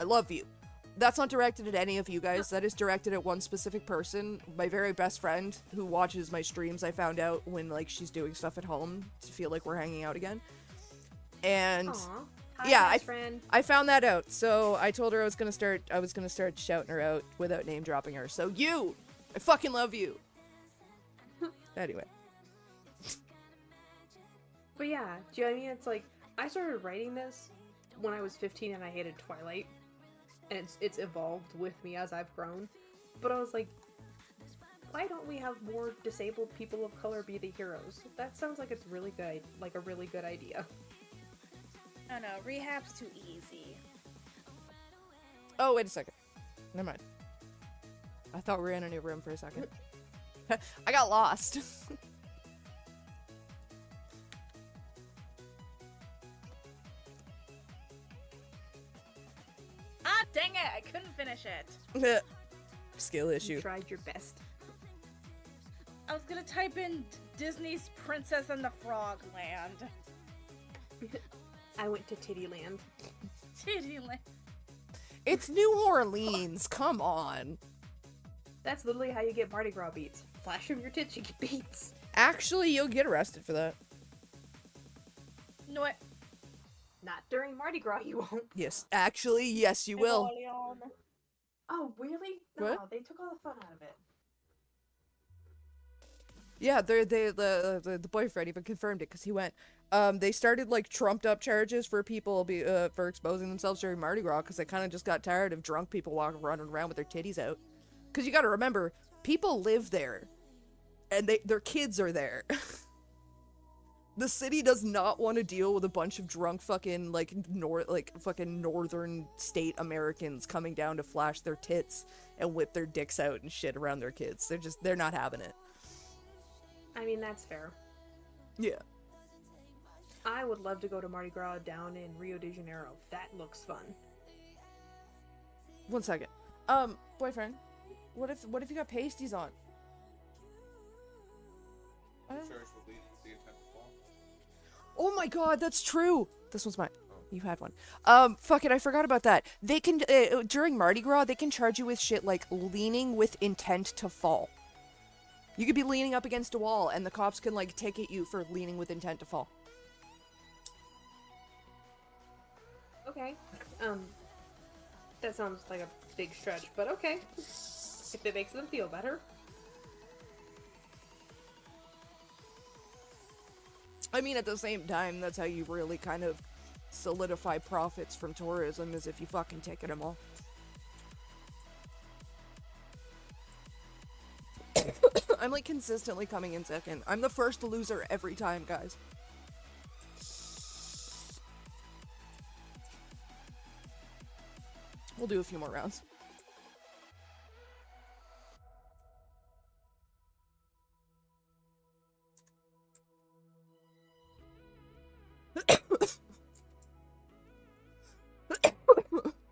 I love you." That's not directed at any of you guys. That is directed at one specific person, my very best friend who watches my streams. I found out when like she's doing stuff at home to feel like we're hanging out again. And Aww. Hi, yeah, best friend. I found that out. So I told her I was going to start shouting her out without name dropping her. So you, I fucking love you. Anyway. But yeah, do you know what I mean? It's like, I started writing this when I was 15 and I hated Twilight. And it's evolved with me as I've grown. But I was like, why don't we have more disabled people of color be the heroes? That sounds like it's really good, like a really good idea. Oh no, rehab's too easy. Oh, wait a second. Never mind. I thought we were in a new room for a second. I got lost. Ah, dang it! I couldn't finish it. Skill You issue. tried your best. I was gonna type in Disney's Princess and the Frog Land. I went to Tittyland. Tittyland. It's New Orleans. Come on. That's literally how you get Mardi Gras beats. Flash from your tits, you get beats. Actually, you'll get arrested for that. No, what? Not during Mardi Gras, you won't. Yes. Actually, yes, you will. Oh, really? No, What? they took all the fun out of it. Yeah, the boyfriend even confirmed it because he went. They started like trumped up charges for people for exposing themselves during Mardi Gras because they kind of just got tired of drunk people running around with their titties out. Because you got to remember, people live there, and their kids are there. The city does not want to deal with a bunch of drunk fucking fucking northern state Americans coming down to flash their tits and whip their dicks out and shit around their kids. They're not having it. I mean, that's fair. Yeah. I would love to go to Mardi Gras down in Rio de Janeiro. That looks fun. 1 second. Boyfriend, what if you got pasties on? Sure, she'll lead with the intent to fall. Oh my god, that's true. This one's mine. You had one. Fuck it, I forgot about that. They can, during Mardi Gras, they can charge you with shit like leaning with intent to fall. You could be leaning up against a wall, and the cops can, like, ticket you for leaning with intent to fall. Okay. That sounds like a big stretch, but okay. If it makes them feel better. I mean, at the same time, that's how you really kind of solidify profits from tourism, is if you fucking ticket them all. I'm like consistently coming in second. I'm the first loser every time, guys. We'll do a few more rounds.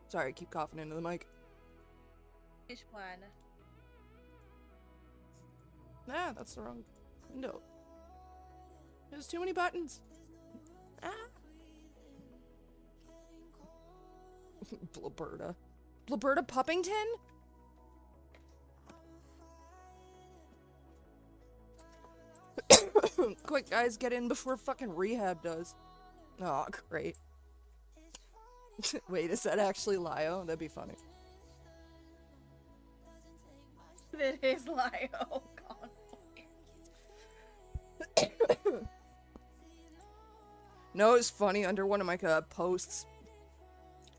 Sorry, I keep coughing into the mic. Which one? Nah, that's the wrong window. There's too many buttons. Ah. Blabberta. Blabberta Puppington? Quick, guys, get in before fucking rehab does. Oh, great. Wait, is that actually Lio? That'd be funny. It is Lio. No, it's funny, under one of my posts,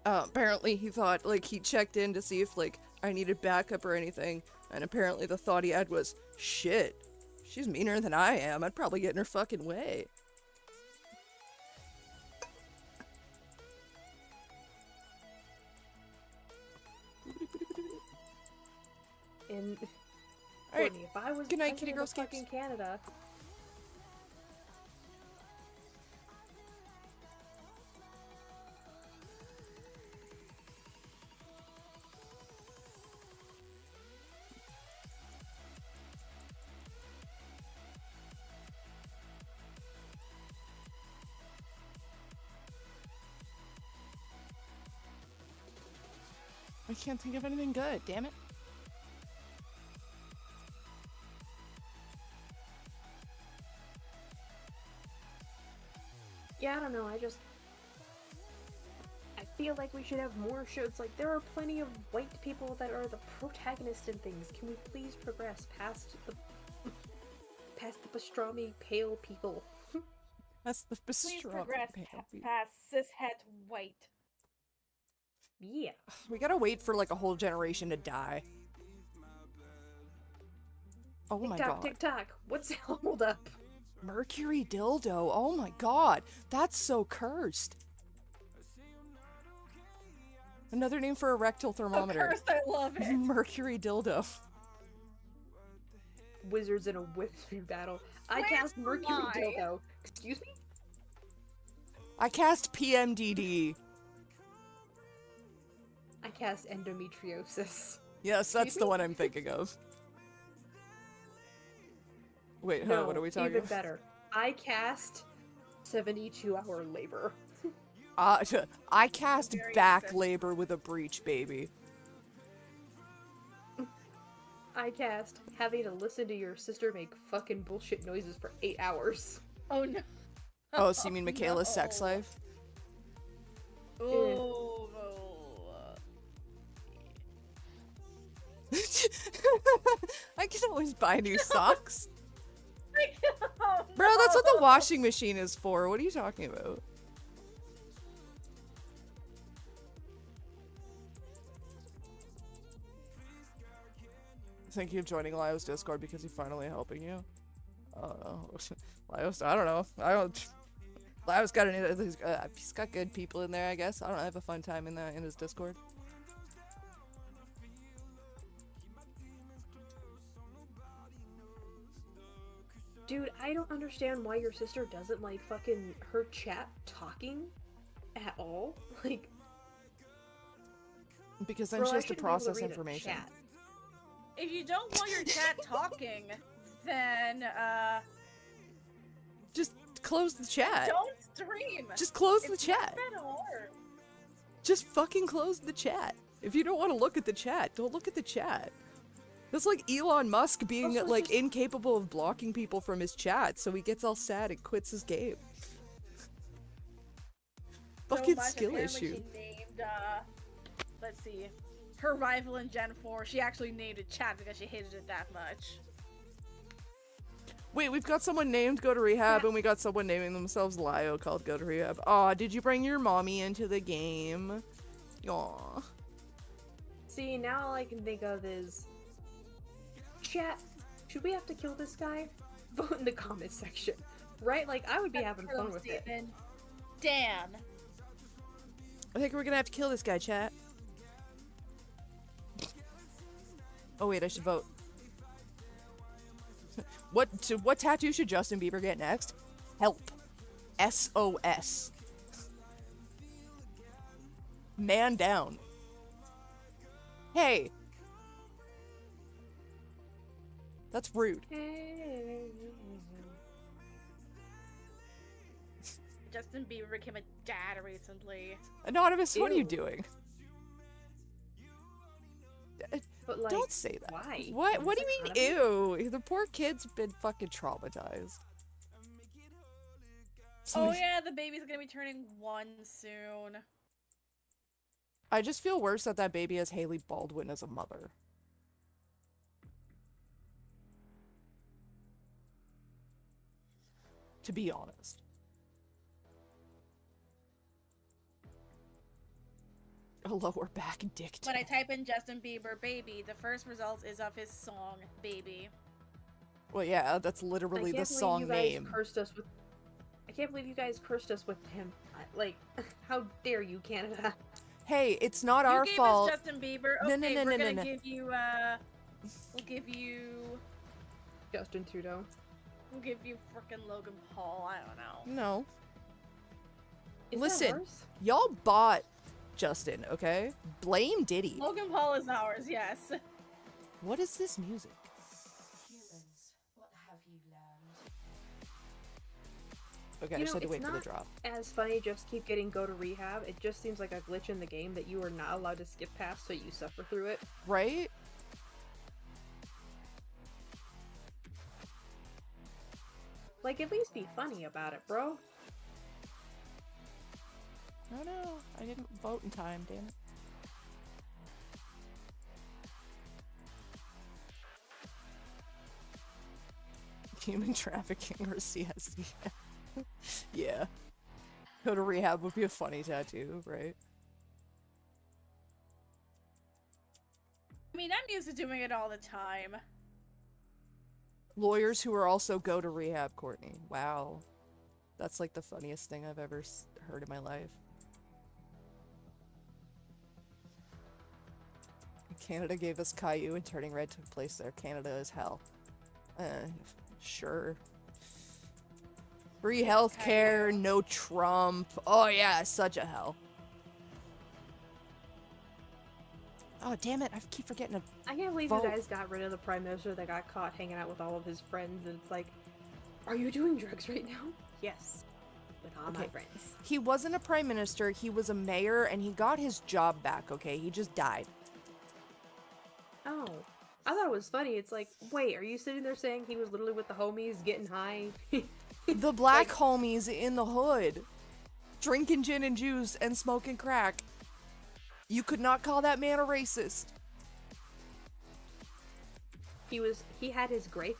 apparently he thought, like, he checked in to see if, like, I needed backup or anything, and apparently the thought he had was, shit, she's meaner than I am, I'd probably get in her fucking way. And Alright, Courtney, if I was good night, kitty president girl of fucking skips. Canada, I can't think of anything good, damn it. yeah, I don't know, I feel like we should have more shows. Like, there are plenty of white people that are the protagonists in things. Can we please progress past the pastrami pale people? That's the Please pastrami progress baby. past cishet white. Yeah. We gotta wait for, like, a whole generation to die. Oh my god. TikTok, what's the hold up? Mercury dildo, oh my god. That's so cursed. Another name for a rectal thermometer. Cursed, I love it. Mercury dildo. Wizards in a wizard battle. I Where's cast the Mercury lie? dildo. Excuse me? I cast PMDD. I cast endometriosis. Yes, that's Excuse the me? one I'm thinking of. Wait, No, what are we talking even about? better. I cast 72-hour labor. I cast Very back incest. labor with a breech, baby. I cast having to listen to your sister make fucking bullshit noises for 8 hours. Oh no. Oh, so you mean Michaela's sex no. life? Oh. I can always buy new socks. Oh, Bro, that's what the no. washing machine is for. What are you talking about? Thank you for joining Lio's Discord because he's finally helping you. Lio's, I don't know. Lio's got he's got good people in there, I guess. I don't know, I have a fun time in his Discord. Dude, I don't understand why your sister doesn't like fucking her chat talking at all. Like, Because then bro, she I has to shouldn't be able process read a information. chat. If you don't want your chat talking, then Just close the chat. don't stream. Just close It's the chat. Not that hard. Just fucking close the chat. If you don't want to look at the chat, don't look at the chat. That's like Elon Musk being Also, like just- incapable of blocking people from his chat, so he gets all sad and quits his game. Fucking much, skill apparently issue. She named, let's see, her rival in Gen 4. She actually named it chat because she hated it that much. Wait, we've got someone named Go to Rehab, and we got someone naming themselves Lio called Go to Rehab. Aw, did you bring your mommy into the game? Aw. See, now all I can think of is... Chat, should we have to kill this guy? Vote in the comments section. Right? Like, I would be having fun with it. Steven. Dan. I think we're gonna have to kill this guy, chat. Oh wait, I should vote. What tattoo should Justin Bieber get next? Help. SOS. Man down. Hey. That's rude. Justin Bieber became a dad recently. Anonymous, what are you Ew. doing? But like, Don't say that. why? What do you Is it mean, ew? The poor kid's been fucking traumatized. Oh Somebody- yeah, the baby's gonna be turning 1 soon. I just feel worse that that baby has Haley Baldwin as a mother. to be honest. A lower back dick. When I type in Justin Bieber baby, the first result is of his song Baby. Well, yeah, that's literally the song name. I can't believe you guys cursed us with him. Like, how dare you, Canada? Hey, it's not our You fault. gave us Justin Bieber. Okay, we're gonna give you, we'll give you... Justin Trudeau. We'll give you frickin' Logan Paul, I don't know. No. Is Listen, y'all bought Justin, okay? Blame Diddy. Logan Paul is ours, yes. What is this music? Humans, what have you learned? Okay, I just had to wait for the drop. As funny, just keep getting go to rehab. It just seems like a glitch in the game that you are not allowed to skip past, so you suffer through it. Right? Like, at least be funny about it, bro. Oh no, I didn't vote in time, damn it. Human trafficking or CSD. Yeah. Go to rehab would be a funny tattoo, right? I mean, I'm used to doing it all the time. Lawyers who are also go to rehab, Courtney. Wow. That's like the funniest thing I've ever heard in my life. Canada gave us Caillou and Turning Red took place there. Canada is hell. Sure. Free healthcare, no Trump. Oh yeah, such a hell. Oh damn it, I keep forgetting to I can't believe vote. you guys got rid of the Prime Minister that got caught hanging out with all of his friends, and it's like, are you doing drugs right now? Yes. With all my friends. He wasn't a prime minister, he was a mayor, and he got his job back, okay? He just died. Oh. I thought it was funny. It's like, wait, are you sitting there saying he was literally with the homies getting high? The black homies in the hood. Drinking gin and juice and smoking crack. You could not call that man a racist. He had his grap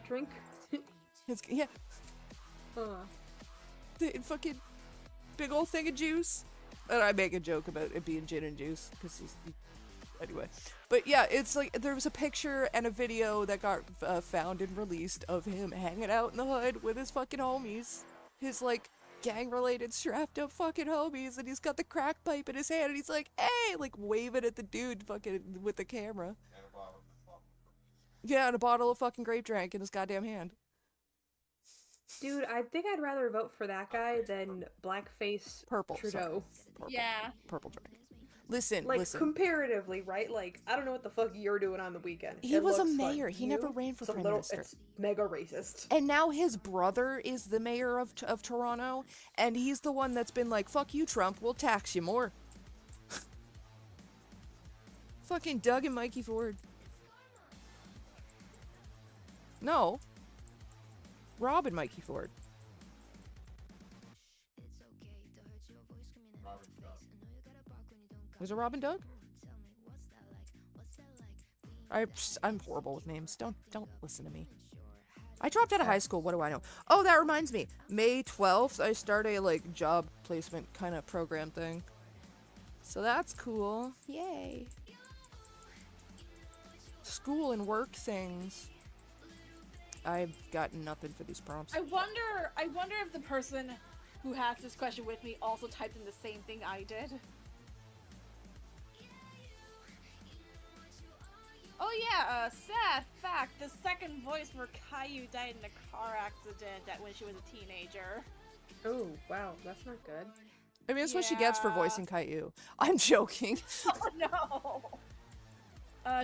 drink. Yeah. The fucking big old thing of juice. And I make a joke about it being gin and juice, because anyway. But yeah, it's like, there was a picture and a video that got found and released of him hanging out in the hood with his fucking homies. His, like, gang-related strapped up fucking homies, and he's got the crack pipe in his hand, and he's like, hey! Like, waving at the dude fucking with the camera. Yeah, and a bottle of fucking grape drink in his goddamn hand. Dude, I think I'd rather vote for that guy than blackface Purple, Trudeau. sorry. Purple. Yeah. Purple drink. Listen, Like, listen. comparatively, right? Like, I don't know what the fuck you're doing on the weekend. He It was a looks fun. mayor. He never ran for It's a prime little- minister. It's mega racist. And now his brother is the mayor of Toronto, and he's the one that's been like, fuck you, Trump, we'll tax you more. Fucking Doug and Mikey Ford. No. Rob and Mikey Ford. Was it Rob and Doug? I'm horrible with names. Don't listen to me. I dropped out of high school. What do I know? Oh, that reminds me. May 12th, I start a like job placement kind of program thing. So that's cool. Yay. School and work things. I've got nothing for these prompts. I wonder if the person who has this question with me also typed in the same thing I did. Oh yeah, sad fact, the second voice for Caillou died in a car accident when she was a teenager. Oh, wow, that's not good. I mean, that's what she gets for voicing Caillou. I'm joking. Oh no!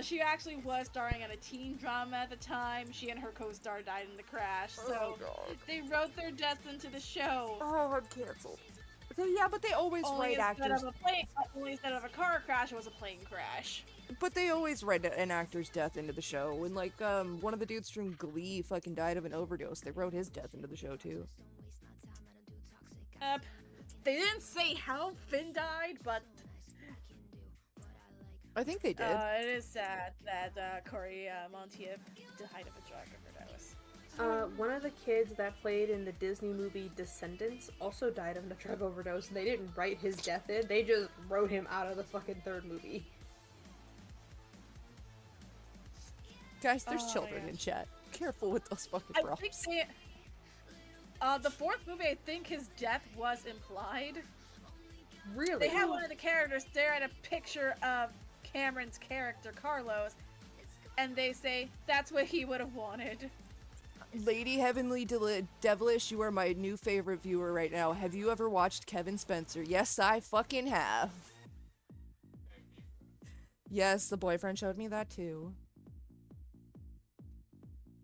She actually was starring in a teen drama at the time. She and her co-star died in the crash, so they wrote their deaths into the show. Oh, I'm canceled. So, yeah, but they always write actors. Only instead of a car crash, it was a plane crash. But they always write an actor's death into the show. When, like, one of the dudes from Glee fucking died of an overdose, they wrote his death into the show, too. They didn't say how Finn died, but... I think they did. It is sad that Corey Monteith died of a drug overdose. One of the kids that played in the Disney movie Descendants also died of a drug overdose, and they didn't write his death in, they just wrote him out of the fucking third movie. Guys, there's Oh, children yeah. in chat. Careful with those fucking I props. think the fourth movie, I think his death was implied. Really? They had one of the characters stare at a picture of Cameron's character, Carlos, and they say that's what he would have wanted. Lady Heavenly Devilish, you are my new favorite viewer right now. Have you ever watched Kevin Spencer? Yes, I fucking have. Yes, the boyfriend showed me that too.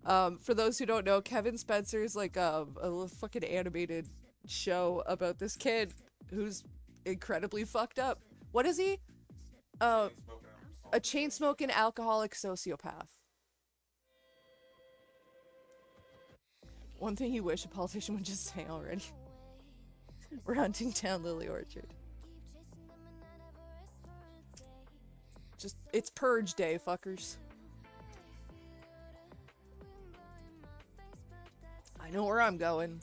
For those who don't know, Kevin Spencer is like a little fucking animated show about this kid who's incredibly fucked up. What is he? A chain-smoking alcoholic sociopath. One thing you wish a politician would just say already. We're hunting down Lily Orchard. Just, it's purge day, fuckers. I know where I'm going.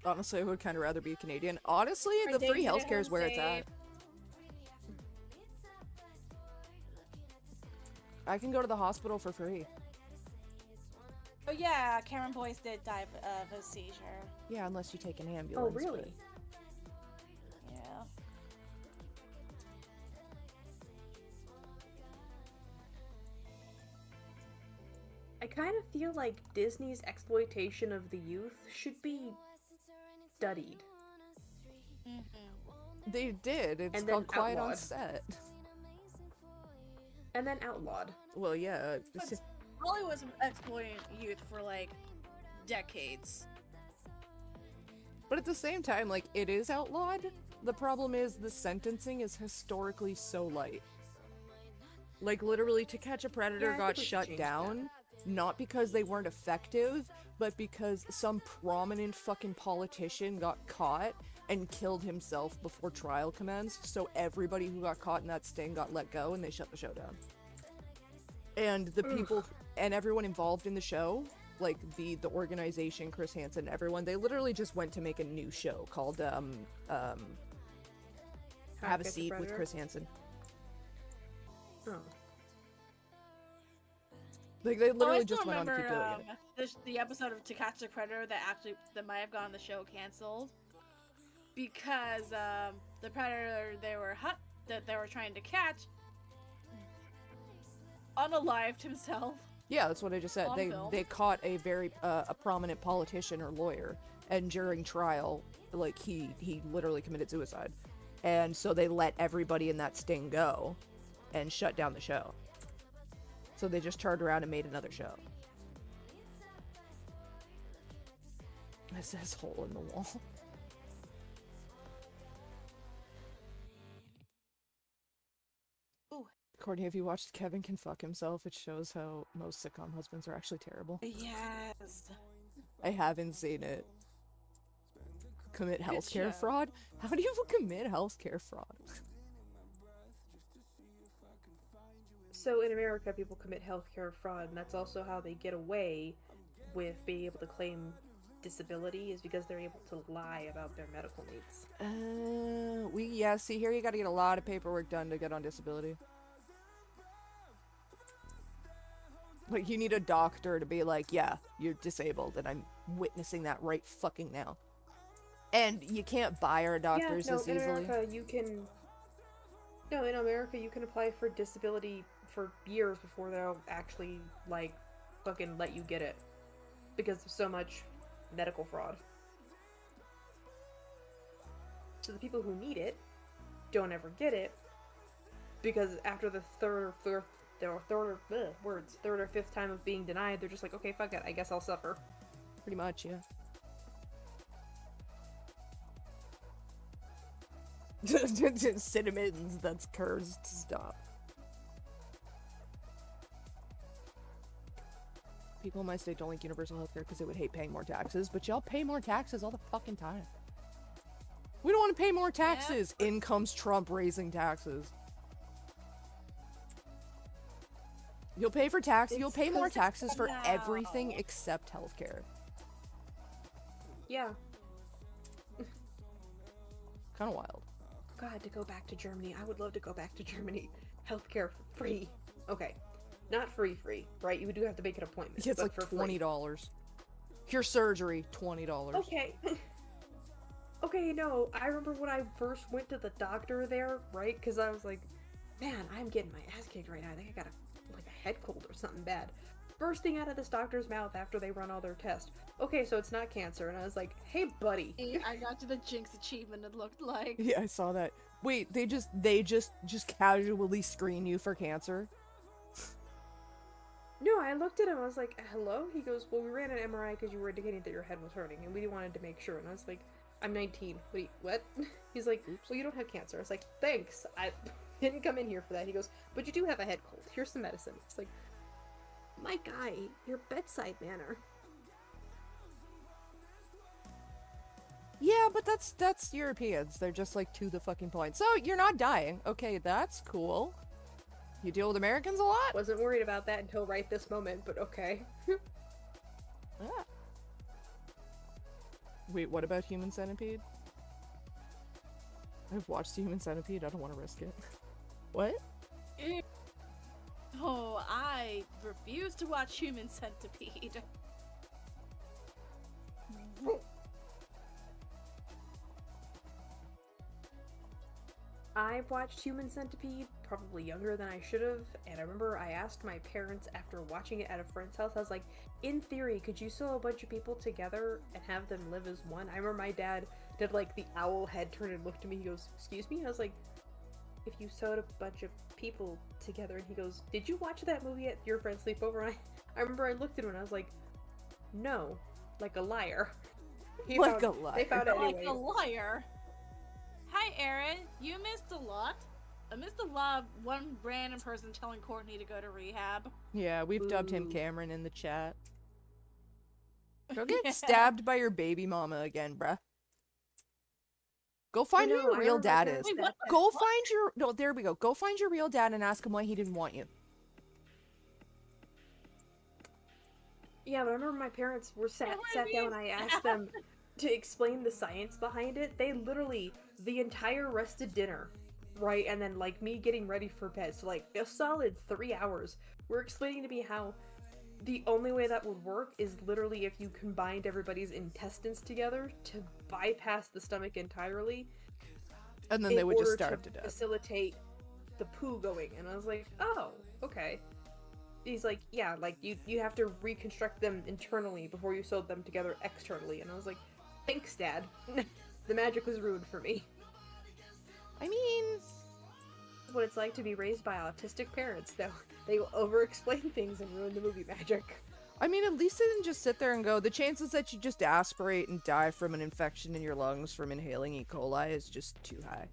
Honestly, I would kind of rather be Canadian. Honestly, the free healthcare is where it's at. I can go to the hospital for free. Oh yeah, Cameron Boyce did die of a seizure. Yeah, unless you take an Oh, ambulance. really? Yeah. I kind of feel like Disney's exploitation of the youth should be studied. They did. It's And then called Quiet on outlawed. Set. And then outlawed. Well, yeah. But Hollywood's exploiting youth for like decades. But at the same time, like, it is outlawed. The problem is the sentencing is historically so light. Like, literally, To Catch a Predator Yeah, I got think we should shut change down, not because they weren't effective, but because some prominent fucking politician got caught and killed himself before trial commenced, so everybody who got caught in that sting got let go, and they shut the show down. And the people, and everyone involved in the show, like the organization, Chris Hansen, everyone, they literally just went to make a new show called Have a Catch a Seat with Predator? Chris Hansen. Oh. Like, they I literally still just went on to remember keep doing it. the episode of To Catch a Predator that might have gotten the show canceled because the predator that they were trying to catch unalived himself. Yeah, that's what I just said. On film. They caught a very a prominent politician or lawyer, and during trial, like he literally committed suicide, and so they let everybody in that sting go, and shut down the show. So they just turned around and made another show. It says hole in the wall. Ooh. Courtney, have you watched Kevin Can Fuck Himself? It shows how most sitcom husbands are actually terrible. Yes. I haven't seen it. Commit healthcare show. fraud? How do you commit healthcare fraud? So in America, people commit healthcare fraud, and that's also how they get away with being able to claim disability, is because they're able to lie about their medical needs. See here you gotta get a lot of paperwork done to get on disability. Like, you need a doctor to be like, yeah, you're disabled, and I'm witnessing that right fucking now. And you can't buy our doctors as in easily. America you can. No, in America you can apply for disability for years before they'll actually like fucking let you get it, because of so much medical fraud. So the people who need it don't ever get it, because after the third or fifth time of being denied, they're just like, okay, fuck it, I guess I'll suffer. Pretty much, yeah. Cinnamons, that's cursed. Stop. People in my state don't like universal healthcare because they would hate paying more taxes, but y'all pay more taxes all the fucking time. We don't want to pay more taxes. Yeah. In comes Trump raising taxes. You'll pay for taxes. You'll pay more taxes for everything except healthcare. Yeah. Kind of wild. God, to go back to Germany. I would love to go back to Germany. Healthcare free. Okay. Not free, right? You do have to make an appointment. Yeah, it's like $20. Your surgery, $20. Okay. Okay, no. I remember when I first went to the doctor there, right? Because I was like, man, I'm getting my ass kicked right now. I think I got a head cold or something bad. First thing out of this doctor's mouth after they run all their tests. Okay, so it's not cancer. And I was like, hey, buddy. I got to the Jinx achievement, it looked like. Yeah, I saw that. Wait, they just casually screen you for cancer? No, I looked at him. I was like, hello? He goes, well, we ran an MRI because you were indicating that your head was hurting, and we wanted to make sure. And I was like, I'm 19. Wait, what? He's like, well, you don't have cancer. I was like, thanks. I didn't come in here for that. He goes, but you do have a head cold. Here's some medicine. It's like, my guy, your bedside manner. Yeah, but that's Europeans. They're just like to the fucking point. So you're not dying. Okay, that's cool. You deal with Americans a lot? Wasn't worried about that until right this moment, but okay. Yeah. Wait, what about Human Centipede? I've watched Human Centipede. I don't want to risk it. What? Oh, I refuse to watch Human Centipede. I watched Human Centipede probably younger than I should have, and I remember I asked my parents after watching it at a friend's house, I was like, in theory, could you sew a bunch of people together and have them live as one? I remember my dad did like the owl head turn and looked at me, he goes, excuse me? I was like, if you sewed a bunch of people together, and he goes, did you watch that movie at your friend's sleepover? And I remember I looked at him and I was like, no, like a liar. They found it anyway. Like a liar? Hi, Aaron. You missed a lot. I missed a lot of one random person telling Courtney to go to rehab. Yeah, we've dubbed him Cameron in the chat. Go get stabbed by your baby mama again, bruh. Go find who your real dad is. Wait, Go find your... No, there we go. Go find your real dad and ask him why he didn't want you. Yeah, but I remember my parents were sat down and I asked them to explain the science behind it. They literally, the entire rest of dinner, right, and then like me getting ready for bed, so like a solid 3 hours, were explaining to me how the only way that would work is literally if you combined everybody's intestines together to bypass the stomach entirely. And then they would just starve to death. Facilitate the poo going. And I was like, oh, okay. He's like, yeah, like you have to reconstruct them internally before you sew them together externally. And I was like, thanks, Dad. The magic was ruined for me. I mean, what it's like to be raised by autistic parents, though. They will over-explain things and ruin the movie magic. I mean, at least they didn't just sit there and go, the chances that you just aspirate and die from an infection in your lungs from inhaling E. coli is just too high.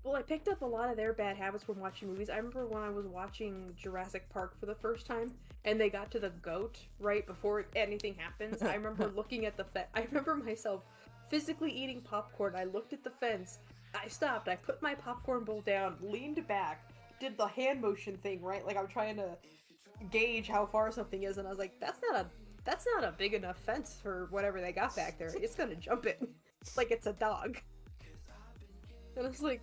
Well, I picked up a lot of their bad habits from watching movies. I remember when I was watching Jurassic Park for the first time, and they got to the goat right before anything happens. I remember looking at the I remember myself physically eating popcorn. I looked at the fence. I stopped. I put my popcorn bowl down, leaned back, did the hand motion thing, right? Like I'm trying to gauge how far something is, and I was like, that's not a big enough fence for whatever they got back there. It's gonna jump it like it's a dog. And I was like,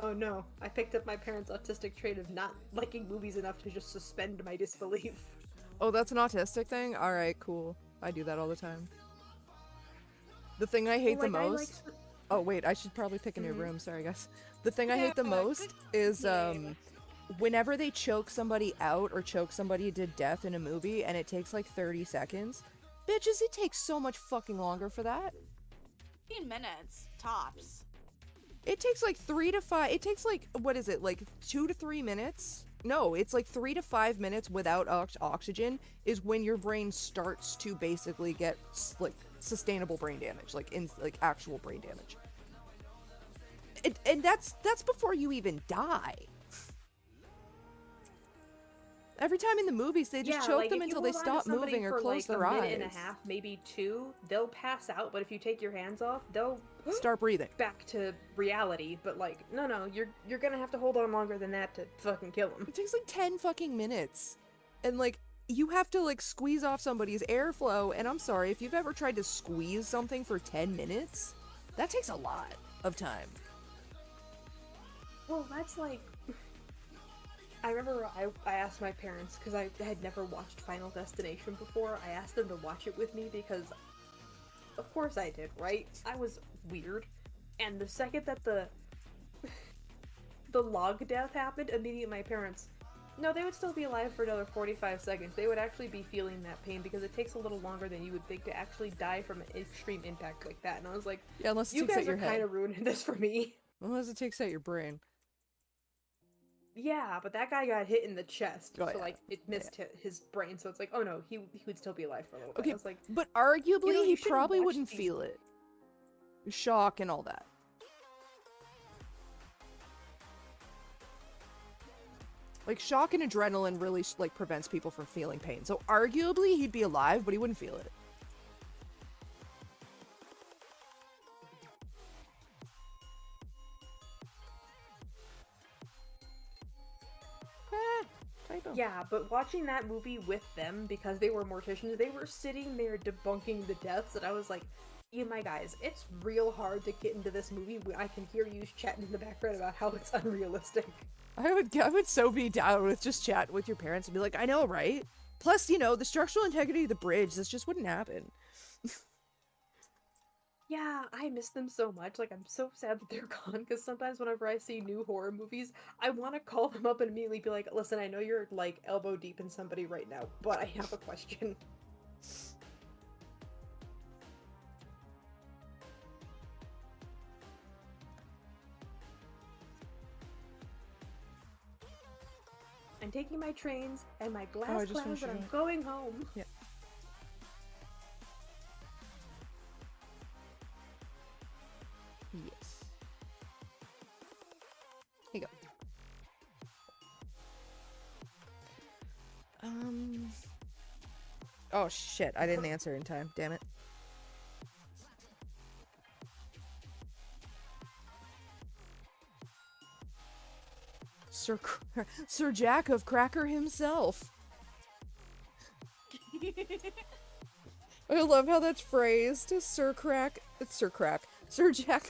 oh no, I picked up my parents' autistic trait of not liking movies enough to just suspend my disbelief. Oh, that's an autistic thing? Alright, cool. I do that all the time. The thing I hate the most... Oh, wait, I should probably pick a new room. Sorry, guys. The thing I hate the most is, whenever they choke somebody out or choke somebody to death in a movie and it takes like 30 seconds. Bitches, it takes so much fucking longer for that. 15 minutes, tops. It takes like 3 to 5, it takes like, what is it, like 2 to 3 minutes? No, it's like 3 to 5 minutes without oxygen is when your brain starts to basically get, like, sustainable brain damage, like actual brain damage. And that's before you even die. Every time in the movies, they just Yeah, choke like, them if you until they hold on to stop somebody moving or for, close like, their a eyes. minute and a half, maybe 2, they'll pass out, but if you take your hands off, they'll Start breathing. back to reality. But, like, no, you're gonna have to hold on longer than that to fucking kill them. It takes like 10 fucking minutes. And like, you have to like squeeze off somebody's airflow. And I'm sorry, if you've ever tried to squeeze something for 10 minutes, that takes a lot of time. Well, that's like... I remember I asked my parents, because I had never watched Final Destination before, I asked them to watch it with me because, of course I did, right? I was weird. And the second that the log death happened, immediately my parents... No, they would still be alive for another 45 seconds. They would actually be feeling that pain because it takes a little longer than you would think to actually die from an extreme impact like that. And I was like, Yeah, unless it you takes out guys your are head. kind of ruining this for me. Unless it takes out your brain. Yeah, but that guy got hit in the chest, Oh, so yeah. like it missed his brain. So it's like, oh no, he would still be alive for a little bit. Okay, I was like, but arguably, you he shouldn't probably watch wouldn't these- feel it. Shock and all that. Like, shock and adrenaline really, like, prevents people from feeling pain. So, arguably, he'd be alive, but he wouldn't feel it. Typo. yeah, but watching that movie with them because they were morticians, they were sitting there debunking the deaths, and I was like, yeah, my guys, it's real hard to get into this movie. I can hear you chatting in the background about how it's unrealistic. I would so be down with just chat with your parents and be like, I know, right? Plus, you know, the structural integrity of the bridge, this just wouldn't happen. Yeah, I miss them so much. Like, I'm so sad that they're gone, because sometimes whenever I see new horror movies, I want to call them up and immediately be like, listen, I know you're, like, elbow deep in somebody right now, but I have a question. I'm taking my trains and my glass I just clouds finished and I'm it. going home. Yep. Yes. Here you go. Oh shit, I didn't answer in time. Damn it. Sir Jack of Cracker himself. I love how that's phrased. Sir Jack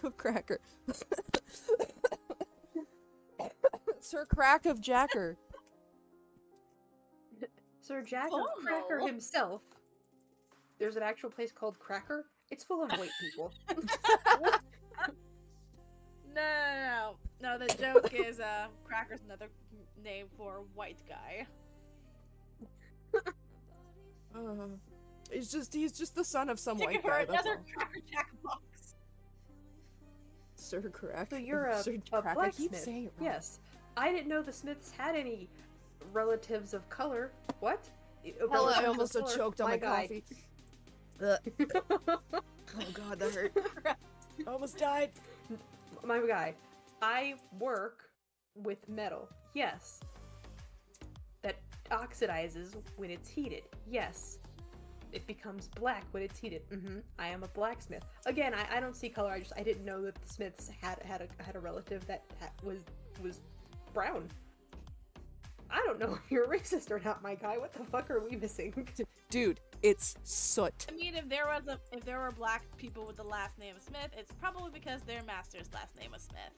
of Cracker. Sir Crack of Jacker. Sir Jack Oh, of Cracker no. himself. There's an actual place called Cracker. It's full of white people. No, the joke is, Cracker's another name for white guy. He's just the son of some You white can guy. hear That's another all. Cracker Jackbox. Sir Crack. So you're a Sir Crack. I keep blacksmith. saying it wrong. Yes. I didn't know the Smiths had any relatives of color. What? Hell, I Relatives of almost color? choked on my guy. coffee. Ugh. Oh god, that hurt. I almost died. My guy. I work with metal. Yes. That oxidizes when it's heated. Yes. It becomes black when it's heated. I am a blacksmith. Again, I don't see color. I didn't know that the Smiths had a relative that was brown. I don't know if you're racist or not, my guy. What the fuck are we missing? Dude, it's soot. I mean, if there were black people with the last name of Smith, it's probably because their master's last name was Smith.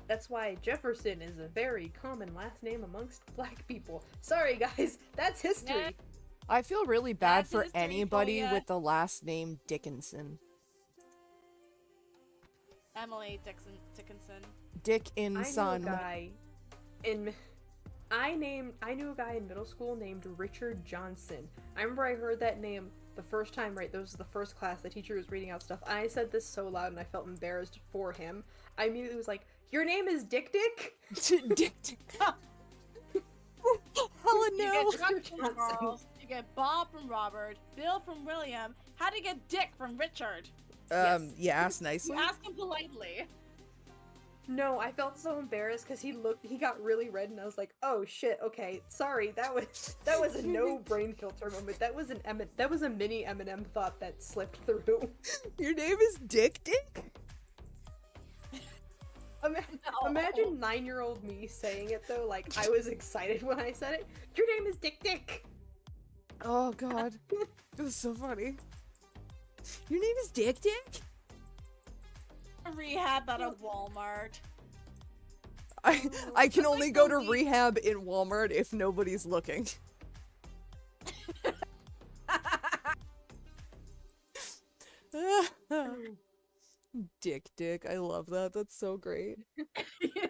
That's why Jefferson is a very common last name amongst black people. Sorry, guys. That's history. Yeah. I feel really bad That's for history anybody for ya. with the last name Dickinson. Emily Dickinson. I Dickinson. knew a guy in I knew a guy in middle school named Richard Johnson. I remember I heard that name the first time, right? That was the first class. The teacher was reading out stuff. I said this so loud and I felt embarrassed for him. I immediately was like, "Your name is Dick Dick?" Dick. Hella You no. get Chuck from Charles, you get Bob from Robert, Bill from William. How do you get Dick from Richard? You asked nicely. You ask him politely. No, I felt so embarrassed because he got really red, and I was like, "Oh shit, okay, sorry, that was a no brain filter moment. That was a mini Eminem thought that slipped through." Your name is Dick Dick? Imagine 9-year-old me saying it though, like I was excited when I said it. Your name is Dick Dick. Oh god. This is so funny. Your name is Dick Dick? Rehab at a Walmart. I can only go to rehab in Walmart if nobody's looking. Dick Dick, I love that. That's so great. Yeah.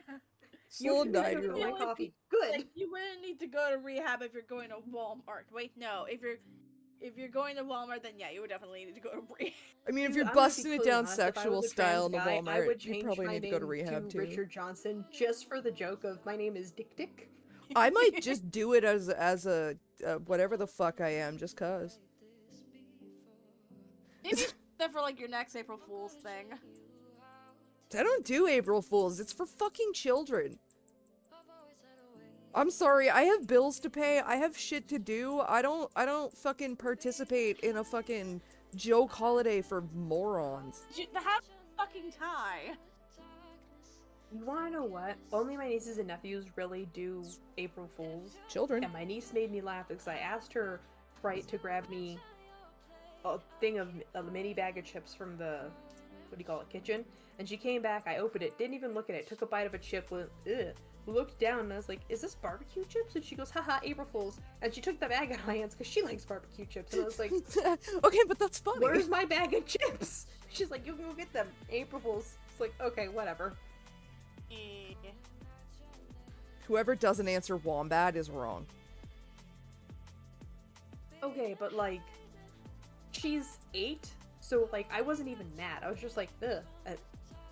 So You 9-year-old. my coffee. Good. Like, you wouldn't need to go to rehab if you're going to Walmart. Wait, no. If you're going to Walmart, then yeah, you would definitely need to go to rehab. I mean, if Dude, you're I'm gonna be busting it completely down honest, if I sexual was a style in trans the guy, I would Walmart, you change probably my need to go to name rehab too. Richard Johnson just for the joke of my name is Dick Dick. I might just do it as a whatever the fuck I am, just cause. Maybe that for like your next April Fool's thing. I don't do April Fools. It's for fucking children. I'm sorry. I have bills to pay. I have shit to do. I don't fucking participate in a fucking joke holiday for morons. Have a fucking tie. You wanna know what? Only my nieces and nephews really do April Fools. Children. And my niece made me laugh because I asked her, right, to grab me a thing of a mini bag of chips from the, what do you call it, kitchen. And she came back, I opened it, didn't even look at it, took a bite of a chip, went, ugh, looked down, and I was like, is this barbecue chips? And she goes, haha, April Fools. And she took the bag out of my hands because she likes barbecue chips. And I was like, Okay, but that's funny. where's my bag of chips? She's like, you can go get them. April Fools. It's like, okay, whatever. Whoever doesn't answer Wombat is wrong. Okay, but like, she's 8, so like, I wasn't even mad. I was just like, ugh, I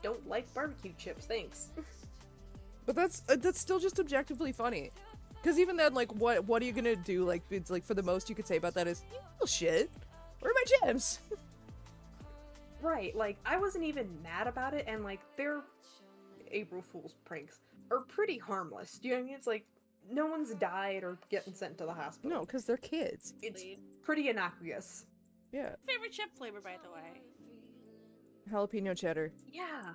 don't like barbecue chips, thanks. But that's still just objectively funny. Because even then, like, what are you gonna do? Like, it's like, for the most you could say about that is, you little shit, where are my chips? Right, like, I wasn't even mad about it, and like, their April Fool's pranks are pretty harmless. Do you know what I mean? It's like, no one's died or getting sent to the hospital. No, because they're kids. It's pretty innocuous. Yeah. Favorite chip flavor, by the way. Jalapeno cheddar. Yeah.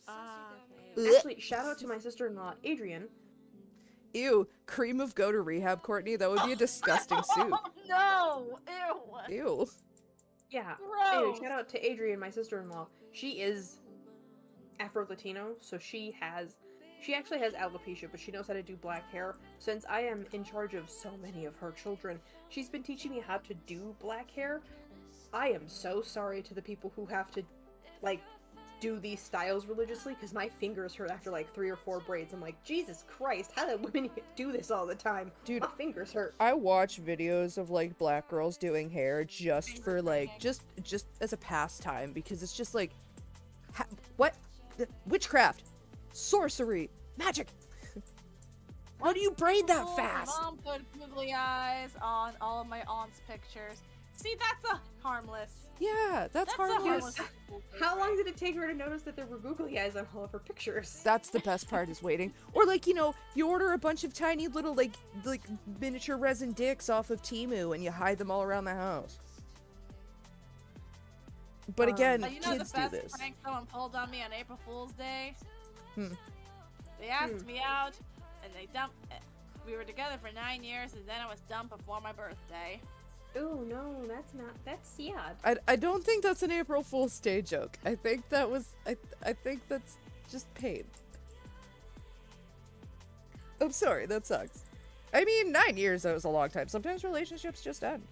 Okay. Actually, shout out to my sister-in-law, Adrian. Ew, cream of go to rehab, Courtney. That would be a disgusting soup. Oh, no! Ew! Ew. Yeah. Gross! Anyway, shout out to Adrian, my sister-in-law. She is Afro-Latino, so she actually has alopecia, but she knows how to do black hair. Since I am in charge of so many of her children, she's been teaching me how to do black hair. I am so sorry to the people who have to, like, do these styles religiously, because my fingers hurt after like 3 or 4 braids. I'm like, Jesus Christ, how do women do this all the time? Dude, my fingers hurt. I watch videos of like black girls doing hair just for like just as a pastime, because it's just like what witchcraft, sorcery, magic. How do you braid that fast? Mom put googly eyes on all of my aunt's pictures. See, that's a harmless. Yeah, that's harmless. How long did it take her to notice that there were googly eyes on all of her pictures? That's the best part, is waiting. Or like, you know, you order a bunch of tiny little like miniature resin dicks off of Temu and you hide them all around the house. But again, you know kids the best do this. prank someone pulled on me on April Fool's Day? Hmm. They asked me out, and they dumped. We were together for 9 years, and then I was dumped before my birthday. Oh no, that's sad. I don't think that's an April Fool's Day joke. I think that was I think that's just pain. I'm sorry, that sucks. I mean, 9 years, that was a long time. Sometimes relationships just end.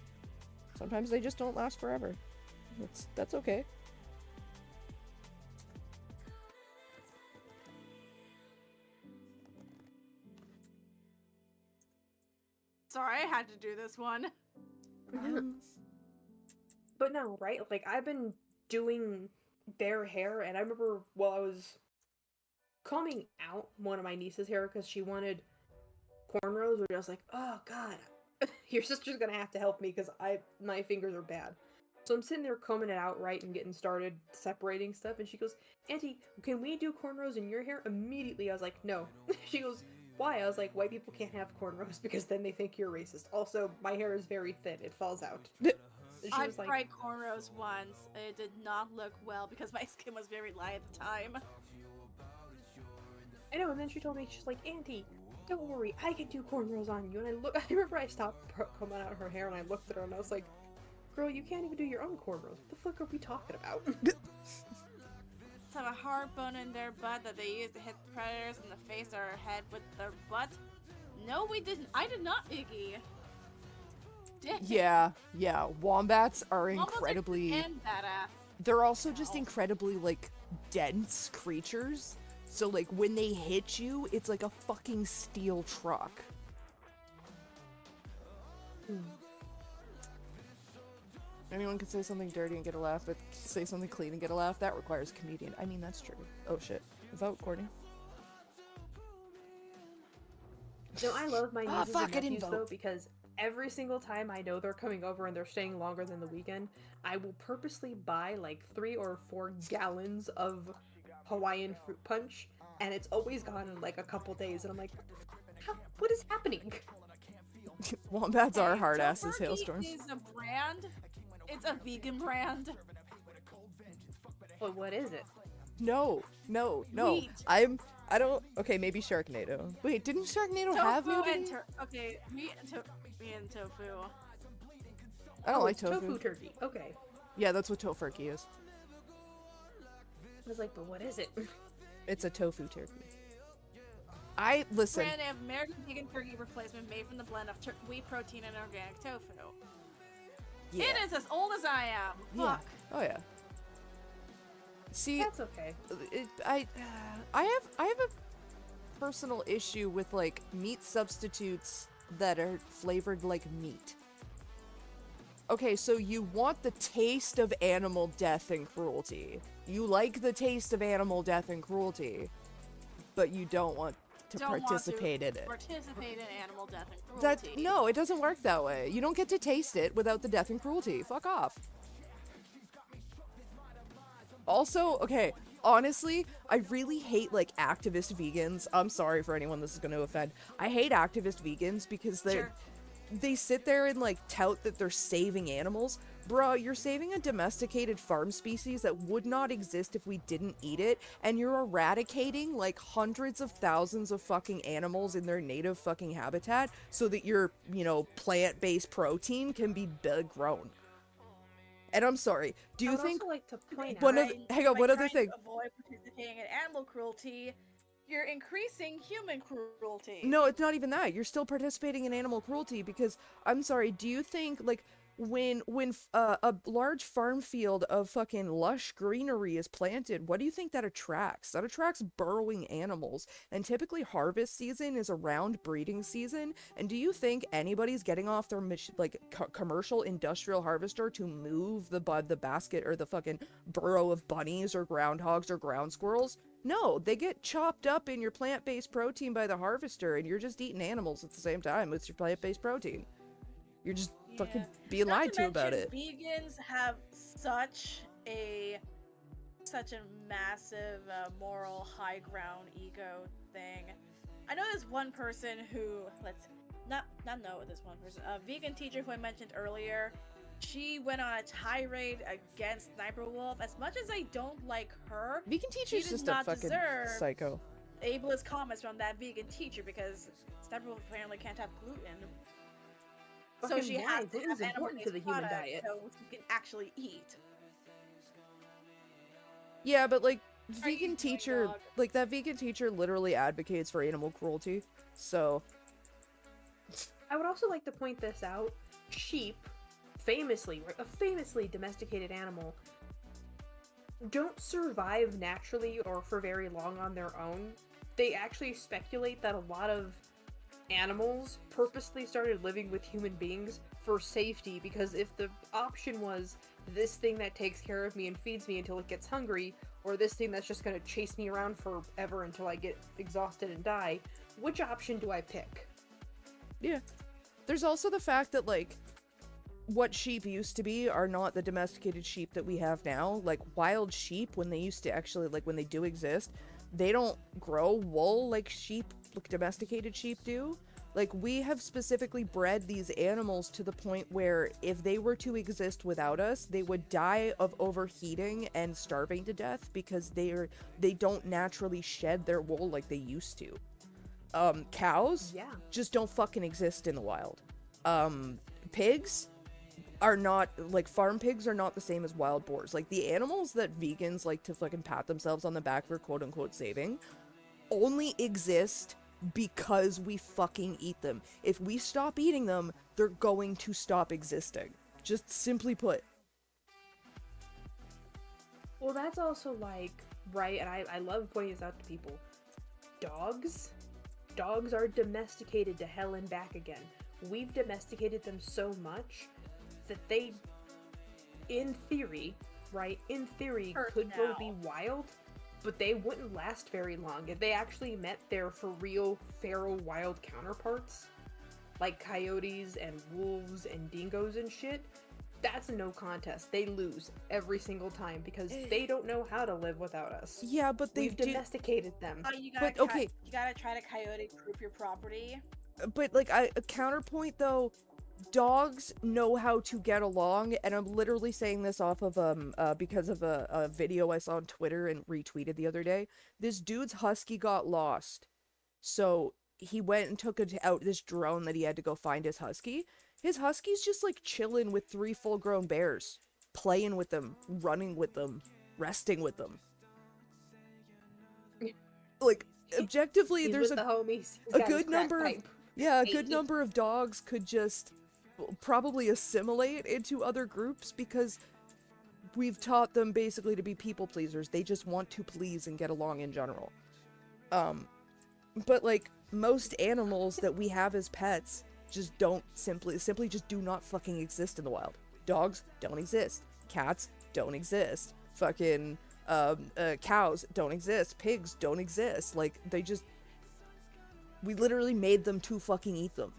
Sometimes they just don't last forever. That's okay. Sorry, I had to do this one. But no, right? Like, I've been doing their hair, and I remember while I was combing out one of my niece's hair because she wanted cornrows, where I was like, oh god, your sister's gonna have to help me because my fingers are bad. So I'm sitting there combing it out right and getting started separating stuff, and she goes, "Auntie, can we do cornrows in your hair?" Immediately I was like, "No." She goes, "Why?" I was like, "White people can't have cornrows because then they think you're racist. Also, my hair is very thin, it falls out." And she I was like, tried cornrows once. It did not look well because my skin was very light at the time. I know, and then she told me, she's like, "Auntie, don't worry, I can do cornrows on you." And I remember I stopped combing out her hair and I looked at her and I was like, "Girl, you can't even do your own cornrows. What the fuck are we talking about?" Have a hard bone in their butt that they use to hit predators in the face or head with their butt. No, we didn't. I did not, Iggy. Yeah, wombats are Almost incredibly... like and badass. They're also just incredibly, like, dense creatures. So, like, when they hit you, it's like a fucking steel truck. Anyone can say something dirty and get a laugh, but say something clean and get a laugh, that requires a comedian. I mean, that's true. Oh shit. Is that recording? No, I love my nieces fuck, and I didn't nephews, vote. though, because every single time I know they're coming over and they're staying longer than the weekend, I will purposely buy like 3 or 4 gallons of Hawaiian fruit punch, and it's always gone in like a couple days, and I'm like, what is happening? Wombats are Hey, hard asses, Tofurkey Hailstorm. is a brand. It's a vegan brand. Well, what is it? No. Wheat. I don't... Okay, maybe Sharknado. Wait, didn't Sharknado have Tofu and nudity? okay, meat and tofu. I don't like it's tofu. tofu turkey. Okay. Yeah, that's what Tofurkey is. I was like, but what is it? It's a tofu turkey. Listen. Brand of American vegan turkey replacement made from the blend of wheat protein and organic tofu. Yeah. It is as old as I am. Yeah. Fuck. Oh yeah. See, That's okay. I have a personal issue with like meat substitutes that are flavored like meat. Okay, so you want the taste of animal death and cruelty. You like the taste of animal death and cruelty, but you don't want to participate in it. Participate in animal death and cruelty. No, it doesn't work that way. You don't get to taste it without the death and cruelty. Fuck off. Also, okay, honestly, I really hate, like, activist vegans. I'm sorry for anyone this is going to offend. I hate activist vegans because they sit there and, like, tout that they're saving animals. Bruh, you're saving a domesticated farm species that would not exist if we didn't eat it, and you're eradicating, like, hundreds of thousands of fucking animals in their native fucking habitat so that your, you know, plant-based protein can be grown. And I'm sorry, do you I would think... also like to point One out... of hang on, one other thing. To avoid participating in animal cruelty, you're increasing human cruelty. No, it's not even that. You're still participating in animal cruelty because, I'm sorry, do you think, like, when a large farm field of fucking lush greenery is planted, what do you think that attracts? That attracts burrowing animals, and typically harvest season is around breeding season, and do you think anybody's getting off their, commercial industrial harvester to move the basket or the fucking burrow of bunnies or groundhogs or ground squirrels? No, they get chopped up in your plant-based protein by the harvester, and you're just eating animals at the same time with your plant-based protein. You're just fucking being lied to about it. Vegans have such a massive moral high ground ego thing. I know there's one person who this one person, a vegan teacher who I mentioned earlier. She went on a tirade against Sniper Wolf. As much as I don't like her, Vegan teacher's just a fucking psycho. Ableist comments from that vegan teacher because Sniper Wolf apparently can't have gluten. So she has to have important to the human diet. so she can actually eat. Yeah, but like vegan teacher, like that vegan teacher literally advocates for animal cruelty. So I would also like to point this out. Sheep, a famously domesticated animal, don't survive naturally or for very long on their own. They actually speculate that a lot of animals purposely started living with human beings for safety, because if the option was this thing that takes care of me and feeds me until it gets hungry, or this thing that's just gonna chase me around forever until I get exhausted and die, which option do I pick? yeah. There's also the fact that, like, what sheep used to be are not the domesticated sheep that we have now. Like, wild sheep, when they used to actually, like, when they do exist, they don't grow wool like sheep, like domesticated sheep do. Like, we have specifically bred these animals to the point where if they were to exist without us, they would die of overheating and starving to death because they don't naturally shed their wool like they used to. Cows Yeah. just don't fucking exist in the wild. Pigs are not, like, farm pigs are not the same as wild boars. Like, the animals that vegans like to fucking pat themselves on the back for quote-unquote saving only exist because we fucking eat them. If we stop eating them, they're going to stop existing. Just simply put. Well, that's also like, right, and I love pointing this out to people. Dogs are domesticated to hell and back again. We've domesticated them so much that they, in theory, could go be wild, but they wouldn't last very long if they actually met their for real feral wild counterparts, like coyotes and wolves and dingoes and shit. That's a no contest. They lose every single time because they don't know how to live without us. Yeah, but We've domesticated them. Oh, you gotta you gotta try to coyote-proof your property. But, like, a counterpoint, though, dogs know how to get along, and I'm literally saying this off of, because of a video I saw on Twitter and retweeted the other day. This dude's husky got lost. So, he went and took out this drone that he had to go find his husky. His husky's just, like, chilling with 3 full-grown bears. Playing with them, running with them, resting with them. Like, objectively, He's there's with the homies. He's a got his good crack number of... pipe. Yeah, a good number of dogs could just probably assimilate into other groups because we've taught them basically to be people pleasers. They just want to please and get along in general. But, like, most animals that we have as pets just don't simply just do not fucking exist in the wild. Dogs don't exist. Cats don't exist. Fucking cows don't exist. Pigs don't exist. Like, they just... We literally made them to fucking eat them.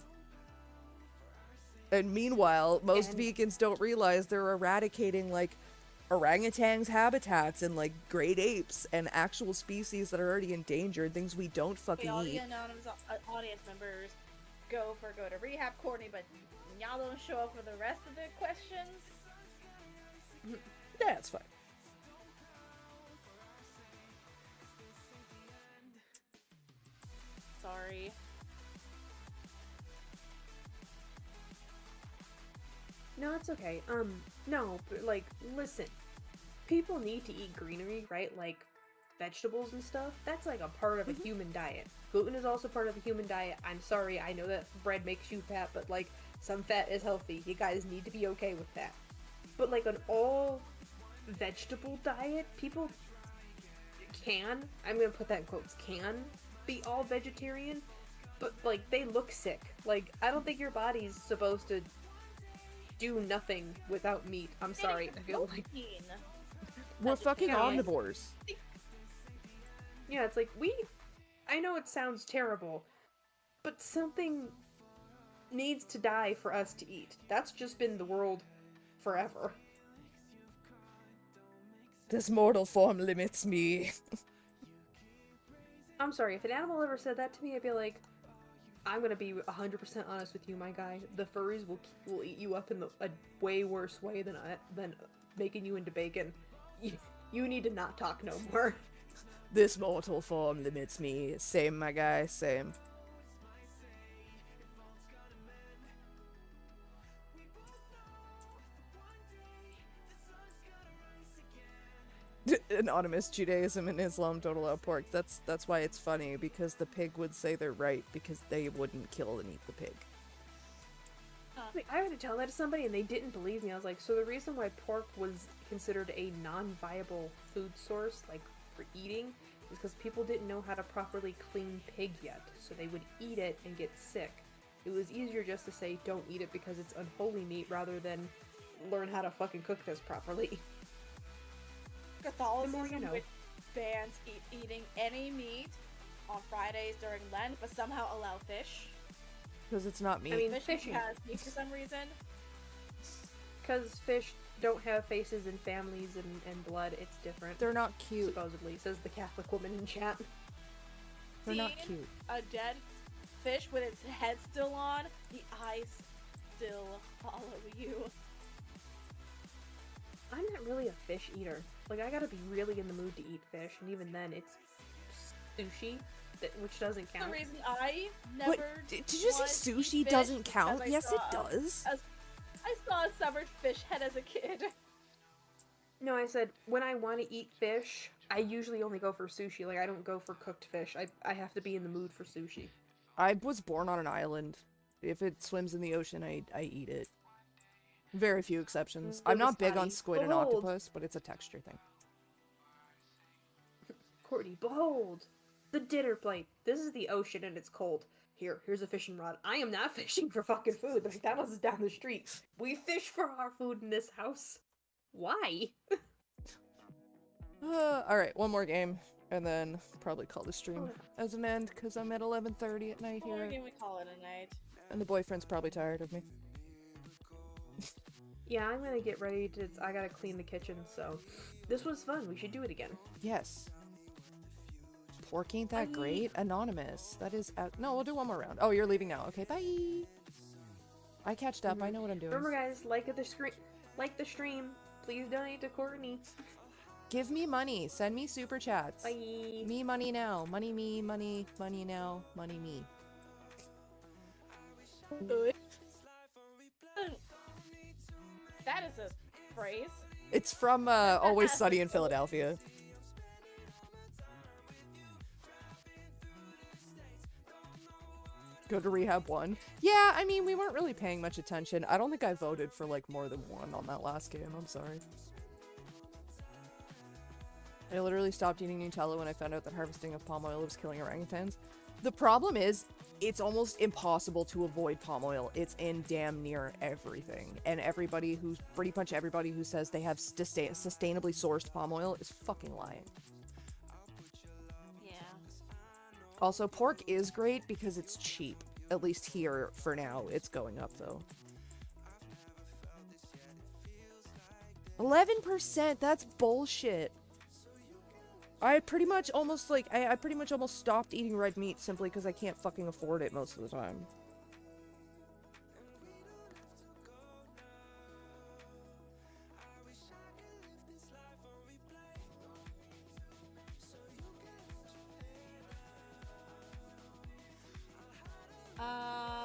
And meanwhile, most vegans don't realize they're eradicating, like, orangutans' habitats and, like, great apes and actual species that are already endangered, things we don't fucking all eat. the anonymous audience members go to rehab, Courtney, but y'all don't show up for the rest of the questions. Yeah, it's fine. Sorry. No, it's okay. No, but, like, listen. People need to eat greenery, right? Like, vegetables and stuff. That's, like, a part of a human diet. Gluten is also part of the human diet. I'm sorry, I know that bread makes you fat, but, like, some fat is healthy. You guys need to be okay with that. But, like, an all-vegetable diet, people can, I'm gonna put that in quotes, can be all vegetarian, but, like, they look sick. Like, I don't think your body's supposed to do nothing without meat. I'm sorry, I feel like... We're fucking omnivores. Yeah, it's like, I know it sounds terrible, but something needs to die for us to eat. That's just been the world forever. This mortal form limits me. I'm sorry, if an animal ever said that to me, I'd be like, I'm gonna be 100% honest with you, my guy. The furries will eat you up in a way worse way than making you into bacon. You need to not talk no more. This mortal form limits me. Same, my guy, same. Anonymous, Judaism and Islam don't allow pork. That's why it's funny, because the pig would say they're right, because they wouldn't kill and eat the pig. Wait, I had to tell that to somebody and they didn't believe me. I was like, so the reason why pork was considered a non-viable food source, like, for eating, is because people didn't know how to properly clean pig yet, so they would eat it and get sick. It was easier just to say, don't eat it because it's unholy meat, rather than learn how to fucking cook this properly. Catholicism, you know. which bans eating any meat on Fridays during Lent, but somehow allow fish. Because it's not meat. I mean, Fish fishing. has meat for some reason. because fish don't have faces and families and blood. It's different. They're not cute. Supposedly, says the Catholic woman in chat. They're not Seeing cute. A dead fish with its head still on, the eyes still follow you. I'm not really a fish eater. Like, I gotta be really in the mood to eat fish, and even then, it's sushi, which doesn't The count. reason I never Wait, did you wanted say to eat sushi fish doesn't because count? I Yes, it saw does. I saw a severed fish head as a kid. No, I said, when I want to eat fish, I usually only go for sushi. Like, I don't go for cooked fish. I have to be in the mood for sushi. I was born on an island. If it swims in the ocean, I eat it. Very few exceptions. I'm not big on Spotty. squid and Behold. octopus, but it's a texture thing. Courtney, behold! The dinner plate. This is the ocean and it's cold. Here's a fishing rod. I am not fishing for fucking food. The McDonald's is down the street. We fish for our food in this house. Why? Alright, one more game. And then probably call the stream Oh. as an end, because I'm at 11:30 at night Or here. can we call it a night? And the boyfriend's probably tired of me. Yeah, I'm gonna get ready to. I gotta clean the kitchen, so. This was fun. We should do it again. Yes. Pork ain't that Bye. great. Anonymous. That is out. No, we'll do one more round. Oh, you're leaving now. Okay, bye. I catched up. I know what I'm doing. Remember, guys, like the stream. Please donate to Courtney. Give me money. Send me super chats. Bye. Me money now. Money me. Money. Money now. Money me. That is a phrase. It's from Always Sunny in Philadelphia. Go to Rehab 1. Yeah, I mean, we weren't really paying much attention. I don't think I voted for, like, more than one on that last game. I'm sorry. I literally stopped eating Nutella when I found out that harvesting of palm oil was killing orangutans. The problem is, it's almost impossible to avoid palm oil. It's in damn near everything. And pretty much everybody who says they have sustainably sourced palm oil is fucking lying. Yeah. Also, pork is great because it's cheap. At least here, for now. It's going up, though. 11%? That's bullshit. I pretty much almost stopped eating red meat simply because I can't fucking afford it most of the time.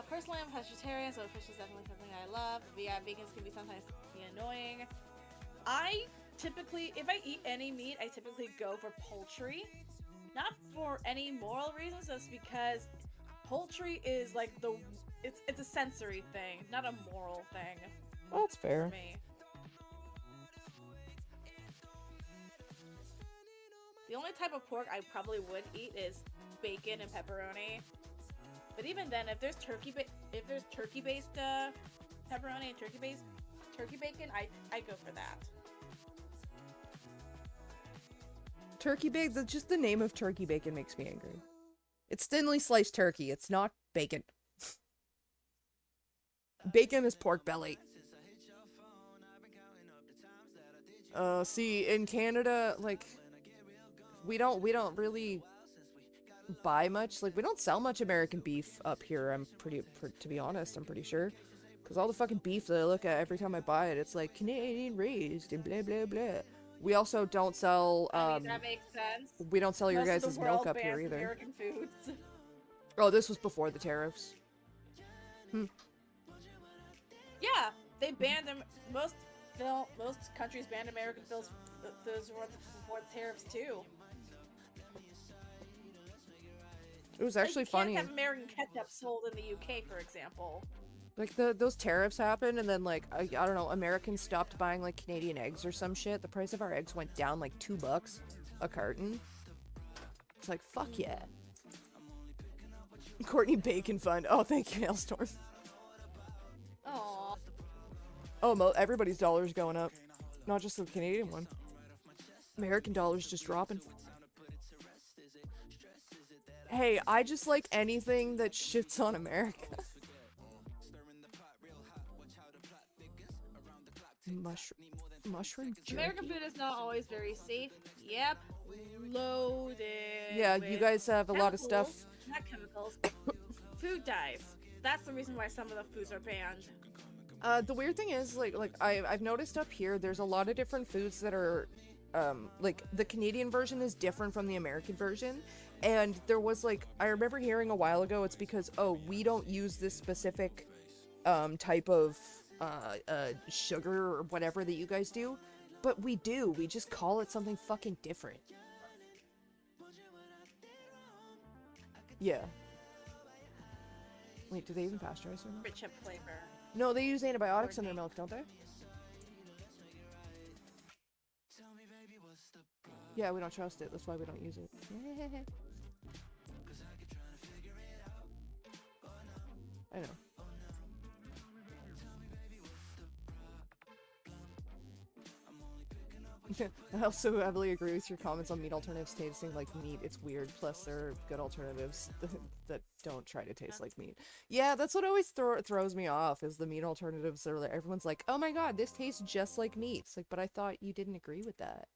Personally, I'm vegetarian, so fish is definitely something I love. But yeah, vegans can be sometimes annoying. I typically, if I eat any meat, I typically go for poultry. Not for any moral reasons, just because poultry is like it's a sensory thing, not a moral thing Oh, that's fair. for me. The only type of pork I probably would eat is bacon and pepperoni. But even then, if there's turkey-based pepperoni and turkey-based turkey bacon, I go for that. Turkey bacon, just the name of turkey bacon makes me angry. It's thinly sliced turkey, it's not bacon. Bacon is pork belly. See, in Canada, like, we don't really buy much, like, we don't sell much American beef up here, to be honest, I'm pretty sure. Because all the fucking beef that I look at every time I buy it, it's like, Canadian raised, and blah blah blah. We also don't sell, I mean, that makes sense. we don't sell your Most of guys' the milk world up here bans either. American foods. Oh, this was before the tariffs. Yeah, they banned them. Most countries banned American foods before the tariffs too. It was actually You funny. can't have American ketchup sold in the UK, for example. Like, those tariffs happened, and then, like, I don't know, Americans stopped buying, like, Canadian eggs or some shit. The price of our eggs went down, like, $2 a carton. It's like, fuck yeah. Courtney Bacon Fund. Oh, thank you, Hailstorm. Aww. Oh, everybody's dollar's going up. Not just the Canadian one. American dollar's just dropping. Hey, I just like anything that shits on America. Mushroom jerky. American food is not always very safe. Yep, loaded. Yeah, you with guys have a lot of stuff. chemicals, not chemicals. Food dyes. That's the reason why some of the foods are banned. The weird thing is, like I've noticed up here, there's a lot of different foods that are, like, the Canadian version is different from the American version, and there was, like, I remember hearing a while ago, it's because, oh, we don't use this specific, type of, sugar or whatever that you guys do, but we do, we just call it something fucking different. Yeah. Wait, do they even pasteurize their milk? Rich flavor. No, they use antibiotics in their milk, don't they? Yeah, we don't trust it. That's why we don't use it. I know. I also heavily agree with your comments on meat alternatives tasting like meat. It's weird. Plus, there are good alternatives that don't try to taste like meat. Yeah, that's what always throws me off, is the meat alternatives are like, everyone's like, oh my god, this tastes just like meat. It's like, but I thought you didn't agree with that.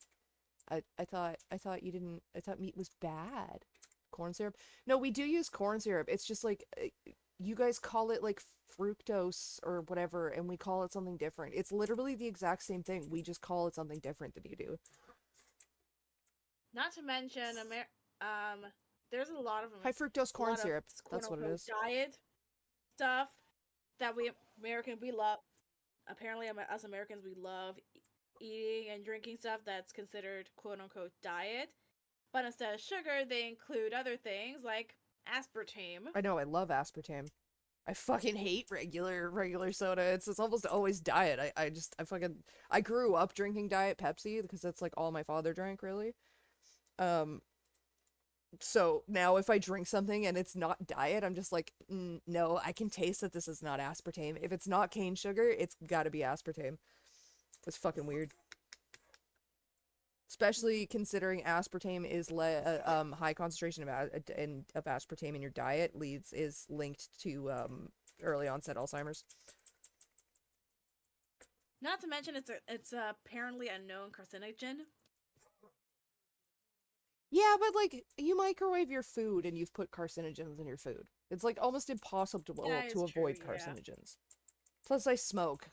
I thought you didn't, I thought meat was bad. Corn syrup? No, we do use corn syrup. It's just like, you guys call it like fructose or whatever, and we call it something different. It's literally the exact same thing. We just call it something different than you do. Not to mention, there's a lot of High fructose corn lot of syrup. That's what it is. diet stuff that we love. Apparently, us Americans, we love eating and drinking stuff that's considered quote-unquote diet. But instead of sugar, they include other things like aspartame. I know, I love aspartame. I fucking hate regular soda. It's almost always diet. I grew up drinking Diet Pepsi because that's like all my father drank, really. So now if I drink something and it's not diet, I'm just like, no, I can taste that this is not aspartame. If it's not cane sugar, it's gotta be aspartame. It's fucking weird. Especially considering aspartame is high concentration of aspartame in your diet is linked to early onset Alzheimer's. Not to mention it's apparently a known carcinogen. Yeah, but like you microwave your food and you've put carcinogens in your food. It's like almost impossible to avoid carcinogens. Plus I smoke.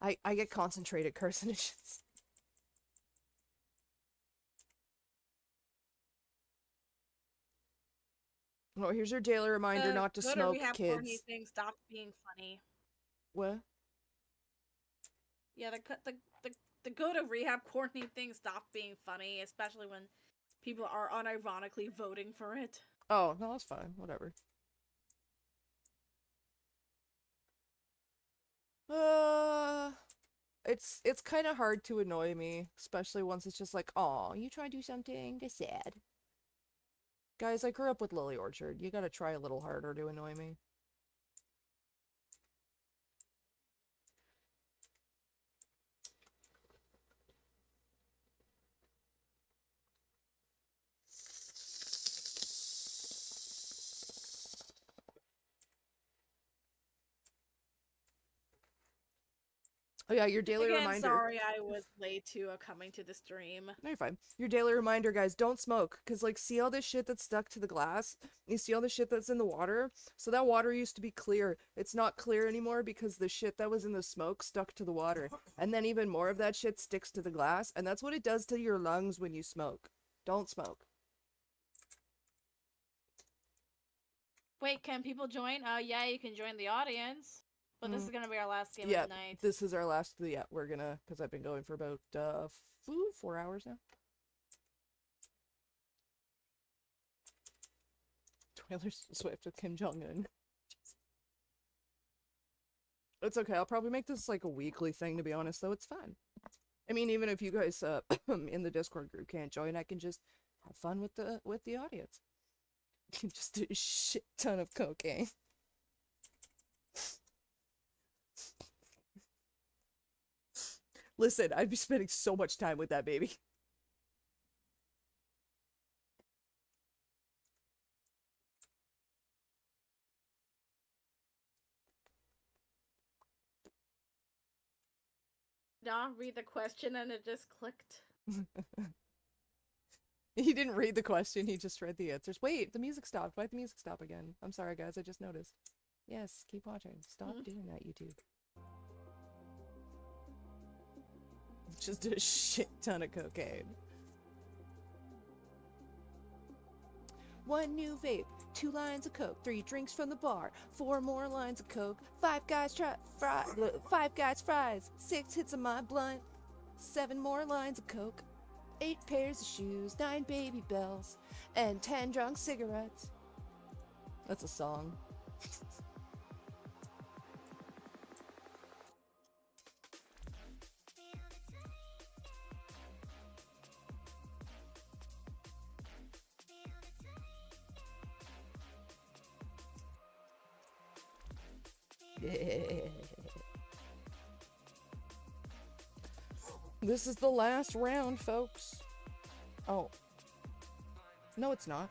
I get concentrated carcinogens. Oh, here's your daily reminder not to smoke, kids. Thing stopped being funny. What? Yeah, the go to rehab quarantine thing stopped being funny, especially when people are unironically voting for it. Oh, no, that's fine. Whatever. It's kind of hard to annoy me, especially once it's just like, "Aw, you try to do something that's sad." Guys, I grew up with Lily Orchard. You gotta try a little harder to annoy me. Oh yeah, your daily reminder. Sorry I was late to coming to the stream. No, you're fine. Your daily reminder, guys, don't smoke. Because, like, see all this shit that's stuck to the glass? You see all the shit that's in the water? So that water used to be clear. It's not clear anymore because the shit that was in the smoke stuck to the water. And then even more of that shit sticks to the glass. And that's what it does to your lungs when you smoke. Don't smoke. Wait, can people join? Yeah, you can join the audience. But this is gonna be our last game of the night. This is our last. Yeah, we're gonna, because I've been going for about 4 hours now. Taylor Swift with Kim Jong-un. It's okay. I'll probably make this like a weekly thing. To be honest, though, it's fun. I mean, even if you guys in the Discord group can't join, I can just have fun with the audience. Just do a shit ton of cocaine. Listen, I'd be spending so much time with that baby. not read the question and it just clicked. He didn't read the question, he just read the answers. Wait, the music stopped. Why'd the music stop again? I'm sorry, guys, I just noticed. Yes, keep watching. Stop doing that, YouTube. Just a shit ton of cocaine. 1 new vape, 2 lines of coke, 3 drinks from the bar, 4 more lines of coke, 5 guys fries, 6 hits of my blunt, 7 more lines of coke, 8 pairs of shoes, 9 baby bells, and 10 drunk cigarettes. That's a song. This is the last round, folks. Oh. No, it's not.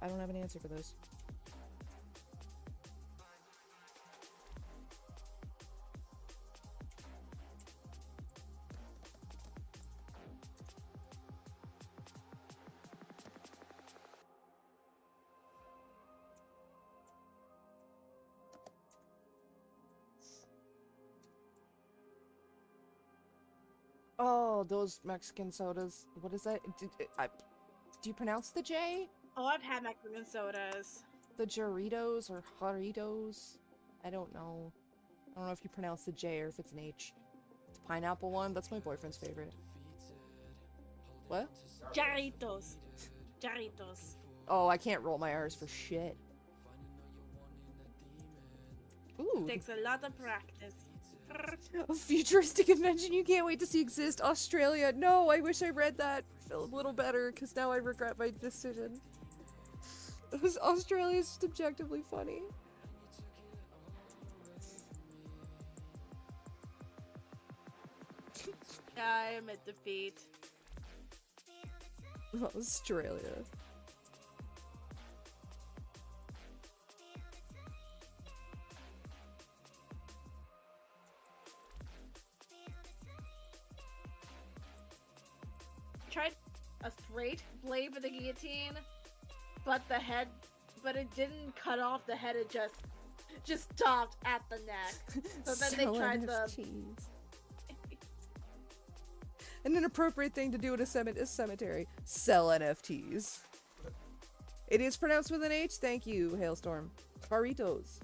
I don't have an answer for this. Oh, those Mexican sodas. What is that? Do you pronounce the J? Oh, I've had Mexican sodas. The Jarritos or Jarritos? I don't know. I don't know if you pronounce the J or if it's an H. The pineapple one? That's my boyfriend's favorite. What? Jarritos. Jarritos. Oh, I can't roll my R's for shit. Ooh. Takes a lot of practice. A futuristic invention you can't wait to see exist. Australia. No, I wish I read that a little better because now I regret my decision. Australia's just objectively funny. I am at defeat. Australia. Tried a straight blade for the guillotine, but it didn't cut off the head, it just stopped at the neck. So then they tried NFTs. An inappropriate thing to do at a cemetery. Sell NFTs. It is pronounced with an H. Thank you, Hailstorm. Barritos.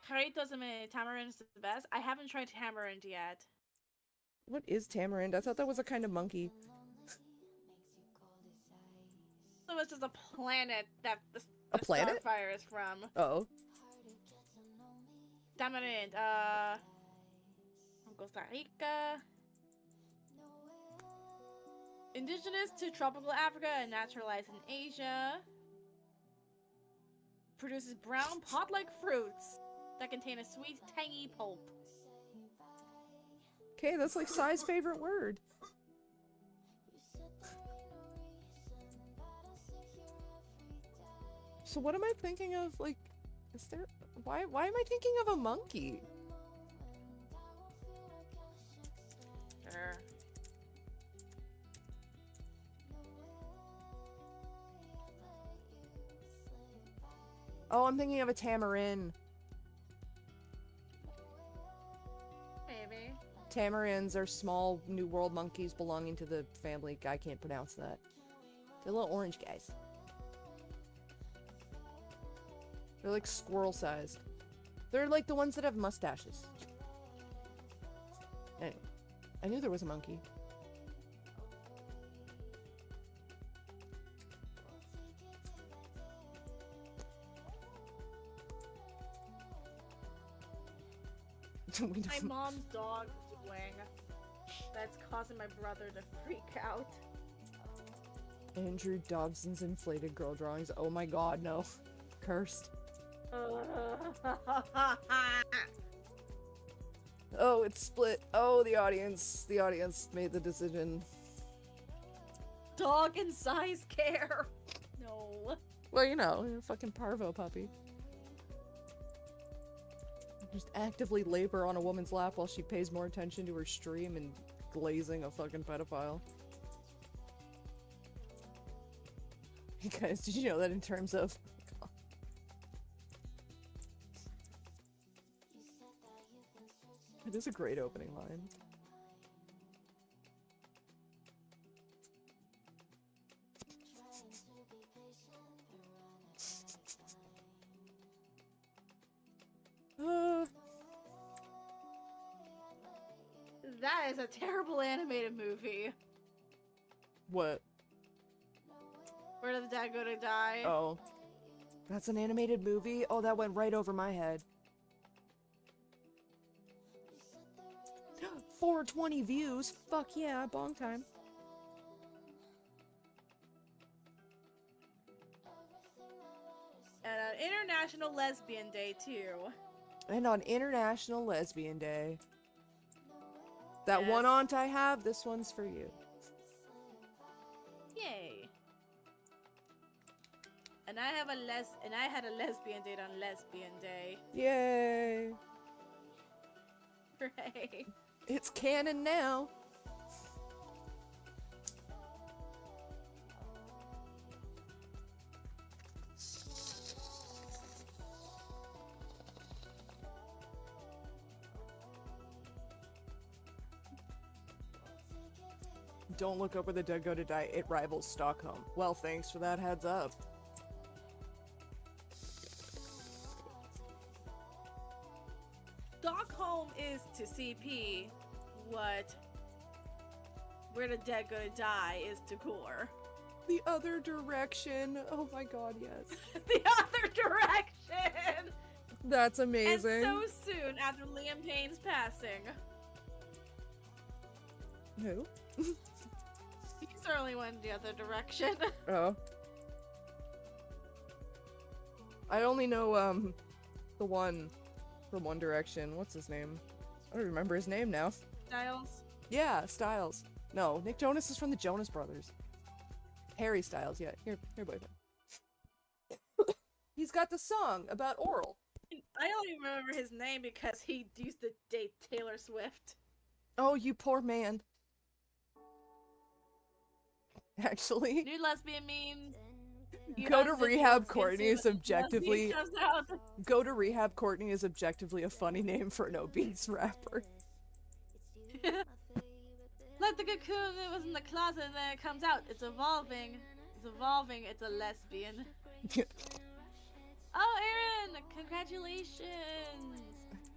Jarritos and tamarind is the best. I haven't tried tamarind yet. What is tamarind? I thought that was a kind of monkey. So it's just a planet that the planet? Starfire is from. Oh. Tamarind, from Costa Rica. Indigenous to tropical Africa and naturalized in Asia. Produces brown pot-like fruits that contain a sweet, tangy pulp. Okay, that's like Sai's favorite word. So what am I thinking of? Like, is there... Why am I thinking of a monkey? Sure. Oh, I'm thinking of a tamarin. Maybe. Tamarins are small New World monkeys belonging to the family. I can't pronounce that. They're little orange guys. They're like squirrel-sized. They're like the ones that have mustaches. Anyway, I knew there was a monkey. My mom's dog is doing. That's causing my brother to freak out. Andrew Dobson's inflated girl drawings. Oh my god, no. Cursed. Oh, it's split. Oh, the audience made the decision. dog in size care. No. Well, you know, a fucking parvo puppy. Just actively labor on a woman's lap while she pays more attention to her stream and glazing a fucking pedophile. Hey guys, did you know that in terms of... It is a great opening line. That is a terrible animated movie. What? Where did the dad go to die? Oh. That's an animated movie? Oh, that went right over my head. 420 views? Fuck yeah, bong time. And on International Lesbian Day, too. And on International Lesbian Day. That Yes. one aunt I have, this one's for you. Yay. And I had a lesbian date on Lesbian Day. Yay! Hooray. It's canon now. Don't look up where the dead go to die. It rivals Stockholm. Well, thanks for that heads up. Stockholm is to CP what Where the Dead Go to Die is to Gore. The other direction. Oh my god, yes. The other direction! That's amazing. And so soon after Liam Payne's passing. Who? He certainly went the other direction. Oh. I only know, the one from One Direction. What's his name? I don't remember his name now. Styles. Yeah, Styles. No, Nick Jonas is from the Jonas Brothers. Harry Styles, yeah. Here, boyfriend. He's got the song about oral. I only remember his name because he used to date Taylor Swift. Oh, you poor man. Actually, New lesbian meme. Go to Rehab Courtney is objectively... Lesbian comes out. Go to Rehab Courtney is objectively a funny name for an obese rapper. Like the cocoon that was in the closet and then it comes out. It's evolving. It's evolving. It's a lesbian. Oh, Aaron! Congratulations!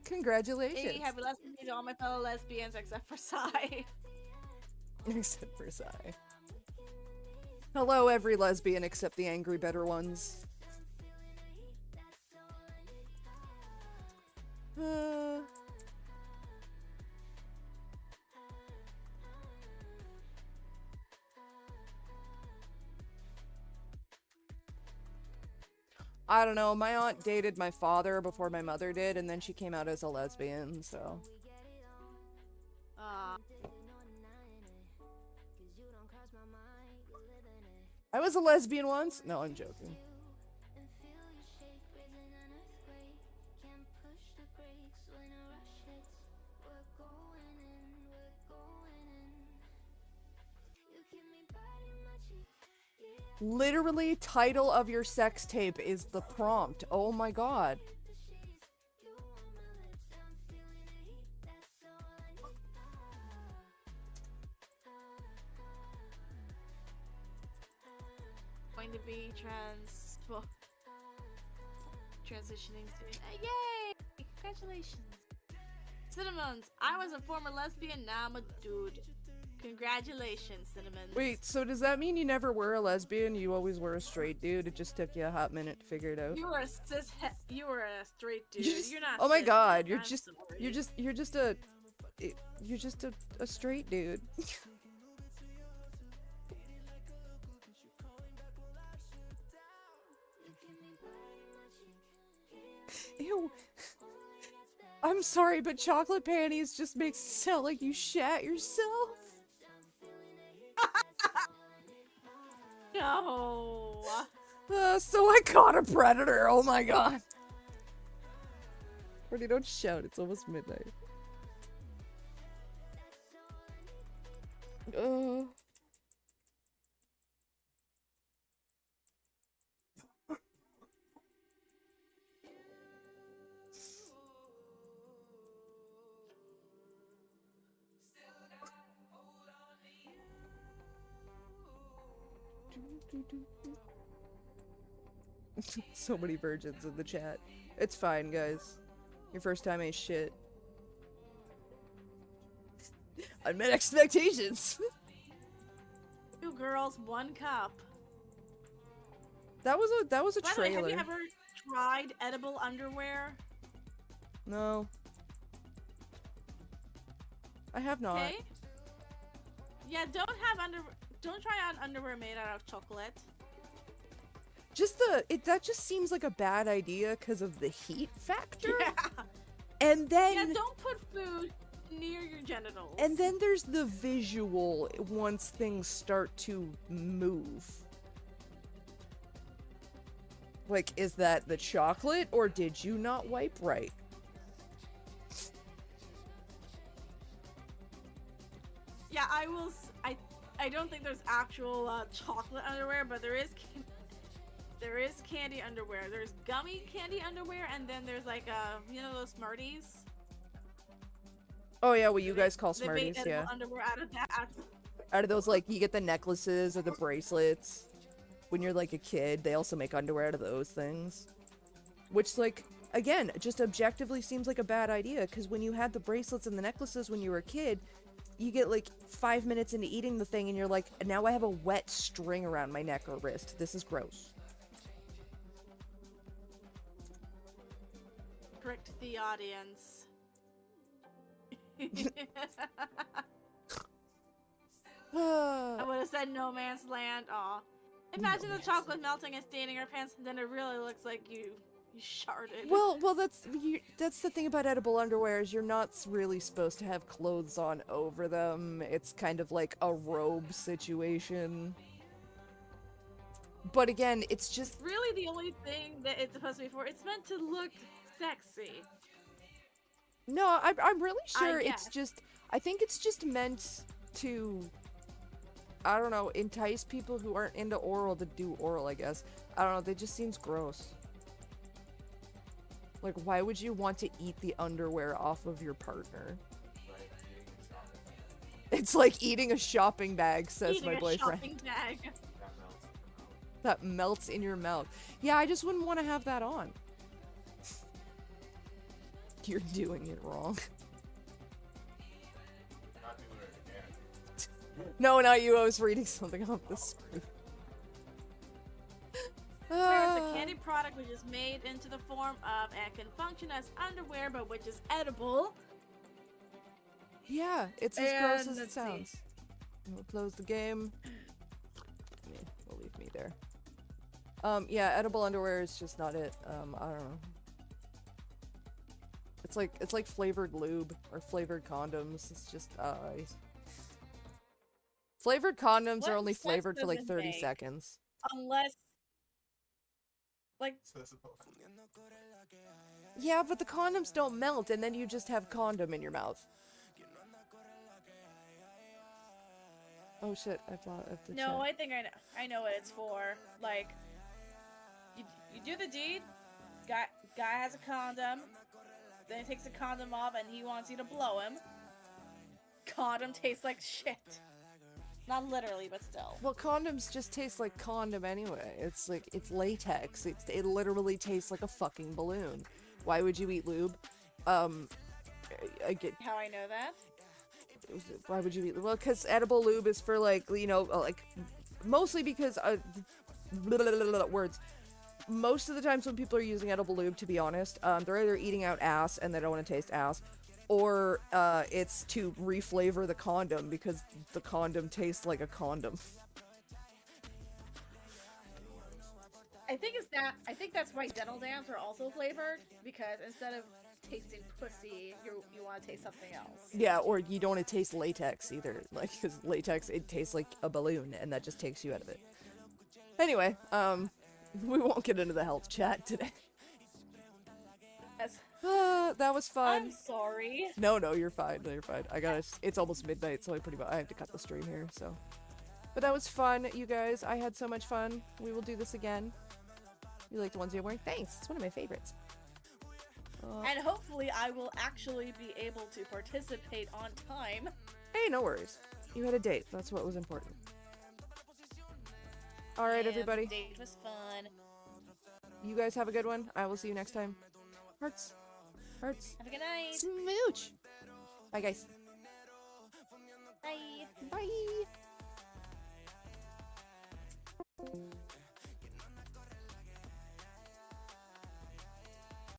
Congratulations. Hey, happy lesbian day to all my fellow lesbians except for Sai. Except for Sai. Hello, every lesbian except the angry better ones. I don't know, my aunt dated my father before my mother did, and then she came out as a lesbian, so... I was a lesbian once? No, I'm joking. Literally, title of your sex tape is the prompt. Oh my god. Going to be transitioning soon. Yay! Congratulations. Cinnamons, I was a former lesbian, now I'm a dude. Congratulations, Cinnamons. Wait, so does that mean you never were a lesbian? You always were a straight dude? It just took you a hot minute to figure it out? You were a you were a straight dude. You're not. Oh my cis, god, man. I'm sorry. you're just a straight dude. Ew. I'm sorry, but chocolate panties just makes it sound like you shat yourself. No. So I caught a predator. Oh my god. Brody, don't shout. It's almost midnight. So many virgins in the chat. It's fine, guys. Your first time ain't shit. Unmet expectations. 2 girls, 1 cup. That was a By the way, trailer. have you ever tried edible underwear? No. I have not. Okay. Yeah, don't try on underwear made out of chocolate. Just that just seems like a bad idea because of the heat factor. Yeah. And then Yeah, don't put food near your genitals. and then there's the visual once things start to move. Like, is that the chocolate or did you not wipe right? Yeah, I don't think there's actual chocolate underwear, but there is candy underwear. There's gummy candy underwear, and then there's like you know those Smarties. Oh yeah, what you guys call They made Smarties, edible yeah. underwear out of that. Out of those, like, you get the necklaces or the bracelets. When you're like a kid, they also make underwear out of those things. Which, like, again, just objectively seems like a bad idea, because when you had the bracelets and the necklaces when you were a kid, you get like 5 minutes into eating the thing and you're like, now I have a wet string around my neck or wrist. This is gross. Pricked the audience. I would have said no man's land. Aw. Imagine the chocolate melting and staining your pants, and then it really looks like you sharded. Well, that's the thing about edible underwear is you're not really supposed to have clothes on over them. It's kind of like a robe situation. But again, it's just really the only thing that it's supposed to be for. It's meant to look sexy. no. I'm really sure guess. it's just. I think it's just meant to. I don't know, entice people who aren't into oral to do oral. I guess I don't know. That just seems gross. Like, why would you want to eat the underwear off of your partner? It's like eating a shopping bag, says Eating my a boyfriend. shopping bag. That melts in your mouth. Yeah, I just wouldn't want to have that on. You're doing it wrong. Not doing it again. No, not you. I was reading something off the screen. Whereas a candy product which is made into the form of and can function as underwear, but which is edible. Yeah, it's as gross And as it let's see. sounds. We'll close the game. We'll leave me there. Yeah, edible underwear is just not it. I don't know. It's like flavored lube or flavored condoms. It's just flavored condoms are What only sense flavored for does like it 30 make? seconds. Unless, like, So that's supposed to Yeah, but the condoms don't melt, and then you just have condom in your mouth. Oh shit! I thought of the no, chat. I think I know what it's for. Like, you do the deed. Guy has a condom. Then he takes the condom off, and he wants you to blow him. Condom tastes like shit. Not literally, but still. Well, condoms just taste like condom anyway. It's like, it's latex. It literally tastes like a fucking balloon. Why would you eat lube? I get. How I know that? Why would you eat? Well, because edible lube is for like, you know, like mostly because words. Most of the times when people are using edible lube, to be honest, they're either eating out ass and they don't want to taste ass, or it's to reflavor the condom because the condom tastes like a condom. I think that's why dental dams are also flavored, because instead of tasting pussy, you want to taste something else. Yeah, or you don't want to taste latex either, like, because latex, it tastes like a balloon, and that just takes you out of it. Anyway, we won't get into the health chat today. Yes. That was fun. I'm sorry. No, you're fine. No, you're fine. It's almost midnight, so I have to cut the stream here, so. But that was fun, you guys. I had so much fun. We will do this again. You like the ones you're wearing? Thanks. It's one of my favorites. And hopefully I will actually be able to participate on time. Hey, no worries. You had a date. That's what was important. All right, Yeah, everybody. The date was fun. You guys have a good one. I will see you next time. Hearts. Hearts. Have a good night. Smooch. Bye, guys. Bye. Bye.